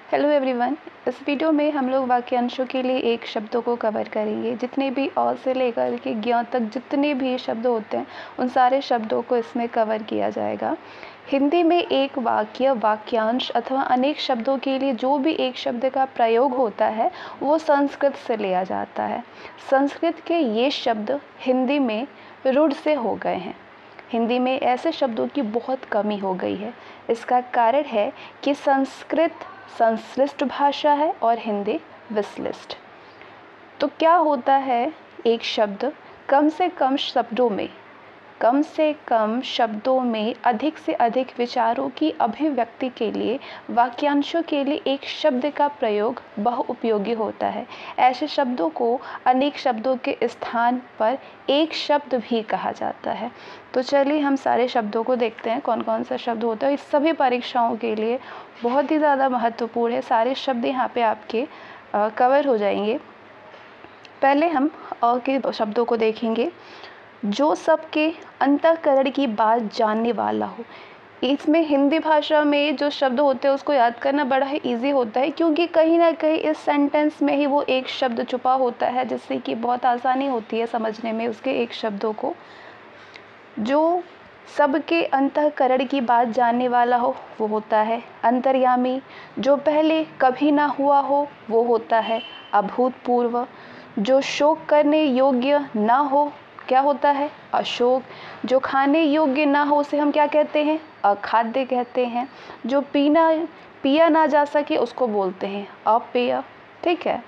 Hello everyone. इस video में हम लोग वाक्यांशों के लिए एक शब्दों को कवर करेंगे। जितने भी अ से लेकर के ज्ञ तक जितने भी शब्द होते हैं उन सारे शब्दों को इसमें कवर किया जाएगा। हिंदी में एक वाक्य, वाक्यांश अथवा अनेक शब्दों के लिए जो भी एक शब्द का प्रयोग होता है वो संस्कृत से लिया जाता है। संस्कृत के ये शब्द हिंदी में रूढ़ से हो गए हैं। हिंदी में ऐसे शब्दों की बहुत कमी हो गई है। इसका कारण है कि संस्कृत संश्लिष्ट भाषा है और हिंदी विश्लिष्ट। तो क्या होता है, एक शब्द कम से कम शब्दों में अधिक से अधिक विचारों की अभिव्यक्ति के लिए वाक्यांशों के लिए एक शब्द का प्रयोग बहुउपयोगी होता है। ऐसे शब्दों को अनेक शब्दों के स्थान पर एक शब्द भी कहा जाता है। तो चलिए हम सारे शब्दों को देखते हैं कौन कौन सा शब्द होता है। इस सभी परीक्षाओं के लिए बहुत ही ज़्यादा महत्वपूर्ण है। सारे शब्द यहाँ पे आपके कवर हो जाएंगे। पहले हम अ के शब्दों को देखेंगे। जो सबके अंतःकरण की बात जानने वाला हो। इसमें हिंदी भाषा में जो शब्द होते हैं उसको याद करना बड़ा ही ईजी होता है, क्योंकि कहीं ना कहीं इस सेंटेंस में ही वो एक शब्द छुपा होता है, जिससे कि बहुत आसानी होती है समझने में उसके एक शब्दों को। जो सबके अंतःकरण की बात जानने वाला हो वो होता है अंतर्यामी। जो पहले कभी ना हुआ हो वो होता है अभूतपूर्व। जो शोक करने योग्य ना हो क्या होता है अशोक। जो खाने योग्य ना हो उसे हम क्या कहते हैं अखाद्य कहते हैं। जो पिया ना जा सके उसको बोलते हैं अपेय। ठीक है।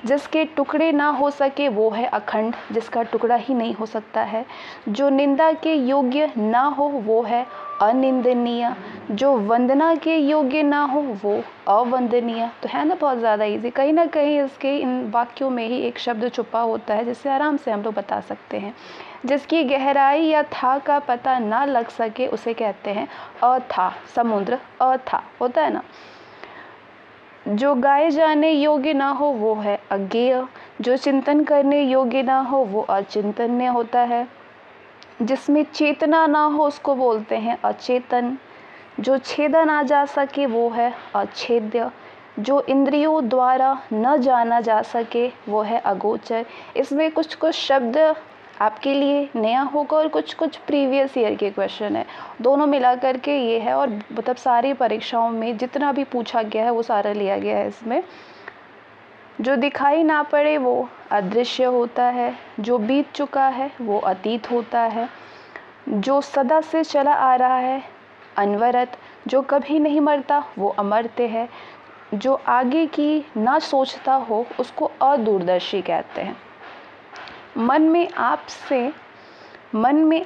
जिसके टुकड़े ना हो सके वो है अखंड, जिसका टुकड़ा ही नहीं हो सकता है। जो निंदा के योग्य ना हो वो है अनिंदनीय। जो वंदना के योग्य ना हो वो अवंदनीय। तो है ना बहुत ज़्यादा इजी। कहीं ना कहीं इसके इन वाक्यों में ही एक शब्द छुपा होता है जिससे आराम से हम लोग बता सकते हैं। जिसकी गहराई या था का पता ना लग सके उसे कहते हैं अथा। समुद्र अथा होता है ना। जो गाए जाने योग्य ना हो वो है अज्ञेय। जो चिंतन करने योग्य ना हो वो अचिंतन्य होता है। जिसमें चेतना ना हो उसको बोलते हैं अचेतन। जो छेदा ना जा सके वो है अछेद्य। जो इंद्रियों द्वारा न जाना जा सके वो है अगोचर। इसमें कुछ कुछ शब्द आपके लिए नया होगा और कुछ कुछ प्रीवियस ईयर के क्वेश्चन है, दोनों मिला करके ये है। और मतलब सारी परीक्षाओं में जितना भी पूछा गया है वो सारा लिया गया है इसमें। जो दिखाई ना पड़े वो अदृश्य होता है। जो बीत चुका है वो अतीत होता है। जो सदा से चला आ रहा है अनवरत। जो कभी नहीं मरता वो अमर्त्य है। जो आगे की ना सोचता हो उसको अदूरदर्शी कहते हैं। मन में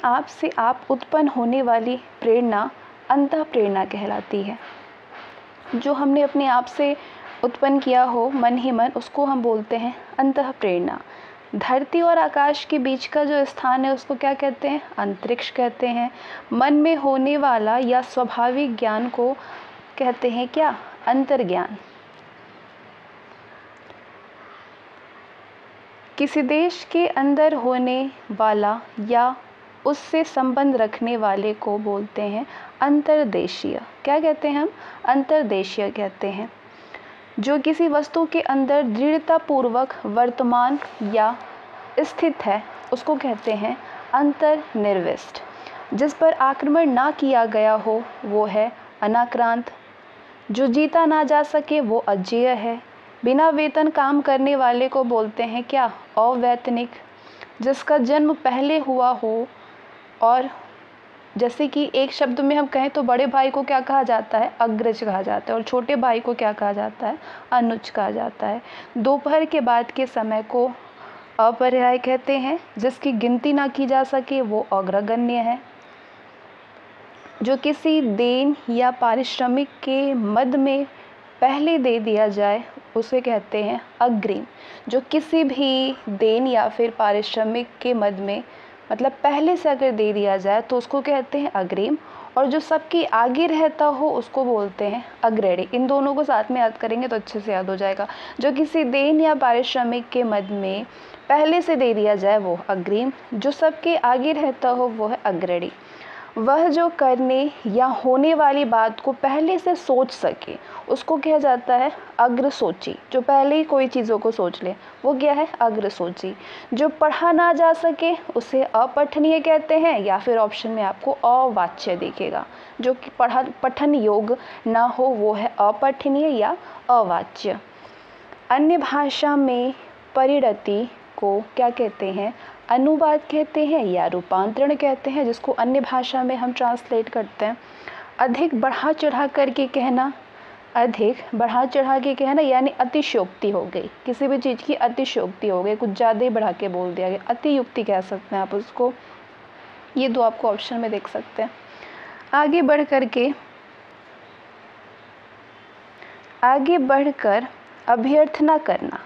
आपसे आप उत्पन्न होने वाली प्रेरणा अंतः प्रेरणा कहलाती है। जो हमने अपने आप से उत्पन्न किया हो मन ही मन, उसको हम बोलते हैं अंतः प्रेरणा। धरती और आकाश के बीच का जो स्थान है उसको क्या कहते हैं अंतरिक्ष कहते हैं। मन में होने वाला या स्वाभाविक ज्ञान को कहते हैं क्या अंतर्ज्ञान। किसी देश के अंदर होने वाला या उससे संबंध रखने वाले को बोलते हैं अंतर्देशीय। क्या कहते हैं हम अंतर्देशीय कहते हैं। जो किसी वस्तु के अंदर दृढ़तापूर्वक वर्तमान या स्थित है उसको कहते हैं अंतर्निविष्ट। जिस पर आक्रमण ना किया गया हो वो है अनाक्रांत। जो जीता ना जा सके वो अजेय है। बिना वेतन काम करने वाले को बोलते हैं क्या अवैतनिक। जिसका जन्म पहले हुआ हो, और जैसे कि एक शब्द में हम कहें तो बड़े भाई को क्या कहा जाता है अग्रज कहा जाता है, और छोटे भाई को क्या कहा जाता है अनुज कहा जाता है। दोपहर के बाद के समय को अपर्याय कहते हैं। जिसकी गिनती ना की जा सके वो अग्रगण्य है। जो किसी देन या पारिश्रमिक के मद में पहले दे दिया जाए उसे कहते हैं अग्रिम। जो किसी भी देन या फिर पारिश्रमिक के मद में मतलब पहले से अगर दे दिया जाए तो उसको कहते हैं अग्रिम। और जो सबके आगे रहता हो उसको बोलते हैं अग्रणी। इन दोनों को साथ में याद करेंगे तो अच्छे से याद हो जाएगा। जो किसी देन या पारिश्रमिक के मद में पहले से दे दिया जाए वो अग्रिम। जो सबके आगे रहता हो वो है अग्रणी। वह जो करने या होने वाली बात को पहले से सोच सके उसको कहा जाता है अग्रसोची। जो पहले ही कोई चीज़ों को सोच ले वो क्या है, अग्रसोची। जो पढ़ा ना जा सके उसे अपठनीय कहते हैं, या फिर ऑप्शन में आपको अवाच्य दिखेगा। जो कि पठन योग्य ना हो वो है अपठनीय या अवाच्य। अन्य भाषा में परिणति को क्या कहते हैं, अनुवाद कहते हैं या रूपांतरण कहते हैं, जिसको अन्य भाषा में हम ट्रांसलेट करते हैं। अधिक बढ़ा चढ़ा करके कहना, अधिक बढ़ा चढ़ा के कहना यानी अतिशयोक्ति हो गई, किसी भी चीज़ की अतिशयोक्ति हो गई, कुछ ज़्यादा ही बढ़ा के बोल दिया गया, अतियुक्ति कह सकते हैं आप उसको। ये दो आपको ऑप्शन में देख सकते हैं। आगे बढ़कर अभ्यर्थना करना,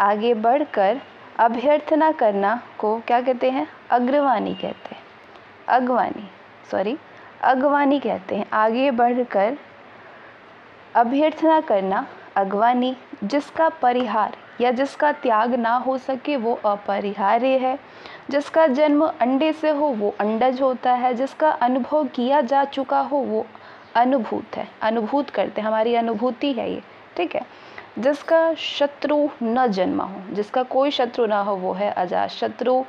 आगे बढ़कर अभ्यर्थना करना को क्या कहते हैं, अग्रवाणी कहते हैं, अगवानी कहते हैं। आगे बढ़कर अभ्यर्थना करना अगवानी। जिसका परिहार या जिसका त्याग ना हो सके वो अपरिहार्य है। जिसका जन्म अंडे से हो वो अंडज होता है। जिसका अनुभव किया जा चुका हो वो अनुभूत है, अनुभूत करते हैं, हमारी अनुभूति है ये, ठीक है। जिसका शत्रु न जन्मा हो, जिसका कोई शत्रु ना हो वो है अजात शत्रु।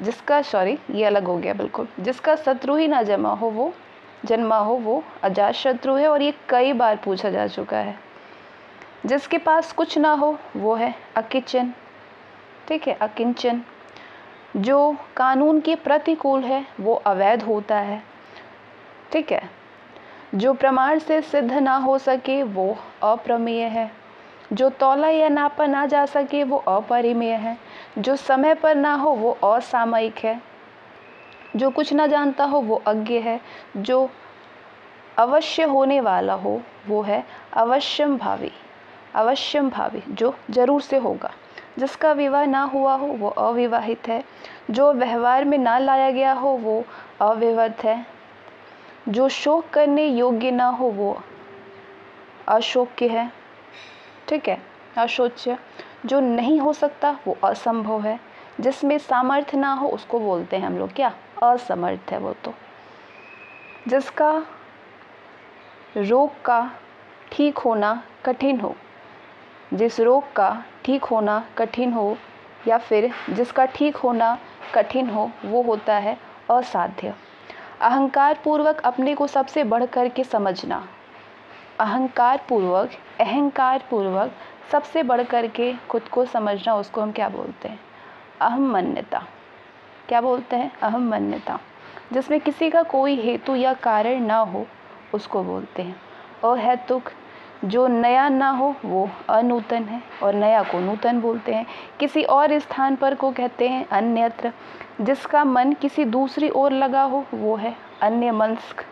जिसका ये अलग हो गया बिल्कुल। जिसका शत्रु ही ना जन्मा हो वो अजात शत्रु है, और ये कई बार पूछा जा चुका है। जिसके पास कुछ ना हो वो है अकिंचन, ठीक है, अकिंचन। जो कानून के प्रतिकूल है वो अवैध होता है, ठीक है। जो प्रमाण से सिद्ध ना हो सके वो अप्रमेय है। जो तौला या नापा ना जा सके वो अपरिमेय है। जो समय पर ना हो वो असामयिक है। जो कुछ ना जानता हो वो अज्ञ है। जो अवश्य होने वाला हो वो है अवश्यंभावी, अवश्यंभावी जो जरूर से होगा। जिसका विवाह ना हुआ हो वो अविवाहित है। जो व्यवहार में ना लाया गया हो वो अविवत है। जो शोक करने योग्य ना हो वो अशोक्य है, ठीक है, अशोच्य। जो नहीं हो सकता वो असंभव है। जिसमें सामर्थ्य ना हो उसको बोलते हैं हम लोग क्या, असमर्थ है वो तो। जिसका रोग का ठीक होना कठिन हो, जिस रोग का ठीक होना कठिन हो या फिर जिसका ठीक होना कठिन हो वो होता है असाध्य। अहंकार पूर्वक अपने को सबसे बढ़ कर के समझना, अहंकार पूर्वक सबसे बढ़ कर के खुद को समझना, उसको हम क्या बोलते हैं, अहम्मन्यता। क्या बोलते हैं, अहम्मन्यता। जिसमें किसी का कोई हेतु या कारण ना हो उसको बोलते हैं अहेतुक। जो नया ना हो वो अनूतन है, और नया को नूतन बोलते हैं। किसी और स्थान पर को कहते हैं अन्यत्र। जिसका मन किसी दूसरी ओर लगा हो वो है अन्यमनस्क,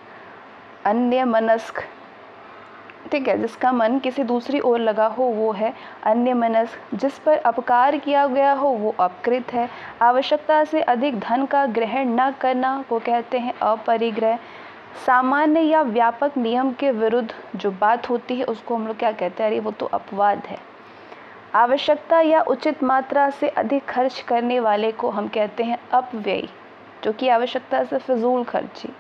ठीक है। जिसका मन किसी दूसरी ओर लगा हो वो है अन्यमनस्क। जिस पर अपकार किया गया हो वो अपकृत है। आवश्यकता से अधिक धन का ग्रहण न करना को कहते हैं अपरिग्रह। सामान्य या व्यापक नियम के विरुद्ध जो बात होती है उसको हम लोग क्या कहते हैं, अरे वो तो अपवाद है। आवश्यकता या उचित मात्रा से अधिक खर्च करने वाले को हम कहते हैं अपव्ययी, जो कि आवश्यकता से फिजूल खर्ची।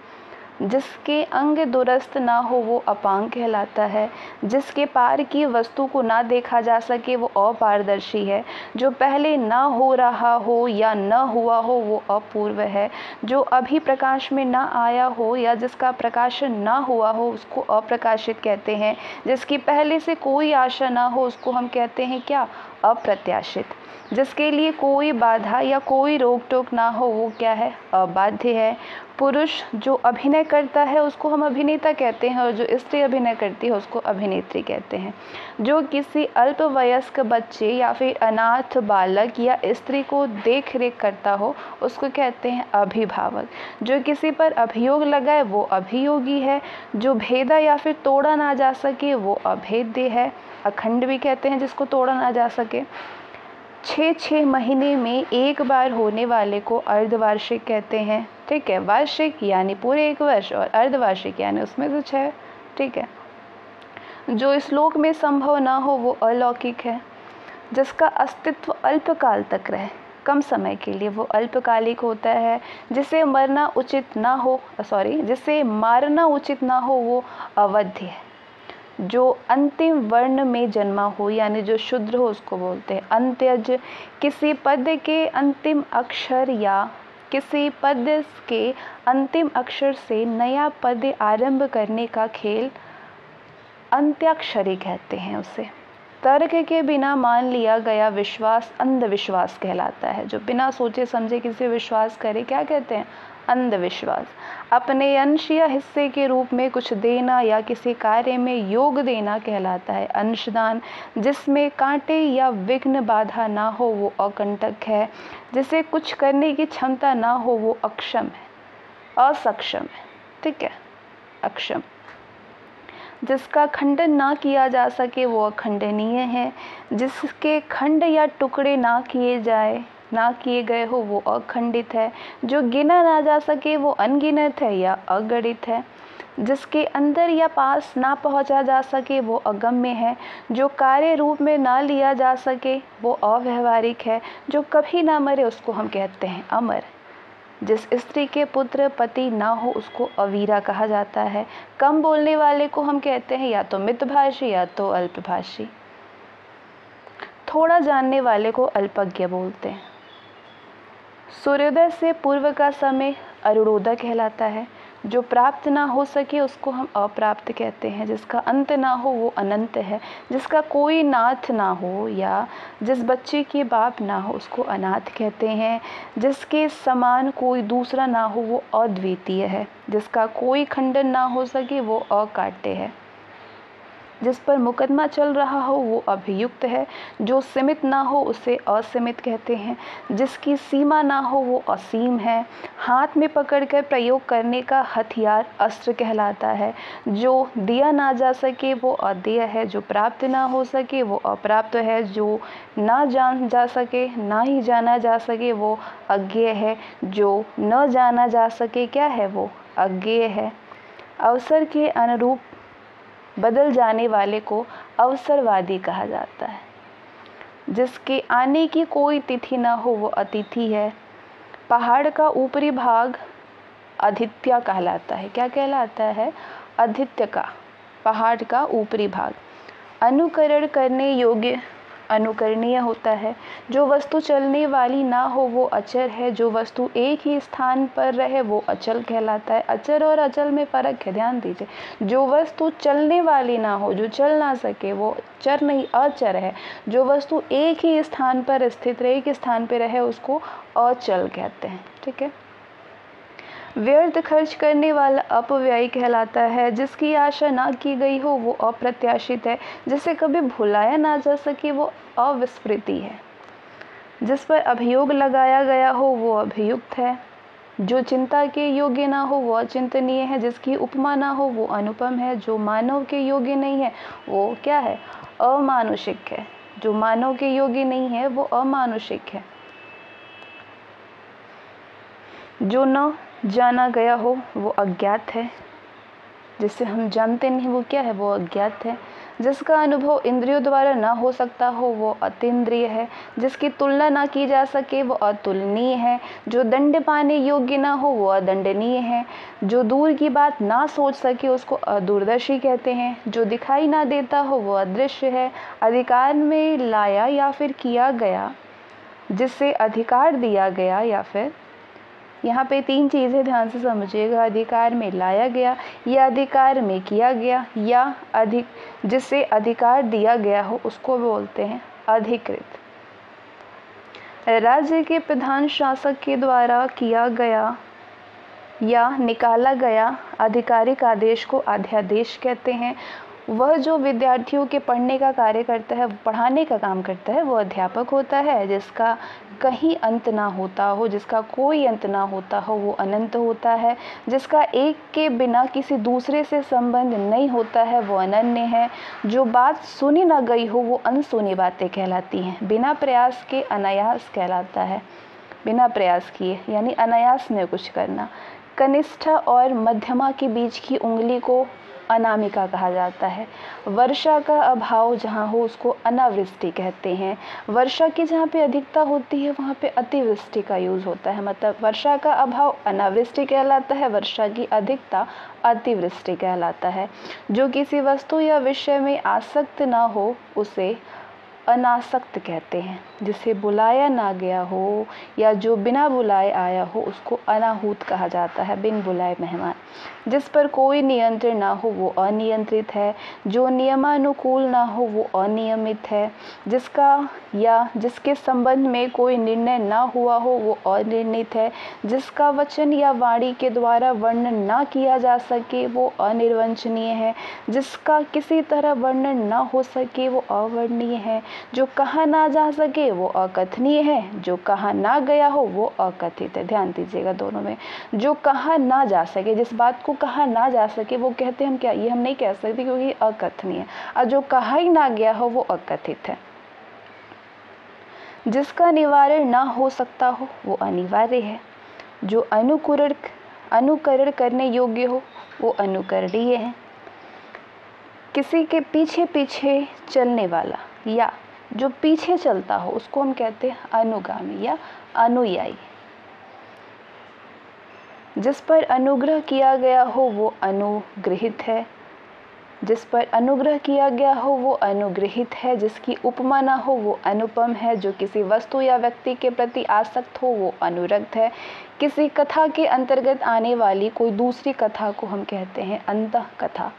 जिसके अंग दुरुस्त ना हो वो अपांग कहलाता है। जिसके पार की वस्तु को ना देखा जा सके वो अपारदर्शी है। जो पहले ना हो रहा हो या न हुआ हो वो अपूर्व है। जो अभी प्रकाश में ना आया हो या जिसका प्रकाशन ना हुआ हो उसको अप्रकाशित कहते हैं। जिसकी पहले से कोई आशा ना हो उसको हम कहते हैं क्या, अप्रत्याशित। जिसके लिए कोई बाधा या कोई रोक टोक ना हो वो क्या है, अबाध्य है। पुरुष जो अभिनय करता है उसको हम अभिनेता कहते हैं, और जो स्त्री अभिनय करती है उसको अभिनेत्री कहते हैं। जो किसी अल्पवयस्क बच्चे या फिर अनाथ बालक या स्त्री को देख रेख करता हो उसको कहते हैं अभिभावक। जो किसी पर अभियोग लगाए वो अभियोगी है। जो भेदा या फिर तोड़ा ना जा सके वो अभेद्य है। अखंड भी कहते हैं जिसको तोड़ा ना जा सके। 6 महीने में एक बार होने वाले को अर्धवार्षिक कहते हैं, ठीक है। वार्षिक यानी पूरे 1 वर्ष, और अर्धवार्षिक यानी उसमें कुछ है, ठीक है। जो श्लोक में संभव ना हो वो अलौकिक है। जिसका अस्तित्व अल्पकाल तक रहे, कम समय के लिए, वो अल्पकालिक होता है। जिसे मारना उचित ना हो वो अवध्य है। जो अंतिम वर्ण में जन्मा हो यानी जो शूद्र हो उसको बोलते हैं अंत्यज। किसी पद के अंतिम अक्षर या किसी पद के अंतिम अक्षर से नया पद आरंभ करने का खेल अंत्याक्षरी कहते हैं उसे। तर्क के बिना मान लिया गया विश्वास अंधविश्वास कहलाता है। जो बिना सोचे समझे किसी विश्वास करे क्या कहते हैं? अंधविश्वास। अपने अंश या हिस्से के रूप में कुछ देना या किसी कार्य में योग देना कहलाता है अंशदान। जिसमें कांटे या विघ्न बाधा ना हो वो अकंटक है। जिसे कुछ करने की क्षमता ना हो वो अक्षम है, असक्षम है। ठीक है, अक्षम। जिसका खंडन ना किया जा सके वो अखंडनीय है। जिसके खंड या टुकड़े ना किए गए हो वो अखंडित है। जो गिना ना जा सके वो अनगिनत है या अगणित है। जिसके अंदर या पास ना पहुंचा जा सके वो अगम्य है। जो कार्य रूप में ना लिया जा सके वो अव्यवहारिक है। जो कभी ना मरे उसको हम कहते हैं अमर। जिस स्त्री के पुत्र पति ना हो उसको अवीरा कहा जाता है। कम बोलने वाले को हम कहते हैं या तो मितभाषी या तो अल्पभाषी। थोड़ा जानने वाले को अल्पज्ञ बोलते हैं। सूर्योदय से पूर्व का समय अरुणोदय कहलाता है। जो प्राप्त ना हो सके उसको हम अप्राप्त कहते हैं। जिसका अंत ना हो वो अनंत है। जिसका कोई नाथ ना हो या जिस बच्चे के बाप ना हो उसको अनाथ कहते हैं। जिसके समान कोई दूसरा ना हो वो अद्वितीय है। जिसका कोई खंडन ना हो सके वो अकाट्य है। जिस पर मुकदमा चल रहा हो वो अभियुक्त है। जो सीमित ना हो उसे असीमित कहते हैं। जिसकी सीमा ना हो वो असीम है। हाथ में पकड़कर प्रयोग करने का हथियार अस्त्र कहलाता है। जो दिया ना जा सके वो अदेय है। जो प्राप्त ना हो सके वो अप्राप्त है। जो ना जान जा सके ना ही जाना जा सके वो अज्ञेय है। जो न जाना जा सके क्या है वो अज्ञेय है। अवसर के अनुरूप बदल जाने वाले को अवसरवादी कहा जाता है। जिसके आने की कोई तिथि न हो वो अतिथि है। पहाड़ का ऊपरी भाग आदित्य कहलाता है। क्या कहलाता है? आदित्य का, पहाड़ का ऊपरी भाग। अनुकरण करने योग्य अनुकरणीय होता है। जो वस्तु चलने वाली ना हो वो अचर है। जो वस्तु एक ही स्थान पर रहे वो अचल कहलाता है। अचर और अचल में फ़र्क है, ध्यान दीजिए। जो वस्तु चलने वाली ना हो, जो चल ना सके वो चर नहीं अचर है। जो वस्तु एक ही स्थान पर स्थित रहे, एक स्थान पर रहे उसको अचल कहते हैं। ठीक है। व्यर्थ खर्च करने वाला अपव्ययी कहलाता है। जिसकी आशा ना की गई हो वो अप्रत्याशित है। जिसे कभी भुलाया ना जा सके वो अविस्मृति है। जिस पर अभियोग लगाया गया हो वो अभियुक्त है। जो चिंता के योग्य ना हो वो अचिंतनीय है। जिसकी उपमा ना हो वो अनुपम है। जो मानव के योग्य नहीं है वो क्या है? अमानुषिक है। जो मानव के योग्य नहीं है वो अमानुषिक है। जो न जाना गया हो वो अज्ञात है। जिसे हम जानते नहीं वो क्या है? वो अज्ञात है। जिसका अनुभव इंद्रियों द्वारा ना हो सकता हो वो अतीन्द्रिय है। जिसकी तुलना ना की जा सके वो अतुलनीय है। जो दंड पाने योग्य ना हो वो अदंडनीय है। जो दूर की बात ना सोच सके उसको अदूरदर्शी कहते हैं। जो दिखाई ना देता हो वो अदृश्य है। अधिकार में लाया या फिर किया गया, जिससे अधिकार दिया गया या फिर, यहाँ पे तीन चीज़ें ध्यान से समझिएगा। अधिकार में लाया गया या अधिकार में किया गया या जिससे अधिकार दिया गया हो उसको बोलते हैं अधिकृत। राज्य के प्रधान शासक के द्वारा किया गया या निकाला गया आधिकारिक आदेश को अध्यादेश कहते हैं। वह जो विद्यार्थियों के पढ़ने का कार्य करता है, पढ़ाने का काम करता है, वो अध्यापक होता है। जिसका कहीं अंत ना होता हो, जिसका कोई अंत ना होता हो वो अनंत होता है। जिसका एक के बिना किसी दूसरे से संबंध नहीं होता है वो अनन्य है। जो बात सुनी ना गई हो वो अनसुनी बातें कहलाती हैं। बिना प्रयास के अनायास कहलाता है। बिना प्रयास किए यानी अनायास में कुछ करना। कनिष्ठ और मध्यमा के बीच की उंगली को अनामिका कहा जाता है। वर्षा का अभाव जहाँ हो उसको अनावृष्टि कहते हैं। वर्षा की जहाँ पे अधिकता होती है वहाँ पे अतिवृष्टि का यूज़ होता है। मतलब वर्षा का अभाव अनावृष्टि कहलाता है, वर्षा की अधिकता अतिवृष्टि कहलाता है। जो किसी वस्तु या विषय में आसक्त ना हो उसे अनासक्त कहते हैं। जिसे बुलाया ना गया हो या जो बिना बुलाए आया हो उसको अनाहूत कहा जाता है, बिन बुलाए मेहमान। जिस पर कोई नियंत्रण ना हो वो अनियंत्रित है। जो नियमानुकूल ना हो वो अनियमित है। जिसका या जिसके संबंध में कोई निर्णय ना हुआ हो वो अनिर्णित है। जिसका वचन या वाणी के द्वारा वर्णन ना किया जा सके वो अनिर्वचनीय है। जिसका किसी तरह वर्णन ना हो सके वो अवर्णनीय है। जो कहा ना जा सके वो अकथनीय है। जो कहा ना गया हो वो अकथित है। ध्यान दीजिएगा दोनों में। जो कहा ना जा सके, जिस बात को कहा ना जा सके वो कहते हैं हम क्या, ये हम नहीं कह सकते क्योंकि अकथनीय है। और जो कहा ही ना गया हो वो अकथित है। जिसका निवारण ना हो सकता हो वो अनिवार्य है। जो अनुकरण करने योग्य हो वो अनुकरणीय है। किसी के पीछे पीछे चलने वाला या जो पीछे चलता हो उसको हम कहते हैं अनुगामी या अनुयायी। जिस पर अनुग्रह किया गया हो वो अनुग्रहित है। जिस पर अनुग्रह किया गया हो वो अनुग्रहित है। जिसकी उपमा ना हो वो अनुपम है। जो किसी वस्तु या व्यक्ति के प्रति आसक्त हो वो अनुरक्त है। किसी कथा के अंतर्गत आने वाली कोई दूसरी कथा को हम कहते हैं अंतः कथा।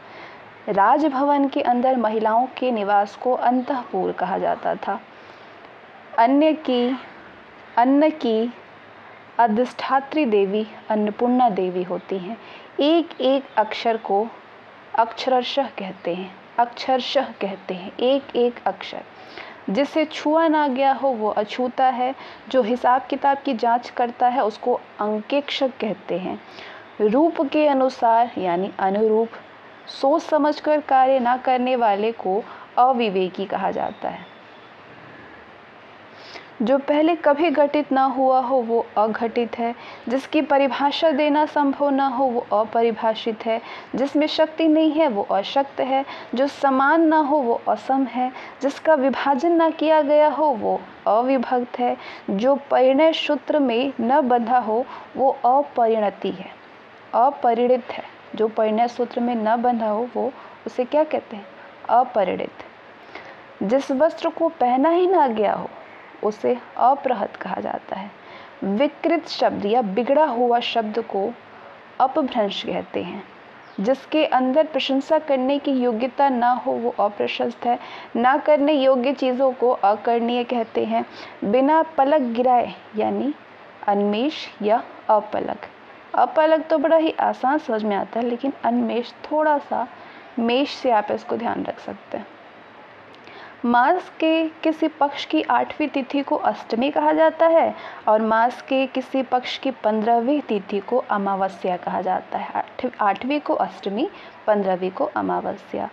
राजभवन के अंदर महिलाओं के निवास को अंतःपुर कहा जाता था। अन्न की अधिष्ठात्री देवी अन्नपूर्णा देवी होती हैं। एक एक अक्षर को अक्षरशः कहते हैं। एक एक अक्षर जिसे छुआ ना गया हो वो अछूता है। जो हिसाब किताब की जांच करता है उसको अंकेक्षक कहते हैं। रूप के अनुसार यानी अनुरूप सोच समझकर कार्य ना करने वाले को अविवेकी कहा जाता है। जो पहले कभी घटित ना हुआ हो वो अघटित है। जिसकी परिभाषा देना संभव ना हो वो अपरिभाषित है। जिसमें शक्ति नहीं है वो अशक्त है। जो समान ना हो वो असम है। जिसका विभाजन ना किया गया हो वो अविभक्त है। जो परिणय सूत्र में न बंधा हो वो अपरिणति है, अपरिणित है। जो परिणय सूत्र में न बंधा हो वो उसे क्या कहते हैं, अपरिणित। जिस वस्त्र को पहना ही ना गया हो उसे अपृहत कहा जाता है। विकृत शब्द या बिगड़ा हुआ शब्द को अपभ्रंश कहते हैं। जिसके अंदर प्रशंसा करने की योग्यता ना हो वो अप्रशस्त है। ना करने योग्य चीज़ों को अकरणीय कहते हैं। बिना पलक गिराए यानी अन्मेष या अपलक। अपलक तो बड़ा ही आसान समझ में आता है, लेकिन अन्मेष थोड़ा सा मेष से आप इसको ध्यान रख सकते हैं। मास के किसी पक्ष की 8वीं तिथि को अष्टमी कहा जाता है और मास के किसी पक्ष की 15वीं तिथि को अमावस्या कहा जाता है। 8वीं को अष्टमी, 15वीं को अमावस्या।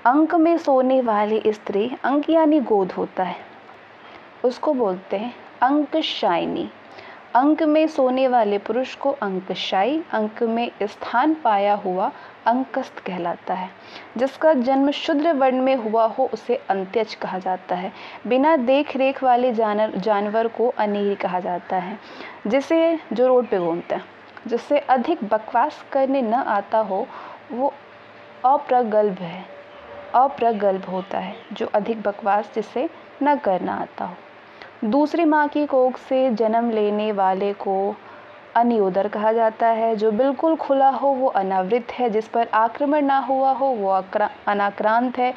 अंक में सोने वाली स्त्री, अंक यानी गोद होता है, उसको बोलते हैं अंकशायिनी। अंक में सोने वाले पुरुष को अंकशायी, अंक में स्थान पाया हुआ अंकस्थ कहलाता है। जिसका जन्म शूद्र वर्ण में हुआ हो उसे अंत्यज कहा जाता है। बिना देख रेख वाले जानवर को अनीर कहा जाता है। जिसे जो रोड पे घूमता है, जिससे अधिक बकवास करने न आता हो वो अप्रगल्भ है, अप्रगल्भ होता है। जो अधिक बकवास जिसे न करना आता हो। दूसरी माँ की कोख से जन्म लेने वाले को अनियोदर कहा जाता है। जो बिल्कुल खुला हो वो अनावृत है। जिस पर आक्रमण ना हुआ हो वो अनाक्रांत है।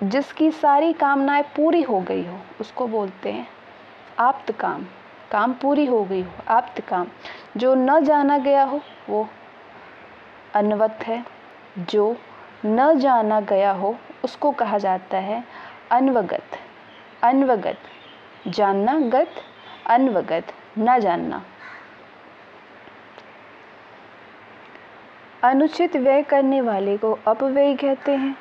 जिसकी सारी कामनाएं पूरी हो गई हो उसको बोलते हैं आप्त काम, काम पूरी हो गई हो, आप्त काम। जो न जाना गया हो वो अनवत है। जो न जाना गया हो उसको कहा जाता है अनवगत। अनवगत जानना, गत, अनवगत न जानना। अनुचित व्यय करने वाले को अपव्यय कहते हैं।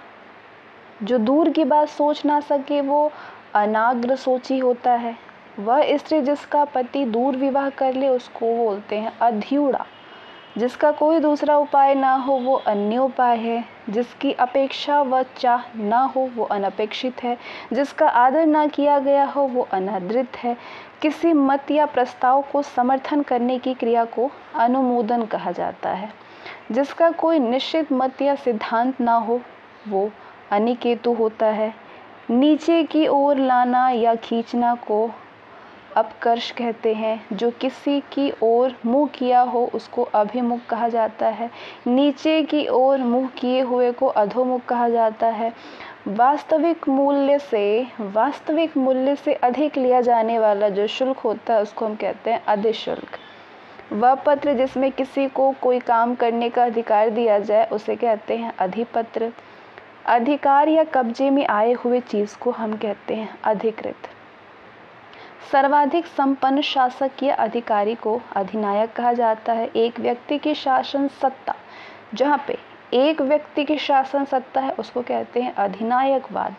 जो दूर की बात सोच ना सके वो अनाग्र सोची होता है। वह स्त्री जिसका पति दूर विवाह कर ले उसको बोलते हैं अध्यूढ़ा। जिसका कोई दूसरा उपाय ना हो वो अन्य उपाय है, जिसकी अपेक्षा व चाह ना हो वो अनपेक्षित है, जिसका आदर ना किया गया हो वो अनादृत है। किसी मत या प्रस्ताव को समर्थन करने की क्रिया को अनुमोदन कहा जाता है। जिसका कोई निश्चित मत या सिद्धांत ना हो वो अनिकेतु होता है। नीचे की ओर लाना या खींचना को अपकर्ष कहते हैं। जो किसी की ओर मुँह किया हो उसको अभिमुख कहा जाता है। नीचे की ओर मुँह किए हुए को अधोमुख कहा जाता है। वास्तविक मूल्य से अधिक लिया जाने वाला जो शुल्क होता है उसको हम कहते हैं अधिशुल्क। वह पत्र जिसमें किसी को कोई काम करने का अधिकार दिया जाए उसे कहते हैं अधिपत्र। अधिकार या कब्जे में आए हुए चीज़ को हम कहते हैं अधिकृत। सर्वाधिक संपन्न शासक या अधिकारी को अधिनायक कहा जाता है। एक व्यक्ति की शासन सत्ता, जहाँ पे एक व्यक्ति की शासन सत्ता है उसको कहते हैं अधिनायकवाद।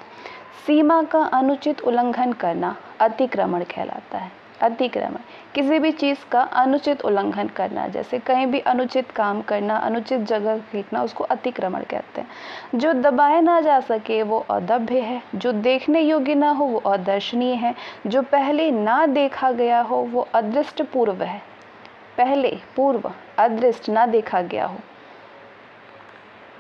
सीमा का अनुचित उल्लंघन करना अतिक्रमण कहलाता है। अतिक्रमण किसी भी चीज़ का अनुचित उल्लंघन करना, जैसे कहीं भी अनुचित काम करना, अनुचित जगह फेंकना, उसको अतिक्रमण कहते हैं। जो दबाया ना जा सके वो अदभ्य है। जो देखने योग्य ना हो वो अदर्शनीय है। जो पहले ना देखा गया हो वो अदृष्ट पूर्व है। पहले पूर्व अदृष्ट ना देखा गया हो।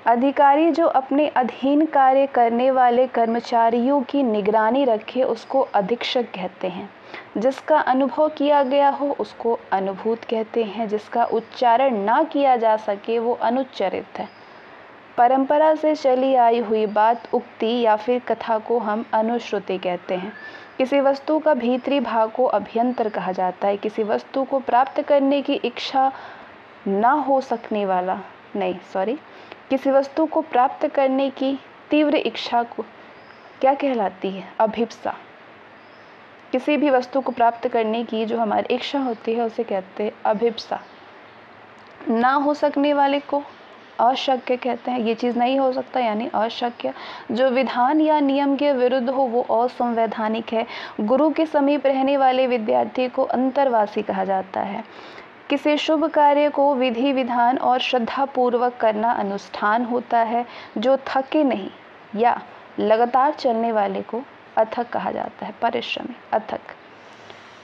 अधिकारी जो अपने अधीन कार्य करने वाले कर्मचारियों की निगरानी रखे उसको अधीक्षक कहते हैं। जिसका अनुभव किया गया हो उसको अनुभूत कहते हैं। जिसका उच्चारण ना किया जा सके वो अनुच्चरित है। परंपरा से चली आई हुई बात, उक्ति या फिर कथा को हम अनुश्रुति कहते हैं। किसी वस्तु का भीतरी भाग को अभ्यंतर कहा जाता है। किसी वस्तु को प्राप्त करने की इच्छा ना हो सकने वाला किसी वस्तु को प्राप्त करने की तीव्र इच्छा को क्या कहलाती है? अभिप्सा। किसी भी वस्तु को प्राप्त करने की जो हमारी इच्छा होती है उसे कहते हैं अभिप्सा। ना हो सकने वाले को अशक्य कहते हैं। ये चीज़ नहीं हो सकता यानी अशक्य। जो विधान या नियम के विरुद्ध हो वो असंवैधानिक है। गुरु के समीप रहने वाले विद्यार्थी को अंतर्वासी कहा जाता है। किसी शुभ कार्य को विधि विधान और श्रद्धा पूर्वक करना अनुष्ठान होता है। जो थके नहीं या लगातार चलने वाले को अथक कहा जाता है। परिश्रमी, अथक।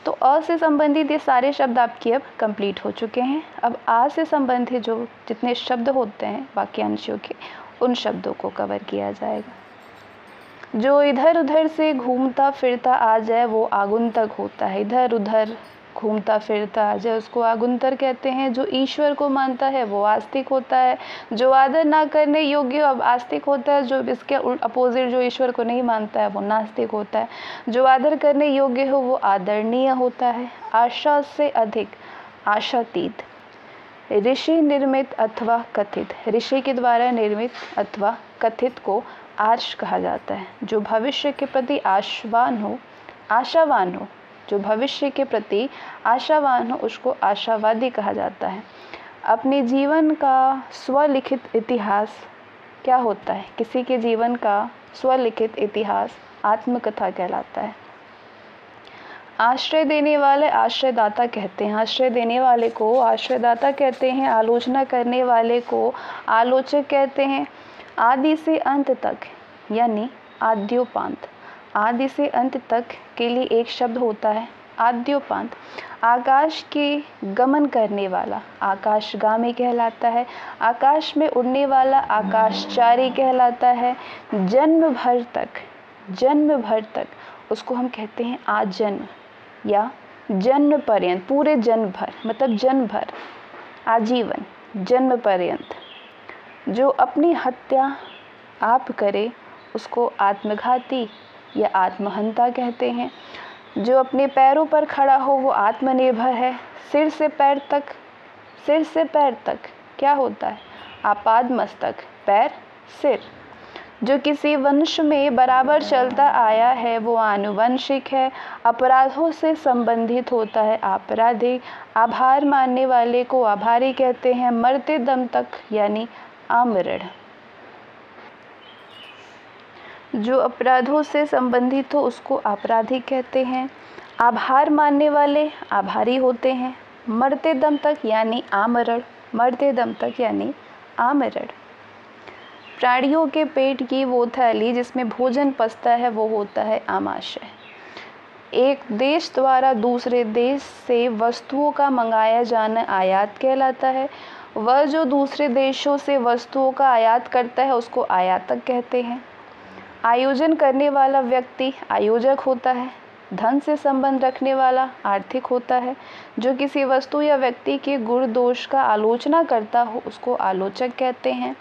तो अ से संबंधित ये सारे शब्द आपके अब कंप्लीट हो चुके हैं। अब आ से संबंधित जो जितने शब्द होते हैं वाक्यांशों के, उन शब्दों को कवर किया जाएगा। जो इधर उधर से घूमता फिरता आ जाए वो आगुंतक होता है। इधर उधर घूमता फिरता आ जाए उसको आगुंतर कहते हैं। जो ईश्वर को मानता है वो आस्तिक होता है। जो आदर ना करने योग्य अब आस्तिक होता है। जो इसके अपोजिट जो ईश्वर को नहीं मानता है वो नास्तिक होता है। जो आदर करने योग्य हो वो आदरणीय होता है। आशा से अधिक आशातीत। ऋषि निर्मित अथवा कथित। ऋषि के द्वारा निर्मित अथवा कथित को आर्ष कहा जाता है। जो भविष्य के प्रति आशावान हो जो भविष्य के प्रति आशावान हो उसको आशावादी कहा जाता है। अपने जीवन का स्वलिखित इतिहास क्या होता है? किसी के जीवन का स्वलिखित इतिहास आत्मकथा कहलाता है। आश्रय देने वाले आश्रयदाता कहते हैं। आश्रय देने वाले को आश्रयदाता कहते हैं। आलोचना करने वाले को आलोचक कहते हैं। आदि से अंत तक यानी आद्योपांत। आदि से अंत तक के लिए एक शब्द होता है आद्योपांत। आकाश के गमन करने वाला आकाशगामी कहलाता है। आकाश में उड़ने वाला आकाशचारी कहलाता है। जन्म भर तक उसको हम कहते हैं आजन्म या जन्म पर्यंत। पूरे जन्म भर मतलब जन्म भर, आजीवन, जन्म पर्यंत। जो अपनी हत्या आप करे उसको आत्मघाती या आत्महंता कहते हैं। जो अपने पैरों पर खड़ा हो वो आत्मनिर्भर है। सिर से पैर तक क्या होता है? आपाद मस्तक, पैर, सिर। जो किसी वंश में बराबर चलता आया है वो आनुवंशिक है। अपराधों से संबंधित होता है आपराधिक। आभार मानने वाले को आभारी कहते हैं। मरते दम तक यानी आमरण। जो अपराधों से संबंधित हो उसको आपराधिक कहते हैं। आभार मानने वाले आभारी होते हैं। मरते दम तक यानी आमरण। मरते दम तक यानी आमरण। प्राणियों के पेट की वो थैली जिसमें भोजन पचता है वो होता है आमाशय। एक देश द्वारा दूसरे देश से वस्तुओं का मंगाया जाना आयात कहलाता है। वह जो दूसरे देशों से वस्तुओं का आयात करता है उसको आयातक कहते हैं। आयोजन करने वाला व्यक्ति आयोजक होता है। धन से संबंध रखने वाला आर्थिक होता है। जो किसी वस्तु या व्यक्ति के गुण दोष का आलोचना करता हो उसको आलोचक कहते हैं।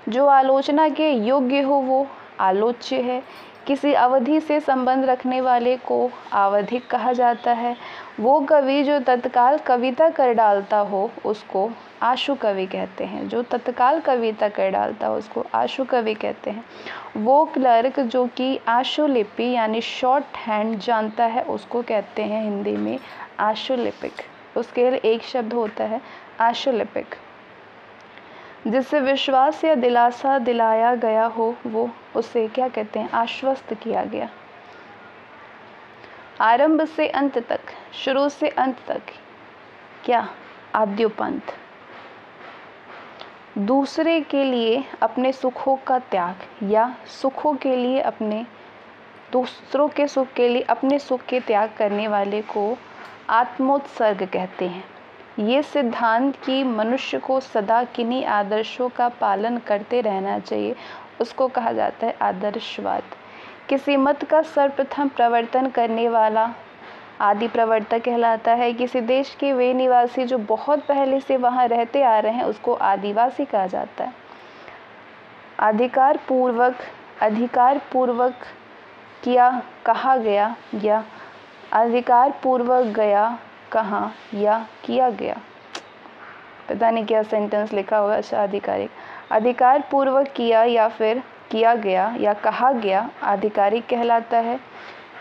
जो आलोचना के योग्य हो वो आलोच्य है। किसी अवधि से संबंध रखने वाले को आवधिक कहा जाता है। वो कवि जो तत्काल कविता कर डालता हो उसको आशु कवि कहते हैं। जो तत्काल कविता कर डालता हो उसको आशु कवि कहते हैं। वो क्लर्क जो कि आशुलिपि यानी शॉर्ट हैंड जानता है उसको कहते हैं हिंदी में आशुलिपिक। उसके लिए एक शब्द होता है आशुलिपिक। जिससे विश्वास या दिलासा दिलाया गया हो वो उसे क्या कहते हैं आश्वस्त किया गया। आरंभ से अंत तक, शुरू से अंत तक क्या आद्योपंत। दूसरे के लिए अपने सुखों का त्याग या सुखों के लिए अपने दूसरों के सुख के लिए अपने सुख के त्याग करने वाले को आत्मोत्सर्ग कहते हैं। ये सिद्धांत कि मनुष्य को सदा किन्हीं आदर्शों का पालन करते रहना चाहिए उसको कहा जाता है आदर्शवाद। किसी मत का सर्वप्रथम प्रवर्तन करने वाला आदि प्रवर्तक कहलाता है। किसी देश के वे निवासी जो बहुत पहले से वहाँ रहते आ रहे हैं उसको आदिवासी कहा जाता है। अधिकार पूर्वक किया कहा गया या अधिकार पूर्वक गया कहाँ या किया गया, पता नहीं क्या सेंटेंस लिखा हुआ। अच्छा, अधिकार पूर्वक किया या फिर किया गया या कहा गया आधिकारिक कहलाता है।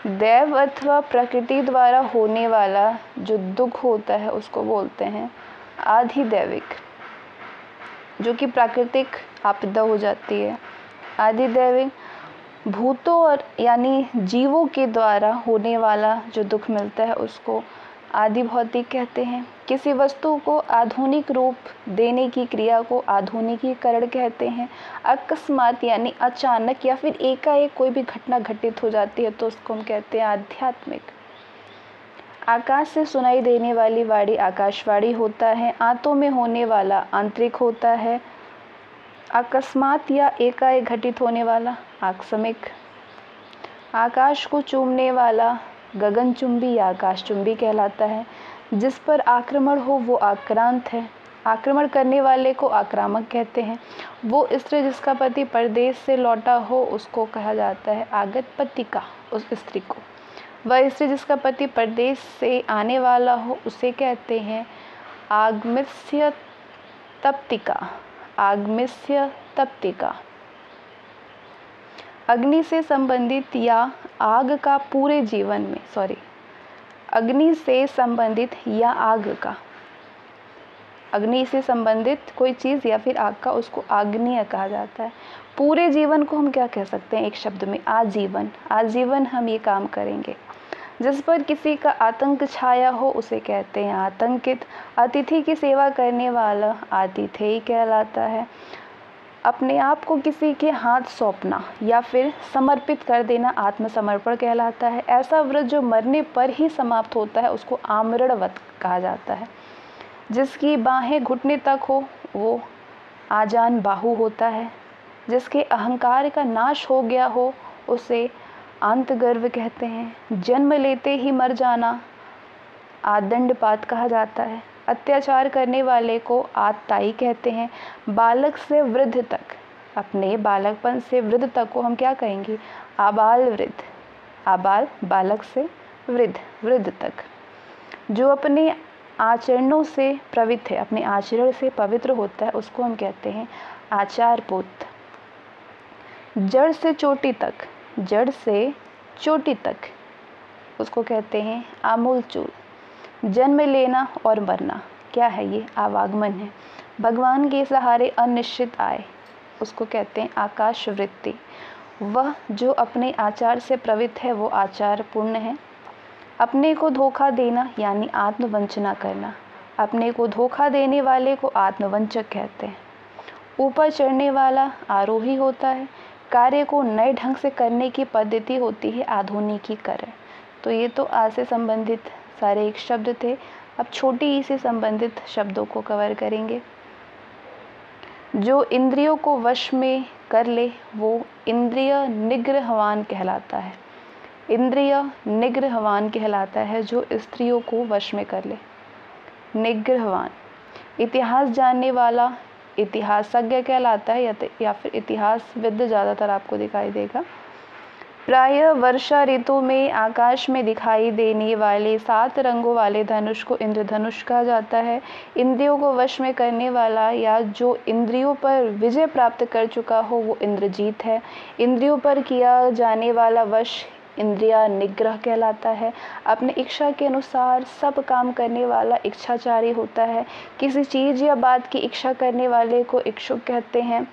दैव अथवा प्रकृति द्वारा होने वाला जो दुख होता है उसको बोलते हैं आधिदैविक। जो कि प्राकृतिक आपदा हो जाती है। आधिदैविक भूतों और यानी जीवों के द्वारा होने वाला जो दुख मिलता है उसको आदि भौतिक कहते हैं। किसी वस्तु को आधुनिक रूप देने की क्रिया को आधुनिकीकरण कहते हैं। अकस्मात यानी अचानक या फिर एकाएक कोई भी घटना घटित हो जाती है तो उसको हम कहते हैं आध्यात्मिक। आकाश से सुनाई देने वाली वाणी आकाशवाणी होता है। आंतों में होने वाला आंतरिक होता है। अकस्मात या एकाएक घटित होने वाला आकस्मिक। आकाश को चूमने वाला गगनचुंबी या आकाशचुंबी कहलाता है। जिस पर आक्रमण हो वो आक्रांत है। आक्रमण करने वाले को आक्रामक कहते हैं। वो स्त्री जिसका पति परदेश से लौटा हो उसको कहा जाता है आगतपतिका, उस स्त्री को। वह स्त्री जिसका पति परदेश से आने वाला हो उसे कहते हैं आगमिस्य तप्तिका। आगमिस्य तप्तिका। अग्नि से संबंधित या आग का पूरे जीवन में अग्नि से संबंधित या आग का, अग्नि से संबंधित कोई चीज़ या फिर आग का उसको आग्नेय कहा जाता है। पूरे जीवन को हम क्या कह सकते हैं एक शब्द में आजीवन। आजीवन हम ये काम करेंगे। जिस पर किसी का आतंक छाया हो उसे कहते हैं आतंकित। अतिथि की सेवा करने वाला आतिथेय कहलाता है। अपने आप को किसी के हाथ सौंपना या फिर समर्पित कर देना आत्मसमर्पण कहलाता है। ऐसा व्रत जो मरने पर ही समाप्त होता है उसको आमरणव्रत कहा जाता है। जिसकी बाहें घुटने तक हो वो आजान बाहु होता है। जिसके अहंकार का नाश हो गया हो उसे अंतगर्व कहते हैं। जन्म लेते ही मर जाना आदंडपात कहा जाता है। अत्याचार करने वाले को आतताई कहते हैं। बालक से वृद्ध तक, अपने बालकपन से वृद्ध तक को हम क्या कहेंगे आबाल वृद्ध। आबाल बालक से वृद्ध तक। जो अपने आचरणों से पवित्र है, अपने आचरण से पवित्र होता है उसको हम कहते हैं आचारपूत। जड़ से चोटी तक, जड़ से चोटी तक उसको कहते हैं आमूलचूल। जन्म लेना और मरना क्या है ये आवागमन है। भगवान के सहारे अनिश्चित आय उसको कहते हैं आकाश वृत्ति। वह जो अपने आचार से प्रवृत्त है वो आचार पूर्ण है। अपने को धोखा देना यानी आत्मवंचना करना अपने को धोखा देने वाले को आत्मवंचक कहते हैं। ऊपर चढ़ने वाला आरोही होता है। कार्य को नए ढंग से करने की पद्धति होती है आधुनिकीकरण। तो ये तो आ से संबंधित सारे एक शब्द थे। अब छोटी ई से संबंधित शब्दों को कवर करेंगे। जो इंद्रियों को वश में कर ले वो इंद्रिय निग्रहवान कहलाता है। इंद्रिय निग्रहवान कहलाता है जो स्त्रियों को वश में कर ले। निग्रहवान। इतिहास जानने वाला इतिहासज्ञ कहलाता है या फिर इतिहासविद ज़्यादातर आपको दिखाई देगा। प्रायः वर्षा ऋतु में आकाश में दिखाई देने वाले 7 रंगों वाले धनुष को इंद्रधनुष कहा जाता है। इंद्रियों को वश में करने वाला या जो इंद्रियों पर विजय प्राप्त कर चुका हो वो इंद्रजीत है। इंद्रियों पर किया जाने वाला वश इंद्रिया निग्रह कहलाता है। अपने इच्छा के अनुसार सब काम करने वाला इच्छाचारी होता है। किसी चीज़ या बात की इच्छा करने वाले को इच्छुक कहते हैं।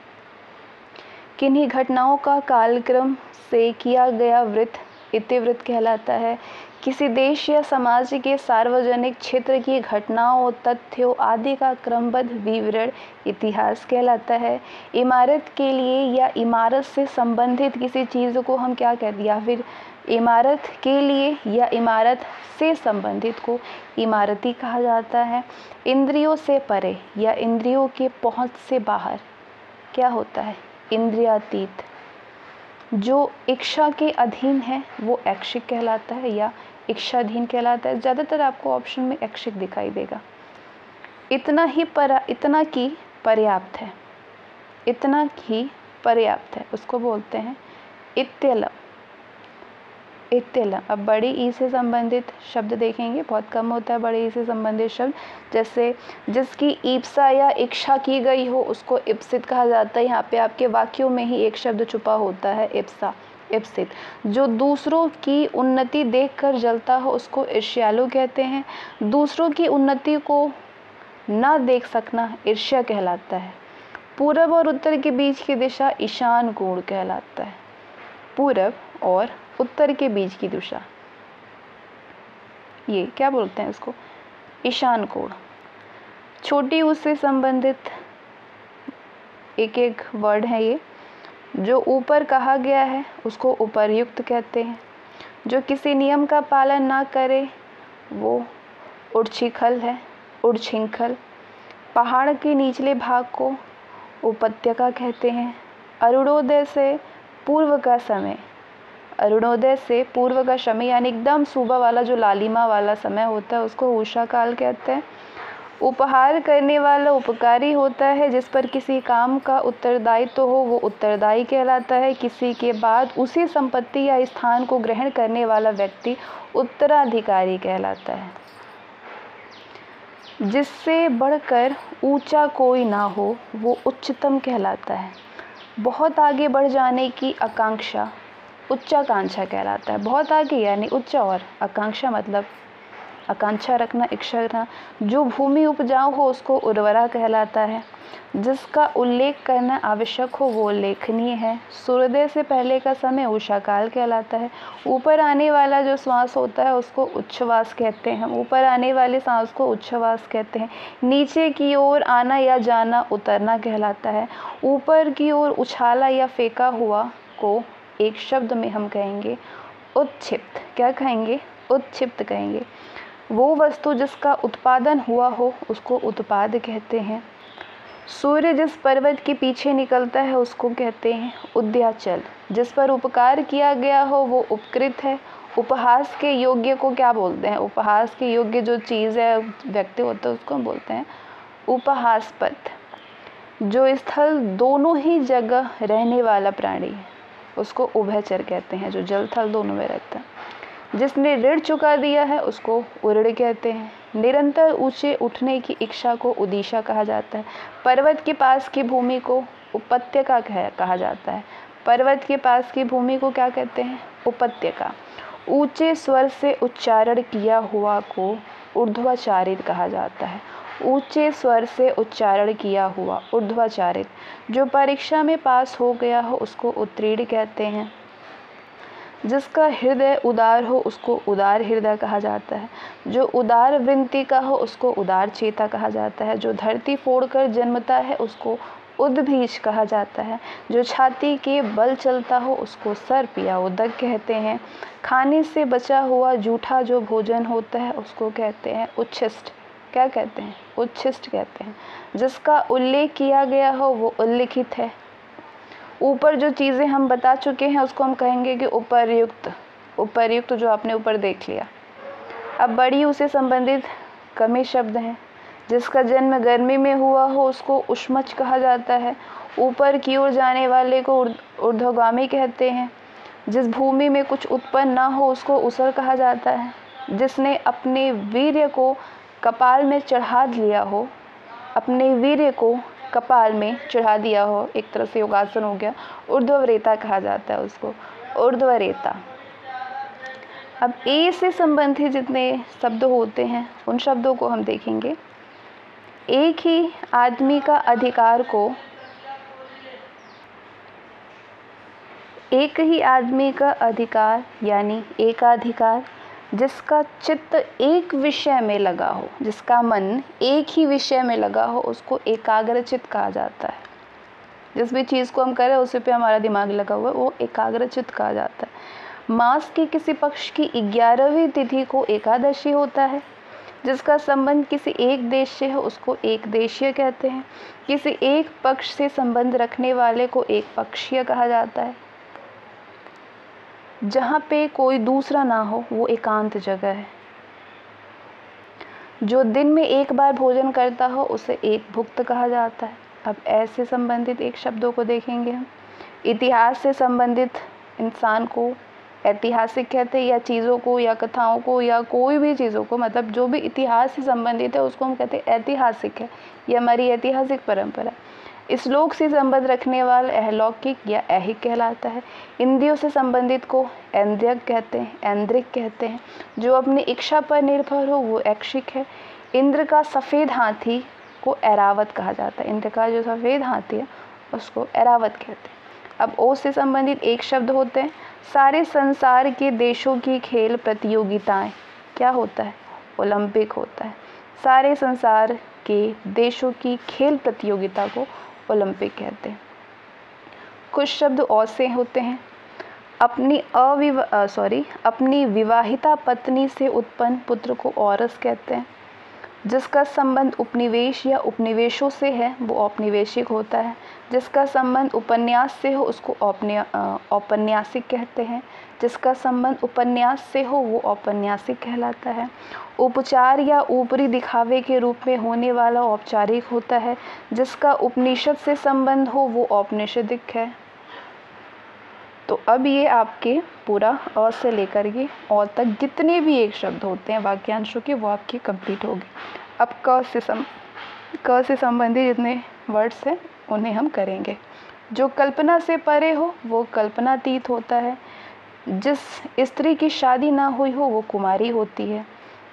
किन्हीं घटनाओं का कालक्रम से किया गया वृत्त इतिवृत्त कहलाता है। किसी देश या समाज के सार्वजनिक क्षेत्र की घटनाओं तथ्यों आदि का क्रमबद्ध विवरण इतिहास कहलाता है। इमारत के लिए या इमारत से संबंधित किसी चीज़ को हम क्या कहते हैं, या फिर इमारत के लिए या इमारत से संबंधित को इमारती कहा जाता है। इंद्रियों से परे या इंद्रियों के पहुंच से बाहर क्या होता है, इंद्रियातीत। जो इच्छा के अधीन है वो ऐच्छिक कहलाता है या इच्छाधीन कहलाता है। ज़्यादातर आपको ऑप्शन में ऐच्छिक दिखाई देगा। इतना की पर्याप्त है, इतना ही पर्याप्त है, उसको बोलते हैं इत्यलम। इत्यलम। अब बड़ी ई से संबंधित शब्द देखेंगे, बहुत कम होता है बड़े ई से संबंधित शब्द। जैसे जिसकी ईप्सा या इच्छा की गई हो उसको इप्सित कहा जाता है। यहाँ पे आपके वाक्यों में ही एक शब्द छुपा होता है, इप्सा, इप्सित। जो दूसरों की उन्नति देखकर जलता हो उसको ईर्ष्यालु कहते हैं। दूसरों की उन्नति को ना देख सकना ईर्ष्या कहलाता है। पूरब और उत्तर के बीच की दिशा ईशान कोण कहलाता है। पूरब और उत्तर के बीच की दिशा, ये क्या बोलते हैं इसको, ईशान कोण। छोटी ऊ से संबंधित एक एक वर्ड है ये। जो ऊपर कहा गया है उसको उपर्युक्त कहते हैं। जो किसी नियम का पालन ना करे वो उच्छृंखल है, उच्छृंखल। पहाड़ के निचले भाग को उपत्यका कहते हैं। अरुणोदय से पूर्व का समय, अरुणोदय से पूर्व का समय यानी एकदम सुबह वाला जो लालिमा वाला समय होता है उसको उषा काल कहते हैं। उपहार करने वाला उपकारी होता है। जिस पर किसी काम का उत्तरदायित्व हो वो उत्तरदायी कहलाता है। किसी के बाद उसी संपत्ति या स्थान को ग्रहण करने वाला व्यक्ति उत्तराधिकारी कहलाता है। जिससे बढ़कर ऊंचा कोई ना हो वो उच्चतम कहलाता है। बहुत आगे बढ़ जाने की आकांक्षा उच्चाकांक्षा कहलाता है। बहुत आगे यानी उच्च, और आकांक्षा मतलब आकांक्षा रखना, इच्छा रखना। जो भूमि उपजाऊ हो उसको उर्वरा कहलाता है। जिसका उल्लेख करना आवश्यक हो वो उल्लेखनीय है। सूर्योदय से पहले का समय उषा काल कहलाता है। ऊपर आने वाला जो श्वास होता है उसको उच्छ्वास कहते हैं। ऊपर आने वाले सांस को उच्छ्वास कहते हैं। नीचे की ओर आना या जाना उतरना कहलाता है। ऊपर की ओर उछाला या फेंका हुआ को एक शब्द में हम कहेंगे उत्क्षिप्त। क्या कहेंगे, उत्क्षिप्त कहेंगे। वो वस्तु जिसका उत्पादन हुआ हो उसको उत्पाद कहते हैं। सूर्य जिस पर्वत के पीछे निकलता है उसको कहते हैं उदयाचल। जिस पर उपकार किया गया हो वो उपकृत है। उपहास के योग्य को क्या बोलते हैं, उपहास के योग्य जो चीज़ है, व्यक्ति होता है, उसको हम बोलते हैं उपहासपद। जो स्थल दोनों ही जगह रहने वाला प्राणी है उसको उभयचर कहते हैं, जो जल थल दोनों में रहता है। जिसने ऋण चुका दिया है उसको उऋण कहते हैं। निरंतर ऊंचे उठने की इच्छा को उदिशा कहा जाता है। पर्वत के पास की भूमि को उपत्यका कहा जाता है। पर्वत के पास की भूमि को क्या कहते हैं, उपत्यका। ऊंचे स्वर से उच्चारण किया हुआ को ऊर्ध्वाचारित कहा जाता है। ऊंचे स्वर से उच्चारण किया हुआ ऊर्ध्वाचारित। जो परीक्षा में पास हो गया हो उसको उत्तीर्ण कहते हैं। जिसका हृदय उदार हो उसको उदार हृदय कहा जाता है। जो उदार वृत्ति का हो उसको उदार चेता कहा जाता है। जो धरती फोड़कर जन्मता है उसको उद्भिज कहा जाता है। जो छाती के बल चलता हो उसको सर्प या उदक कहते हैं। खाने से बचा हुआ जूठा जो भोजन होता है उसको कहते हैं उच्छिष्ट। क्या कहते हैं? उच्छिष्ट कहते हैं। जिसका उल्लेख किया गया हो वो उल्लिखित है। ऊपर जो चीज़ें हम बता चुके हैं उसको हम कहेंगे कि उपर्युक्त। उपर्युक्त जो आपने ऊपर देख लिया। अब बड़ी उसे संबंधित कमी शब्द हैं। जिसका जन्म गर्मी में हुआ हो उसको उष्मच कहा जाता है। ऊपर की ओर जाने वाले को ऊर्ध्वगामी कहते हैं। जिस भूमि में कुछ उत्पन्न ना हो उसको ऊसर कहा जाता है। जिसने अपने वीर्य को कपाल में चढ़ा लिया हो, अपने वीर्य को कपाल में चढ़ा दिया हो, एक तरह से योगासन हो गया, ऊर्ध्वरेता कहा जाता है उसको, ऊर्ध्वरेता। अब ए से संबंधित जितने शब्द होते हैं उन शब्दों को हम देखेंगे। एक ही आदमी का अधिकार को, एक ही आदमी का अधिकार यानी एकाधिकार, जिसका चित्त एक विषय में लगा हो, जिसका मन एक ही विषय में लगा हो उसको एकाग्रचित्त कहा जाता है। जिस भी चीज़ को हम करें उसी पे हमारा दिमाग लगा हुआ है वो एकाग्रचित्त कहा जाता है। मास के किसी पक्ष की 11वीं तिथि को एकादशी होता है। जिसका संबंध किसी एक देश से हो उसको एक देशीय कहते हैं। किसी एक पक्ष से संबंध रखने वाले को एक पक्षीय कहा जाता है। जहाँ पे कोई दूसरा ना हो वो एकांत जगह है। जो दिन में एक बार भोजन करता हो उसे एक भुक्त कहा जाता है। अब ऐसे संबंधित एक शब्दों को देखेंगे हम। इतिहास से संबंधित इंसान को ऐतिहासिक कहते हैं, या चीज़ों को या कथाओं को या कोई भी चीज़ों को, मतलब जो भी इतिहास से संबंधित है उसको हम कहते हैं ऐतिहासिक है, ये हमारी ऐतिहासिक परंपरा। इस लोक से संबंध रखने वाला अलौकिक या ऐहिक कहलाता है। इंद्रियों से संबंधित को ऐन्द्रियक कहते हैं, ऐन्द्रिक कहते हैं। जो अपनी इच्छा पर निर्भर हो वो ऐक्षिक है। इंद्र का सफ़ेद हाथी को ऐरावत कहा जाता है। इंद्र का जो सफ़ेद हाथी है उसको ऐरावत कहते हैं। अब ओ से संबंधित एक शब्द होते हैं। सारे संसार के देशों की खेल प्रतियोगिताएं क्या होता है? ओलंपिक होता है। सारे संसार के देशों की खेल प्रतियोगिता को ओलंपिक कहते हैं। कुछ शब्द और से होते हैं। अपनी विवाहिता पत्नी से उत्पन्न पुत्र को औरस कहते हैं। जिसका संबंध उपनिवेश या उपनिवेशों से है वो औपनिवेशिक होता है। जिसका संबंध उपन्यास से हो उसको औपन्यासिक कहते हैं। जिसका संबंध उपन्यास से हो वो औपन्यासिक कहलाता है। उपचार या ऊपरी दिखावे के रूप में होने वाला औपचारिक होता है। जिसका उपनिषद से संबंध हो वो औपनिषदिक है। तो अब ये आपके पूरा अ से लेकर के औ तक जितने भी एक शब्द होते हैं वाक्यांशों के वो आपके कंप्लीट हो गए। अब क से संबंधित जितने वर्ड्स हैं उन्हें हम करेंगे। जो कल्पना से परे हो वो कल्पनातीत होता है। जिस स्त्री की शादी ना हुई हो वो कुमारी होती है।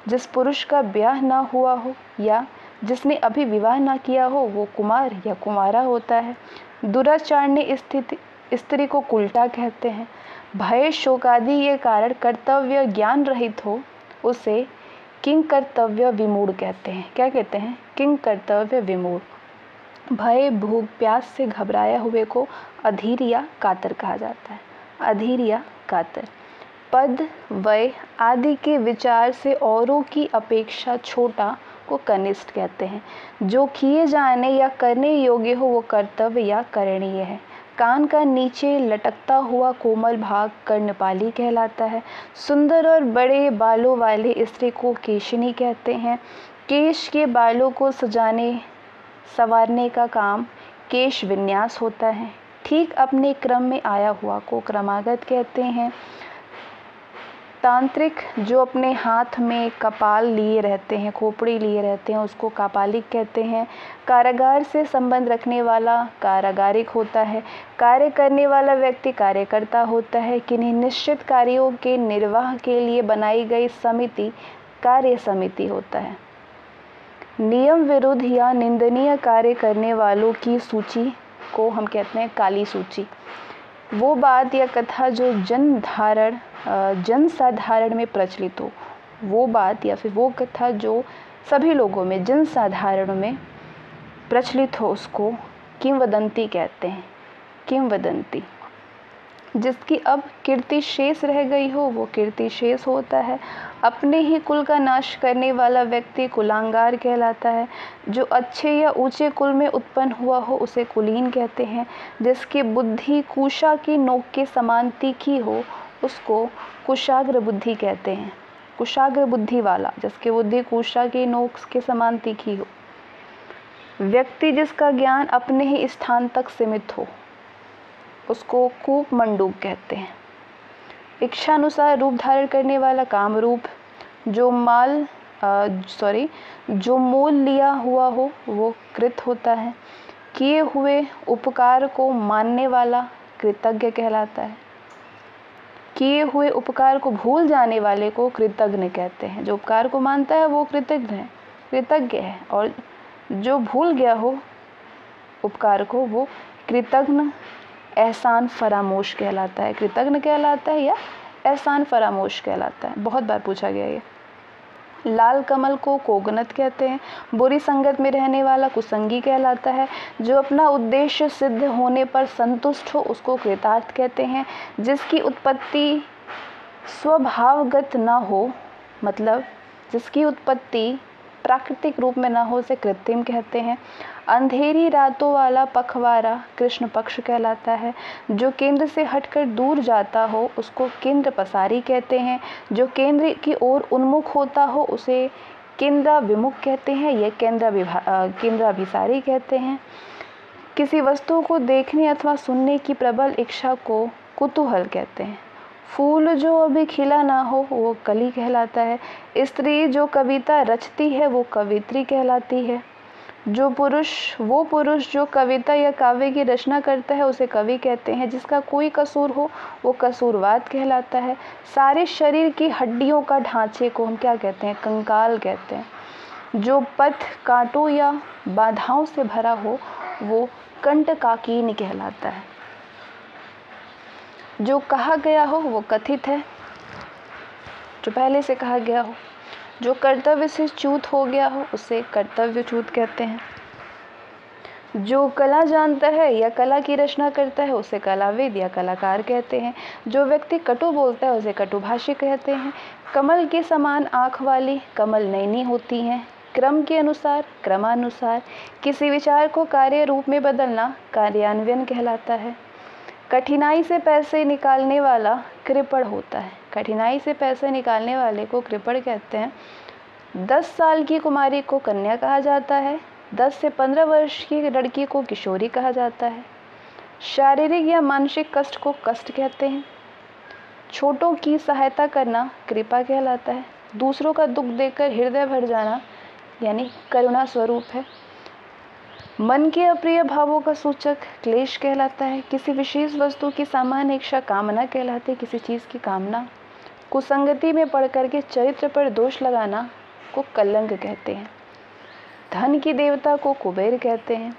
जिस पुरुष का ब्याह ना हुआ हो या जिसने अभी विवाह ना किया हो वो कुमार या कुमारा होता है। दुराचार ने स्त्री को कुलटा कहते हैं। भय शोक आदि के कारण कर्तव्य ज्ञान रहित हो उसे किंग कर्तव्य विमूढ़ कहते हैं। क्या कहते हैं? किंग कर्तव्य विमूढ़। भय भूख प्यास से घबराया हुए को अधीर या कातर कहा जाता है। अधीर या कातर। पद वय आदि के विचार से औरों की अपेक्षा छोटा को कनिष्ठ कहते हैं। जो किए जाने या करने योग्य हो वो कर्तव्य या करणीय है। कान का नीचे लटकता हुआ कोमल भाग कर्णपाली कहलाता है। सुंदर और बड़े बालों वाले स्त्री को केशिनी कहते हैं। केश के बालों को सजाने संवारने का काम केश विन्यास होता है। ठीक अपने क्रम में आया हुआ को क्रमागत कहते हैं। तांत्रिक जो अपने हाथ में कपाल लिए रहते हैं, खोपड़ी लिए रहते हैं, उसको कापालिक कहते हैं। कारागार से संबंध रखने वाला कारागारिक होता है। कार्य करने वाला व्यक्ति कार्यकर्ता होता है। किन्हीं निश्चित कार्यों के निर्वाह के लिए बनाई गई समिति कार्य समिति होता है। नियम विरुद्ध या निंदनीय कार्य करने वालों की सूची को हम कहते हैं काली सूची। वो बात या कथा जो जन साधारण में प्रचलित हो, वो बात या फिर वो कथा जो सभी लोगों में जन साधारण में प्रचलित हो, उसको किंवदंती कहते हैं। किंवदंती। जिसकी अब कीर्ति शेष रह गई हो वो कीर्ति शेष होता है। अपने ही कुल का नाश करने वाला व्यक्ति कुलांगार कहलाता है। जो अच्छे या ऊंचे कुल में उत्पन्न हुआ हो उसे कुलीन कहते हैं। जिसकी बुद्धि कुशा की नोक के समान तीखी हो उसको कुशाग्र बुद्धि कहते हैं। कुशाग्र बुद्धि वाला, जिसकी बुद्धि कुशा की नोक के समान तीखी हो। व्यक्ति जिसका ज्ञान अपने ही स्थान तक सीमित हो उसको कूप मंडूक कहते हैं। इच्छानुसार रूप धारण करने वाला काम रूप। जो मोल लिया हुआ हो वो कृत होता है। किए हुए उपकार को मानने वाला कृतज्ञ कहलाता है। किए हुए उपकार को भूल जाने वाले को कृतज्ञ कहते हैं। जो उपकार को मानता है वो कृतज्ञ है, और जो भूल गया हो उपकार को वो कृतज्ञ एहसान फरामोश कहलाता है। कृतज्ञ कहलाता है या एहसान फरामोश कहलाता है। बहुत बार पूछा गया ये। लाल कमल को कोगनत कहते हैं। बुरी संगत में रहने वाला कुसंगी कहलाता है। जो अपना उद्देश्य सिद्ध होने पर संतुष्ट हो उसको कृतार्थ कहते हैं। जिसकी उत्पत्ति स्वभावगत न हो, मतलब जिसकी उत्पत्ति प्राकृतिक रूप में न हो उसे कृत्रिम कहते हैं। अंधेरी रातों वाला पखवारा कृष्ण पक्ष कहलाता है। जो केंद्र से हटकर दूर जाता हो उसको केंद्र पसारी कहते हैं। जो केंद्र की ओर उन्मुख होता हो उसे केंद्राभिमुख कहते हैं या केंद्राभिसारी कहते हैं। किसी वस्तु को देखने अथवा सुनने की प्रबल इच्छा को कुतूहल कहते हैं। फूल जो अभी खिला ना हो वो कली कहलाता है। स्त्री जो कविता रचती है वो कवित्री कहलाती है। वो पुरुष जो कविता या काव्य की रचना करता है उसे कवि कहते हैं। जिसका कोई कसूर हो वो कसूरवाद कहलाता है। सारे शरीर की हड्डियों का ढांचे को हम क्या कहते हैं? कंकाल कहते हैं। जो पथ कांटों या बाधाओं से भरा हो वो कंटकाकीन कहलाता है। जो कहा गया हो वो कथित है, जो पहले से कहा गया हो। जो कर्तव्य से च्युत हो गया हो उसे कर्तव्यच्युत कहते हैं। जो कला जानता है या कला की रचना करता है उसे कलाविद या कलाकार कहते हैं। जो व्यक्ति कटु बोलता है उसे कटुभाषी कहते हैं। कमल के समान आँख वाली कमल नयनी होती हैं। क्रम के अनुसार क्रमानुसार किसी विचार को कार्य रूप में बदलना कार्यान्वयन कहलाता है। कठिनाई से पैसे निकालने वाला कृपण होता है। कठिनाई से पैसे निकालने वाले को कृपण कहते हैं। 10 साल की कुमारी को कन्या कहा जाता है। 10 से 15 वर्ष की लड़की को किशोरी कहा जाता है। शारीरिक या मानसिक कष्ट को कष्ट कहते हैं। छोटों की सहायता करना कृपा कहलाता है। दूसरों का दुख देखकर हृदय भर जाना यानी करुणा स्वरूप है। मन के अप्रिय भावों का सूचक क्लेश कहलाता है। किसी विशेष वस्तु की सामान्य इच्छा कामना कहलाती है। किसी चीज़ की कामना। कुसंगति में पड़ करके चरित्र पर दोष लगाना को कलंक कहते हैं। धन की देवता को कुबेर कहते हैं।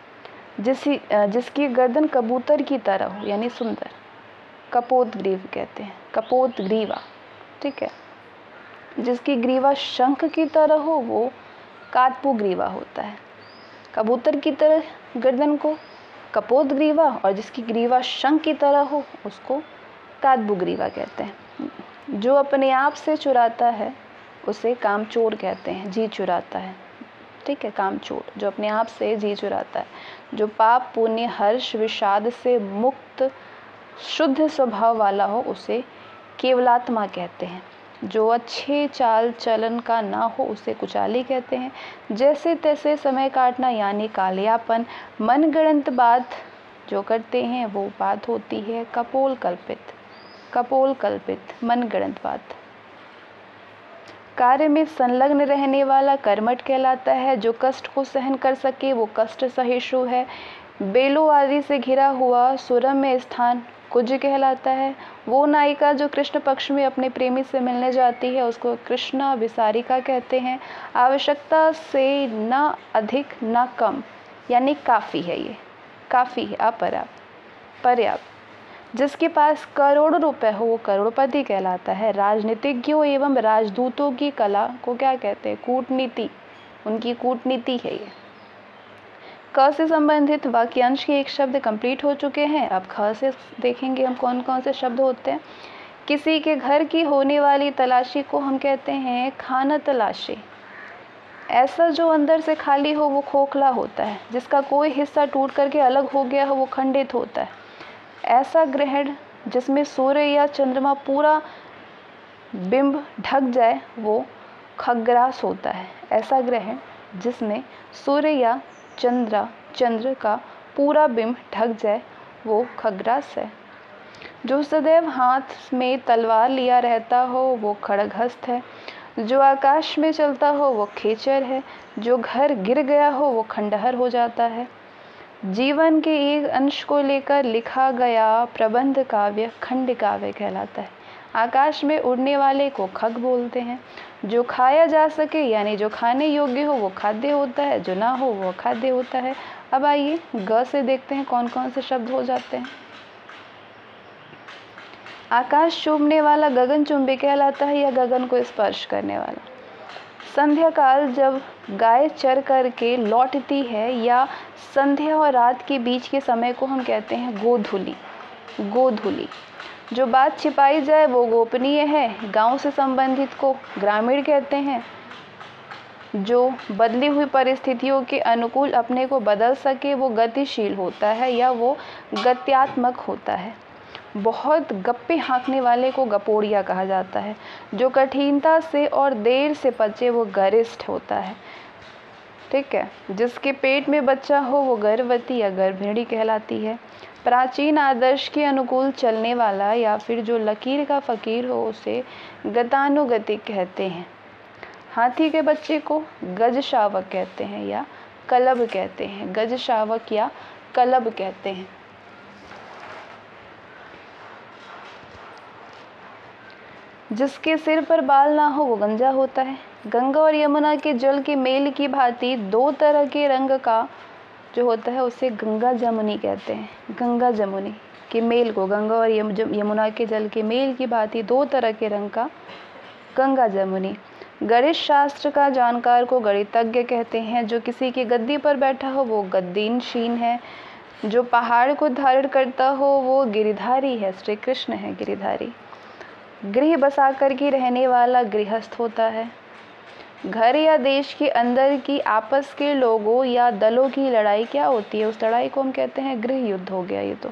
जिसकी गर्दन कबूतर की तरह हो यानी सुंदर, कपोतग्रीव कहते हैं। कपोतग्रीवा, ठीक है। जिसकी ग्रीवा शंख की तरह हो वो कातपुग्रीवा होता है। कबूतर की तरह गर्दन को कपोतग्रीवा और जिसकी ग्रीवा शंख की तरह हो उसको कातपुग्रीवा कहते हैं। जो अपने आप से चुराता है उसे कामचोर कहते हैं। जी चुराता है, ठीक है, कामचोर जो अपने आप से जी चुराता है। जो पाप पुण्य हर्ष विषाद से मुक्त शुद्ध स्वभाव वाला हो उसे केवलात्मा कहते हैं। जो अच्छे चाल चलन का ना हो उसे कुचाली कहते हैं। जैसे तैसे समय काटना यानी कालियापन। मनगढ़ंत बात जो करते हैं वो बात होती है कपोल कल्पित मनगढ़ंत बात। कार्य में संलग्न रहने वाला कर्मठ कहलाता है। जो कष्ट को सहन कर सके वो कष्ट सहिष्णु है। बेलों आदि से घिरा हुआ सुरम में स्थान कुज कहलाता है। वो नायिका जो कृष्ण पक्ष में अपने प्रेमी से मिलने जाती है उसको कृष्णा विसारिका कहते हैं। आवश्यकता से न अधिक न कम यानी काफ़ी है, ये काफ़ी है, अपर्याप्त, पर्याप्त। जिसके पास करोड़ों रुपए हो वो करोड़पति कहलाता है। राजनीतिज्ञों एवं राजदूतों की कला को क्या कहते हैं? कूटनीति। उनकी कूटनीति है ये। क से संबंधित वाक्यांश के एक शब्द कंप्लीट हो चुके हैं। अब ख से देखेंगे हम कौन कौन से शब्द होते हैं। किसी के घर की होने वाली तलाशी को हम कहते हैं खाना तलाशी। ऐसा जो अंदर से खाली हो वो खोखला होता है। जिसका कोई हिस्सा टूट करके अलग हो गया हो वो खंडित होता है। ऐसा ग्रहण जिसमें सूर्य या चंद्रमा पूरा बिंब ढक जाए वो खग्रास होता है। ऐसा ग्रहण जिसमें सूर्य या चंद्र का पूरा बिंब ढक जाए वो खग्रास है। जो सदैव हाथ में तलवार लिया रहता हो वो खड़गहस्त है। जो आकाश में चलता हो वो खेचर है। जो घर गिर गया हो वो खंडहर हो जाता है। जीवन के एक अंश को लेकर लिखा गया प्रबंध काव्य खंड काव्य कहलाता है। आकाश में उड़ने वाले को खग बोलते हैं। जो खाया जा सके यानी जो खाने योग्य हो वो खाद्य होता है। जो ना हो वो अखाद्य होता है। अब आइए ग से देखते हैं कौन कौन से शब्द हो जाते हैं। आकाश चूमने वाला गगनचुंबी कहलाता है या गगन को स्पर्श करने वाला। संध्या काल जब गाय चर करके लौटती है या संध्या और रात के बीच के समय को हम कहते हैं गोधूली। गोधूली। जो बात छिपाई जाए वो गोपनीय है। गांव से संबंधित को ग्रामीण कहते हैं। जो बदली हुई परिस्थितियों के अनुकूल अपने को बदल सके वो गतिशील होता है या वो गत्यात्मक होता है। बहुत गप्पे हाँकने वाले को गपोड़िया कहा जाता है। जो कठिनता से और देर से पचे वो गरिष्ठ होता है। ठीक है। जिसके पेट में बच्चा हो वो गर्भवती या गर्भिणी कहलाती है। प्राचीन आदर्श के अनुकूल चलने वाला या फिर जो लकीर का फकीर हो उसे गतानुगतिक कहते हैं। हाथी के बच्चे को गज शावक कहते हैं या कलब कहते हैं। गज शावक या कलब कहते हैं। जिसके सिर पर बाल ना हो वो गंजा होता है। गंगा और यमुना के जल के मेल की भांति दो तरह के रंग का जो होता है उसे गंगा जमुनी कहते हैं। गंगा जमुनी के मेल को, गंगा और यमुना के जल के मेल की भांति दो तरह के रंग का गंगा जमुनी। गणित शास्त्र का जानकार को गणितज्ञ कहते हैं। जो किसी की गद्दी पर बैठा हो वो गद्दीनशीन है। जो पहाड़ को धारण करता हो वो गिरिधारी है। श्री कृष्ण है गिरिधारी। गृह बसा कर के रहने वाला गृहस्थ होता है। घर या देश के अंदर की आपस के लोगों या दलों की लड़ाई क्या होती है? उस लड़ाई को हम कहते हैं गृह युद्ध हो गया। ये तो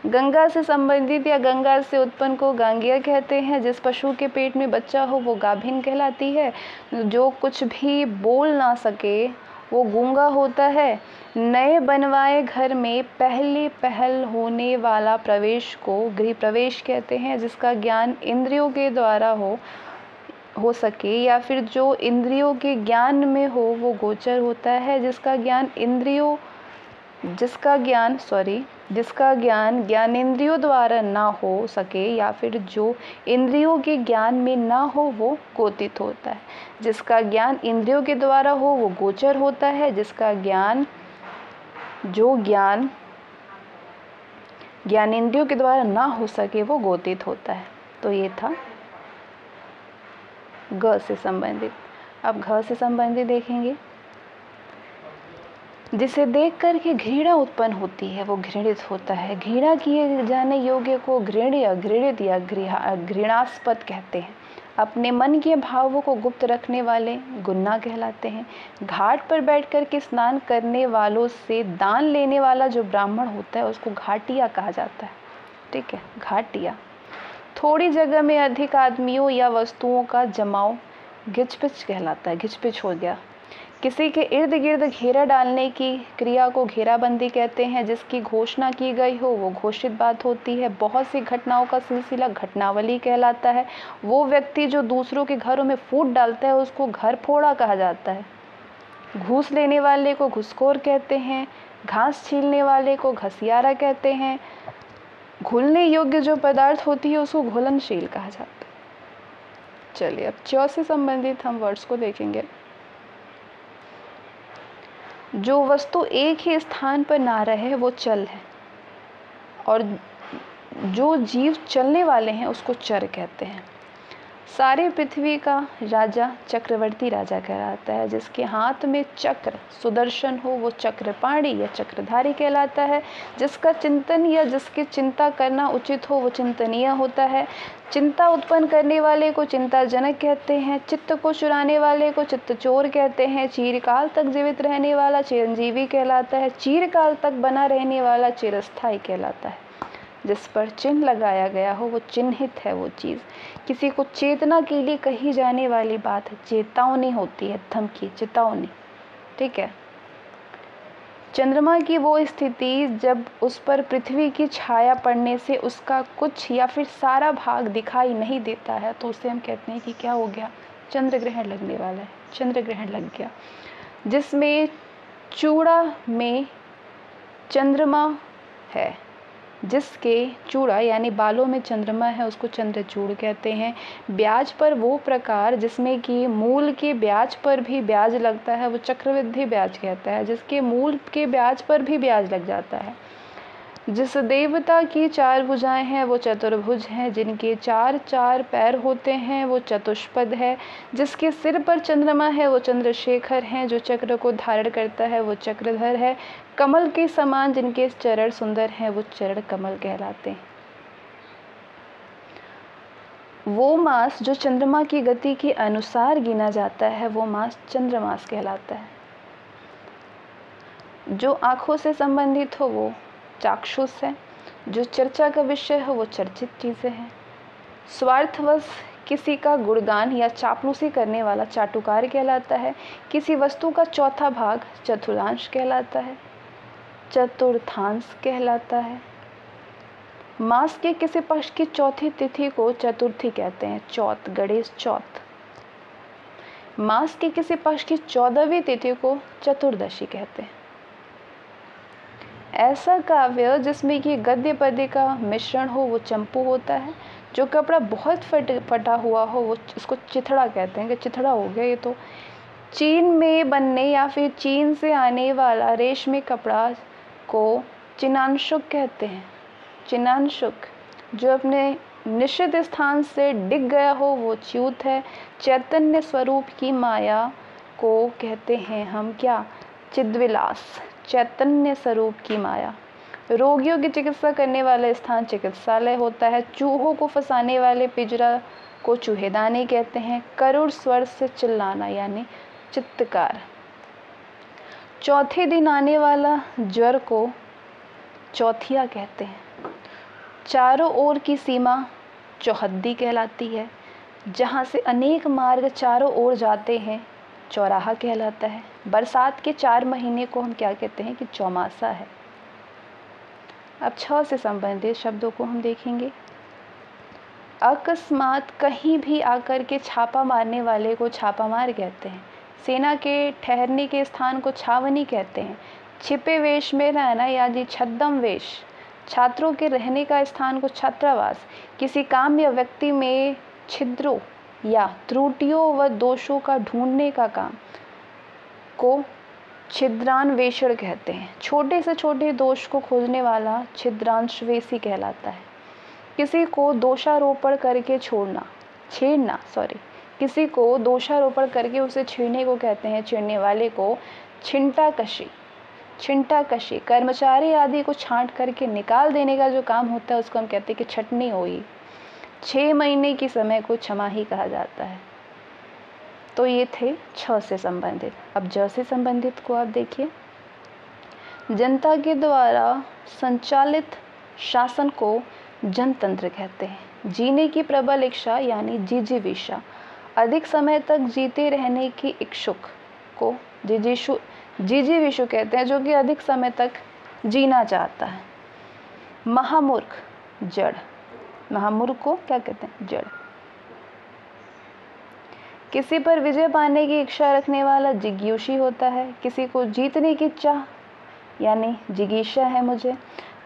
गंगा से संबंधित या गंगा से उत्पन्न को गांगिया कहते हैं। जिस पशु के पेट में बच्चा हो वो गाभिन कहलाती है। जो कुछ भी बोल ना सके वो गूंगा होता है। नए बनवाए घर में पहल होने वाला प्रवेश को गृह प्रवेश कहते हैं। जिसका ज्ञान इंद्रियों के द्वारा हो सके या फिर जो इंद्रियों के ज्ञान में हो वो गोचर होता है। जिसका ज्ञान ज्ञानेंद्रियों द्वारा ना हो सके या फिर जो इंद्रियों के ज्ञान में ना हो वो गोतित होता है। जिसका ज्ञान इंद्रियों के द्वारा हो वो गोचर होता है। जिसका ज्ञान ज्ञानेंद्रियों के द्वारा ना हो सके वो गोतित होता है। तो ये था ग से संबंधित। अब घ से संबंधित देखेंगे। जिसे देख कर के घृणा उत्पन्न होती है वो घृणित होता है। घृणा किए जाने योग्य को घृण्य, घृणित या घृणास्पद कहते हैं। अपने मन के भावों को गुप्त रखने वाले गुन्ना कहलाते हैं। घाट पर बैठ कर के स्नान करने वालों से दान लेने वाला जो ब्राह्मण होता है उसको घाटिया कहा जाता है। ठीक है, घाटिया। थोड़ी जगह में अधिक आदमियों या वस्तुओं का जमाव घिचपिच कहलाता है। घिचपिच हो गया। किसी के इर्द गिर्द घेरा डालने की क्रिया को घेराबंदी कहते हैं। जिसकी घोषणा की गई हो वो घोषित बात होती है। बहुत सी घटनाओं का सिलसिला घटनावली कहलाता है। वो व्यक्ति जो दूसरों के घरों में फूट डालता है उसको घर फोड़ा कहा जाता है। घूस लेने वाले को घुसखोर कहते हैं। घास छीलने वाले को घसियारा कहते हैं। घुलने योग्य जो पदार्थ होती है उसको घुलनशील कहा जाता है। चलिए अब च से संबंधित हम वर्ड्स को देखेंगे। जो वस्तु एक ही स्थान पर ना रहे वो चल है और जो जीव चलने वाले हैं उसको चर कहते हैं। सारे पृथ्वी का राजा चक्रवर्ती राजा कहलाता है। जिसके हाथ में चक्र सुदर्शन हो वो चक्रपाणी या चक्रधारी कहलाता है। जिसका चिंतन या जिसकी चिंता करना उचित हो वो चिंतनीय होता है। चिंता उत्पन्न करने वाले को चिंताजनक कहते हैं। चित्त को चुराने वाले को चित्तचोर कहते हैं। चिरकाल तक जीवित रहने वाला चिरंजीवी कहलाता है। चिरकाल तक बना रहने वाला चिरस्थायी कहलाता है। जिस पर चिन्ह लगाया गया हो वो चिन्हित है वो चीज़। किसी को चेतना के लिए कही जाने वाली बात चेतावनी होती है, धमकी, चेतावनी। ठीक है। चंद्रमा की वो स्थिति जब उस पर पृथ्वी की छाया पड़ने से उसका कुछ या फिर सारा भाग दिखाई नहीं देता है तो उसे हम कहते हैं कि क्या हो गया, चंद्र ग्रहण लगने वाला है, चंद्र ग्रहण लग गया। जिसमें चूड़ा में चंद्रमा है, जिसके चूड़ा यानी बालों में चंद्रमा है उसको चंद्रचूड़ कहते हैं। ब्याज पर वो प्रकार जिसमें कि मूल के ब्याज पर भी ब्याज लगता है वो चक्रवृद्धि ब्याज कहता है। जिसके मूल के ब्याज पर भी ब्याज लग जाता है। जिस देवता की 4 भुजाएं हैं वो चतुर्भुज हैं। जिनके 4 पैर होते हैं वो चतुष्पद है। जिसके सिर पर चंद्रमा है वो चंद्रशेखर हैं। जो चक्र को धारण करता है वो चक्रधर है। कमल के समान जिनके चरण सुंदर हैं वो चरण कमल कहलाते हैं। वो मास जो चंद्रमा की गति के अनुसार गिना जाता है वो मास चंद्रमास कहलाता है। जो आँखों से संबंधित हो वो चाक्षुष है। जो चर्चा का विषय है वो चर्चित चीज़ें हैं। स्वार्थवश किसी का गुणगान या चापलूसी करने वाला चाटुकार कहलाता है। किसी वस्तु का चौथा भाग चतुर्थांश कहलाता है, चतुर्थांश कहलाता है। मास के किसी पक्ष की चौथी तिथि को चतुर्थी कहते हैं, चौथ, गणेश चौथ। मास के किसी पक्ष की 14वीं तिथि को चतुर्दशी कहते हैं। ऐसा काव्य जिसमें कि गद्य पद्य का मिश्रण हो वो चंपू होता है। जो कपड़ा बहुत फटा हुआ हो वो उसको चिथड़ा कहते हैं कि चिथड़ा हो गया ये तो। चीन में बनने या फिर चीन से आने वाला रेशमी कपड़ा को चिनांशुक कहते हैं, चिनांशुक। जो अपने निश्चित स्थान से डिग गया हो वो च्युत है। चैतन्य स्वरूप की माया को कहते हैं हम क्या, चिद्विलास, चैतन्य स्वरूप की माया। रोगियों की चिकित्सा करने वाला स्थान चिकित्सालय होता है। चूहों को फंसाने वाले पिंजरा को चूहेदानी कहते हैं। करुण स्वर से चिल्लाना यानी चित्तकार। चौथे दिन आने वाला ज्वर को चौथिया कहते हैं। चारों ओर की सीमा चौहद्दी कहलाती है। जहाँ से अनेक मार्ग चारों ओर जाते हैं चौराहा कहलाता है। बरसात के 4 महीने को हम क्या कहते हैं कि चौमासा है। अब 6 से संबंधित शब्दों को हम देखेंगे। अकस्मात कहीं भी आकर के छापा मारने वाले को छापामार कहते हैं। सेना के ठहरने के स्थान को छावनी कहते हैं। छिपे वेश में रहना यानी छद्म वेश। छात्रों के रहने का स्थान को छात्रावास। किसी काम या व्यक्ति में छिद्रों या त्रुटियों व दोषों का ढूंढने का काम को छिद्रान्वेषण कहते हैं। छोटे से छोटे दोष को खोजने वाला छिद्रांशवेशी कहलाता है। किसी को दोषारोपण करके किसी को दोषारोपण करके उसे छेड़ने को कहते हैं, छेड़ने वाले को छिंटाकशी। कर्मचारी आदि को छांट करके निकाल देने का जो काम होता है उसको हम कहते हैं कि छटनी हुई। 6 महीने की समय को छमाही कहा जाता है। तो ये थे 6 से संबंधित। अब ज से संबंधित को आप देखिए। जनता के द्वारा संचालित शासन को जनतंत्र कहते हैं। जीने की प्रबल इच्छा यानी जिजीविषा। अधिक समय तक जीते रहने की इच्छुक को जिजीविषु कहते हैं, जो कि अधिक समय तक जीना चाहता है। महामूर्ख, जड़। महामूर्ख को क्या कहते हैं, जड़। किसी पर विजय पाने की इच्छा रखने वाला जिज्ञासी होता है। किसी को जीतने की चाह यानी जिज्ञासा है मुझे।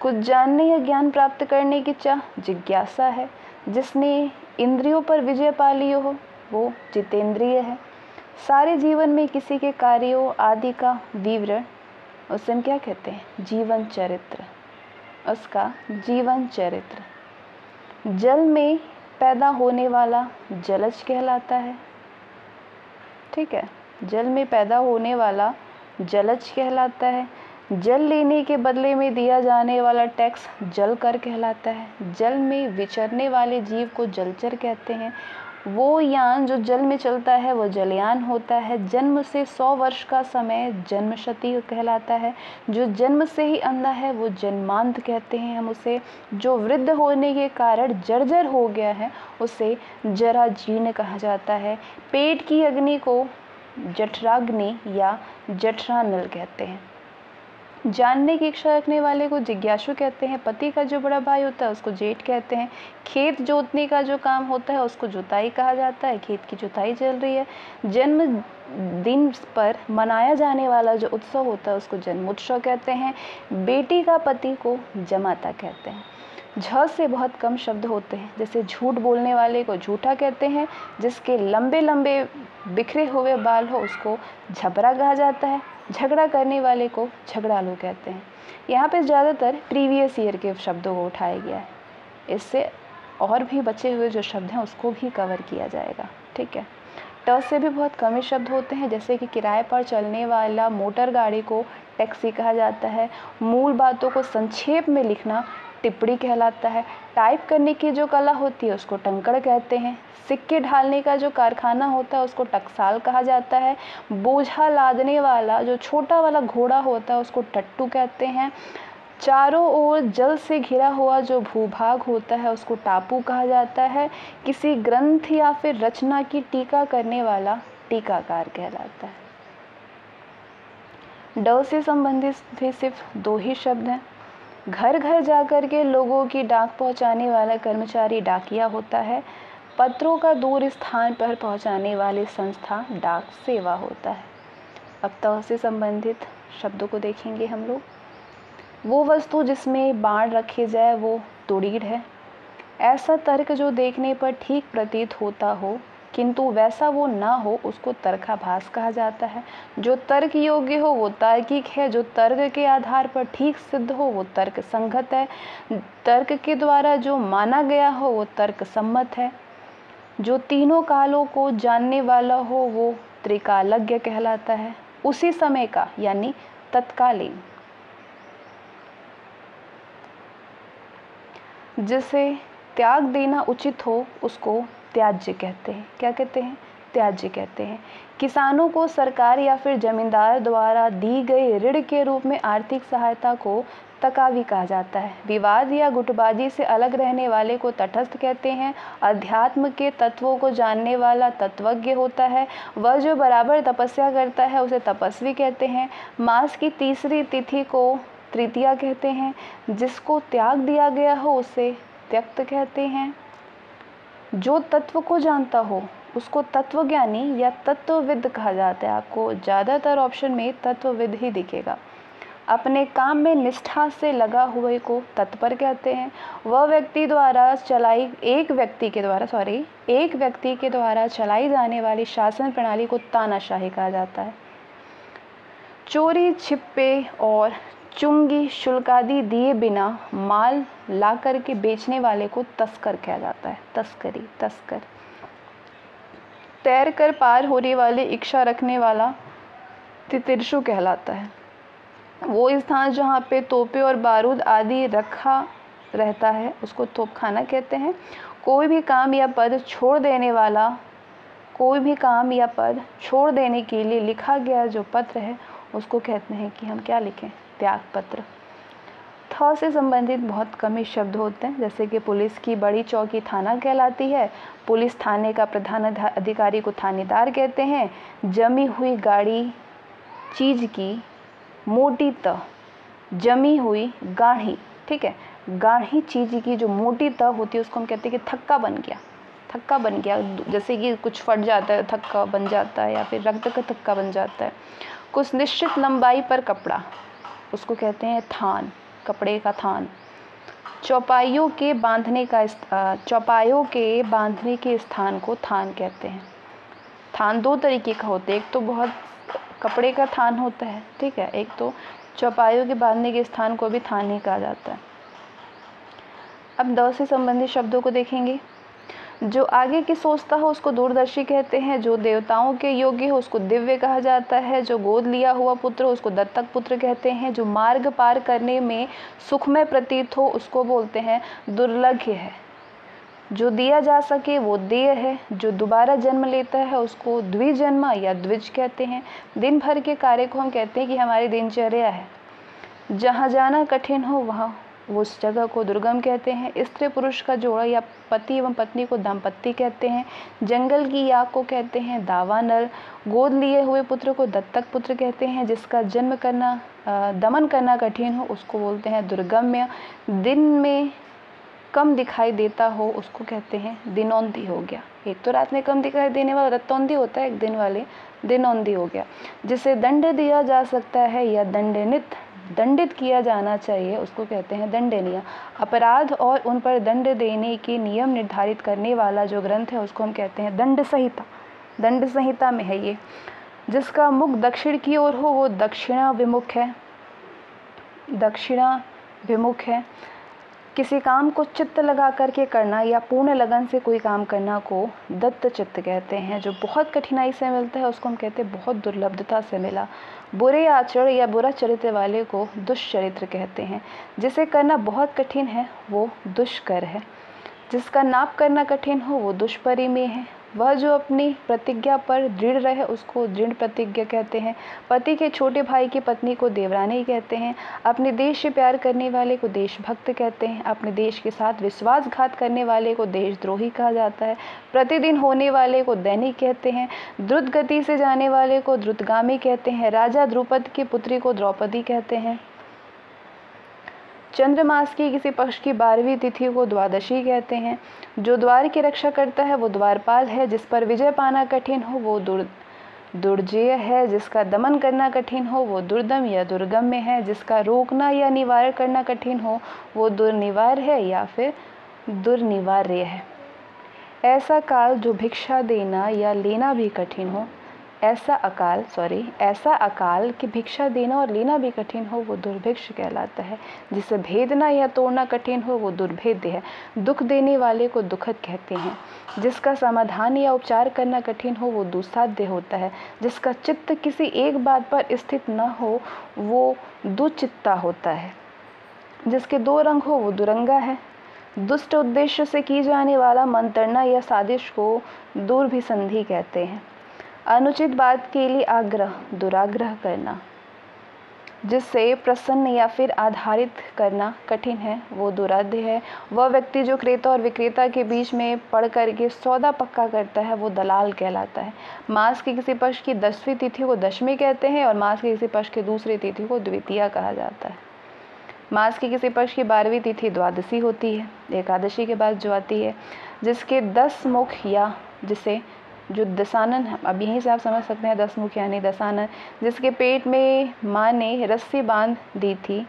कुछ जानने या ज्ञान प्राप्त करने की चाह जिज्ञासा है। जिसने इंद्रियों पर विजय पा ली हो वो जितेंद्रिय है। सारे जीवन में किसी के कार्यों आदि का विवरण उसे हम क्या कहते हैं, जीवन चरित्र। उसका जीवन चरित्र। जल में पैदा होने वाला जलज कहलाता है। ठीक है, जल में पैदा होने वाला जलज कहलाता है। जल लेने के बदले में दिया जाने वाला टैक्स जल कर कहलाता है। जल में विचरने वाले जीव को जलचर कहते हैं। वो यान जो जल में चलता है वो जलयान होता है। जन्म से 100 वर्ष का समय जन्मशती कहलाता है। जो जन्म से ही अंधा है वो जन्मांत कहते हैं हम उसे। जो वृद्ध होने के कारण जर्जर हो गया है उसे जराजीर्ण कहा जाता है। पेट की अग्नि को जठराग्नि या जठरानल कहते हैं। जानने की इच्छा रखने वाले को जिज्ञासु कहते हैं। पति का जो बड़ा भाई होता है उसको जेठ कहते हैं। खेत जोतने का जो काम होता है उसको जुताई कहा जाता है। खेत की जुताई चल रही है। जन्म दिन पर मनाया जाने वाला जो उत्सव होता है उसको जन्मोत्सव कहते हैं। बेटी का पति को जमाता कहते हैं। झ से बहुत कम शब्द होते हैं, जैसे झूठ बोलने वाले को झूठा कहते हैं। जिसके लंबे लंबे बिखरे हुए बाल हो उसको झबरा कहा जाता है। झगड़ा करने वाले को झगड़ालू कहते हैं। यहाँ पे ज़्यादातर प्रीवियस ईयर के शब्दों को उठाया गया है। इससे और भी बचे हुए जो शब्द हैं उसको भी कवर किया जाएगा। ठीक है, ट से भी बहुत कम ही शब्द होते हैं, जैसे कि किराए पर चलने वाला मोटर गाड़ी को टैक्सी कहा जाता है। मूल बातों को संक्षेप में लिखना टिप्पणी कहलाता है। टाइप करने की जो कला होती है उसको टंकड़ कहते हैं। सिक्के ढालने का जो कारखाना होता है उसको टकसाल कहा जाता है। बोझा लादने वाला जो छोटा वाला घोड़ा होता है उसको टट्टू कहते हैं। चारों ओर जल से घिरा हुआ जो भूभाग होता है उसको टापू कहा जाता है। किसी ग्रंथ या फिर रचना की टीका करने वाला टीकाकार कहलाता है। ड से संबंधित भी सिर्फ 2 ही शब्द हैं। घर घर जाकर के लोगों की डाक पहुंचाने वाला कर्मचारी डाकिया होता है। पत्रों का दूर स्थान पर पहुंचाने वाली संस्था डाक सेवा होता है। अब त से संबंधित शब्दों को देखेंगे हम लोग। वो वस्तु जिसमें बाण रखे जाए वो तुड़ीड़ है। ऐसा तर्क जो देखने पर ठीक प्रतीत होता हो किंतु वैसा वो ना हो उसको तर्काभास कहा जाता है। जो तर्क योग्य हो वो तार्किक है। जो तर्क के आधार पर ठीक सिद्ध हो वो तर्क संगत है। तर्क के द्वारा जो माना गया हो वो तर्क सम्मत है। जो तीनों कालों को जानने वाला हो वो त्रिकालज्ञ कहलाता है। उसी समय का यानी तत्कालीन। जिसे त्याग देना उचित हो उसको त्याज्य कहते हैं। क्या कहते हैं? त्याज्य कहते हैं। किसानों को सरकार या फिर जमींदार द्वारा दी गई ऋण के रूप में आर्थिक सहायता को तकावी कहा जाता है। विवाद या गुटबाजी से अलग रहने वाले को तटस्थ कहते हैं। अध्यात्म के तत्वों को जानने वाला तत्वज्ञ होता है। वह जो बराबर तपस्या करता है उसे तपस्वी कहते हैं। मास की तीसरी तिथि को तृतीया कहते हैं। जिसको त्याग दिया गया हो उसे त्यक्त कहते हैं। जो तत्व को जानता हो उसको तत्वज्ञानी या तत्वविद कहा जाता है। आपको ज़्यादातर ऑप्शन में तत्वविद ही दिखेगा। अपने काम में निष्ठा से लगा हुए को तत्पर कहते हैं। वह व्यक्ति द्वारा चलाई एक व्यक्ति के द्वारा चलाई जाने वाली शासन प्रणाली को तानाशाही कहा जाता है। चोरी छिपे और चुंगी शुल्क आदि दिए बिना माल ला करके बेचने वाले को तस्कर कहा जाता है। तस्कर। तैर कर पार होने वाले इच्छा रखने वाला तितिर्षु कहलाता है। वो स्थान जहाँ पे तोपे और बारूद आदि रखा रहता है उसको तोपखाना कहते हैं। कोई भी काम या पद छोड़ देने के लिए लिखा गया जो पत्र है उसको कहते हैं कि हम क्या लिखें? त्याग पत्र। थ से संबंधित बहुत कम ही शब्द होते हैं, जैसे कि पुलिस की बड़ी चौकी थाना कहलाती है। पुलिस थाने का प्रधान अधिकारी को थानेदार कहते हैं। जमी हुई गाड़ी चीज की मोटी त, जमी हुई गाढ़ी। ठीक है, गाढ़ी चीज की जो मोटी त होती है उसको हम कहते हैं कि थक्का बन गया। जैसे कि कुछ फट जाता है थक्का बन जाता है, या फिर रक्त का थक्का बन जाता है। कुछ निश्चित लंबाई पर कपड़ा उसको कहते हैं थान, कपड़े का थान। चौपाइयों के बांधने के स्थान को थान कहते हैं। थान 2 तरीके का होता है। एक तो बहुत कपड़े का थान होता है, ठीक है, एक तो चौपाइयों के बांधने के स्थान को भी थान ही कहा जाता है। अब द से संबंधित शब्दों को देखेंगे। जो आगे की सोचता हो उसको दूरदर्शी कहते हैं। जो देवताओं के योग्य हो उसको दिव्य कहा जाता है। जो गोद लिया हुआ पुत्र हो उसको दत्तक पुत्र कहते हैं। जो मार्ग पार करने में सुखमय प्रतीत हो उसको बोलते हैं दुर्लभ है। जो दिया जा सके वो देय है। जो दोबारा जन्म लेता है उसको द्विजन्मा या द्विज कहते हैं। दिन भर के कार्य को हम कहते हैं कि हमारी दिनचर्या है। जहाँ जाना कठिन हो वहाँ उस जगह को दुर्गम कहते हैं। स्त्री पुरुष का जोड़ा या पति एवं पत्नी को दाम्पत्य कहते हैं। जंगल की आग को कहते हैं दावानल। गोद लिए हुए पुत्र को दत्तक पुत्र कहते हैं। जिसका दमन करना कठिन हो उसको बोलते हैं दुर्गम्य। दिन में कम दिखाई देता हो उसको कहते हैं दिनौंधी हो गया। एक तो रात में कम दिखाई देने वाला रतौंधी होता है, एक दिन वाले दिनौंधी हो गया। जिसे दंड दिया जा सकता है या दंडित किया जाना चाहिए उसको कहते हैं दंडनीय। अपराध और उन पर दंड देने के नियम निर्धारित करने वाला जो ग्रंथ है उसको हम कहते हैं दंड संहिता। दंड संहिता में है ये। जिसका मुख दक्षिण की ओर हो वो दक्षिणा विमुख है। किसी काम को चित्त लगा करके करना या पूर्ण लगन से कोई काम करना को दत्त चित्त कहते हैं। जो बहुत कठिनाई से मिलता है उसको हम कहते हैं बहुत दुर्लभता से मिला। बुरे आचरण या बुरा चरित्र वाले को दुष्चरित्र कहते हैं। जिसे करना बहुत कठिन है वो दुष्कर है। जिसका नाप करना कठिन हो वो दुष्परिमेय है। वह जो अपनी प्रतिज्ञा पर दृढ़ रहे उसको दृढ़ प्रतिज्ञा कहते हैं। पति के छोटे भाई की पत्नी को देवरानी कहते हैं। अपने देश से प्यार करने वाले को देशभक्त कहते हैं। अपने देश के साथ विश्वासघात करने वाले को देशद्रोही कहा जाता है। प्रतिदिन होने वाले को दैनिक कहते हैं। द्रुत गति से जाने वाले को द्रुतगामी कहते हैं। राजा द्रुपद की पुत्री को द्रौपदी कहते हैं। चंद्रमास की किसी पक्ष की 12वीं तिथि को द्वादशी कहते हैं। जो द्वार की रक्षा करता है वो द्वारपाल है। जिस पर विजय पाना कठिन हो वो दुर्जेय है। जिसका दमन करना कठिन हो वो दुर्दम या दुर्गम्य है। जिसका रोकना या निवारण करना कठिन हो वो दुर्निवार है या फिर दुर्निवार्य है। ऐसा काल जो भिक्षा देना या लेना भी कठिन हो, ऐसा अकाल कि भिक्षा देना और लेना भी कठिन हो वो दुर्भिक्ष कहलाता है। जिसे भेदना या तोड़ना कठिन हो वो दुर्भेद्य है। दुख देने वाले को दुखद कहते हैं। जिसका समाधान या उपचार करना कठिन हो वो दुस्साध्य होता है। जिसका चित्त किसी एक बात पर स्थित न हो वो दुचित्ता होता है। जिसके 2 रंग हो वो दुरंगा है। दुष्ट उद्देश्य से की जाने वाला मंत्रणा या साजिश को दुर्भिसंधि कहते हैं। अनुचित बात के लिए आग्रह दुराग्रह करना। जिससे प्रसन्न या फिर आधारित करना कठिन है वो दुराध्य है। वह व्यक्ति जो क्रेता और विक्रेता के बीच में पड़ करके सौदा पक्का करता है वो दलाल कहलाता है। मास की किसी पक्ष की 10वीं तिथि को दशमी कहते हैं और मास की किसी पक्ष की दूसरी तिथि को द्वितीया कहा जाता है। मास की किसी पक्ष की 12वीं तिथि द्वादशी होती है, एकादशी के बाद जो आती है। जिसके 10 मुख या जिसे जो दशानन, अब यहीं से आप समझ सकते हैं 10 मुख यानी दशानन। जिसके पेट में माँ ने रस्सी बांध दी थी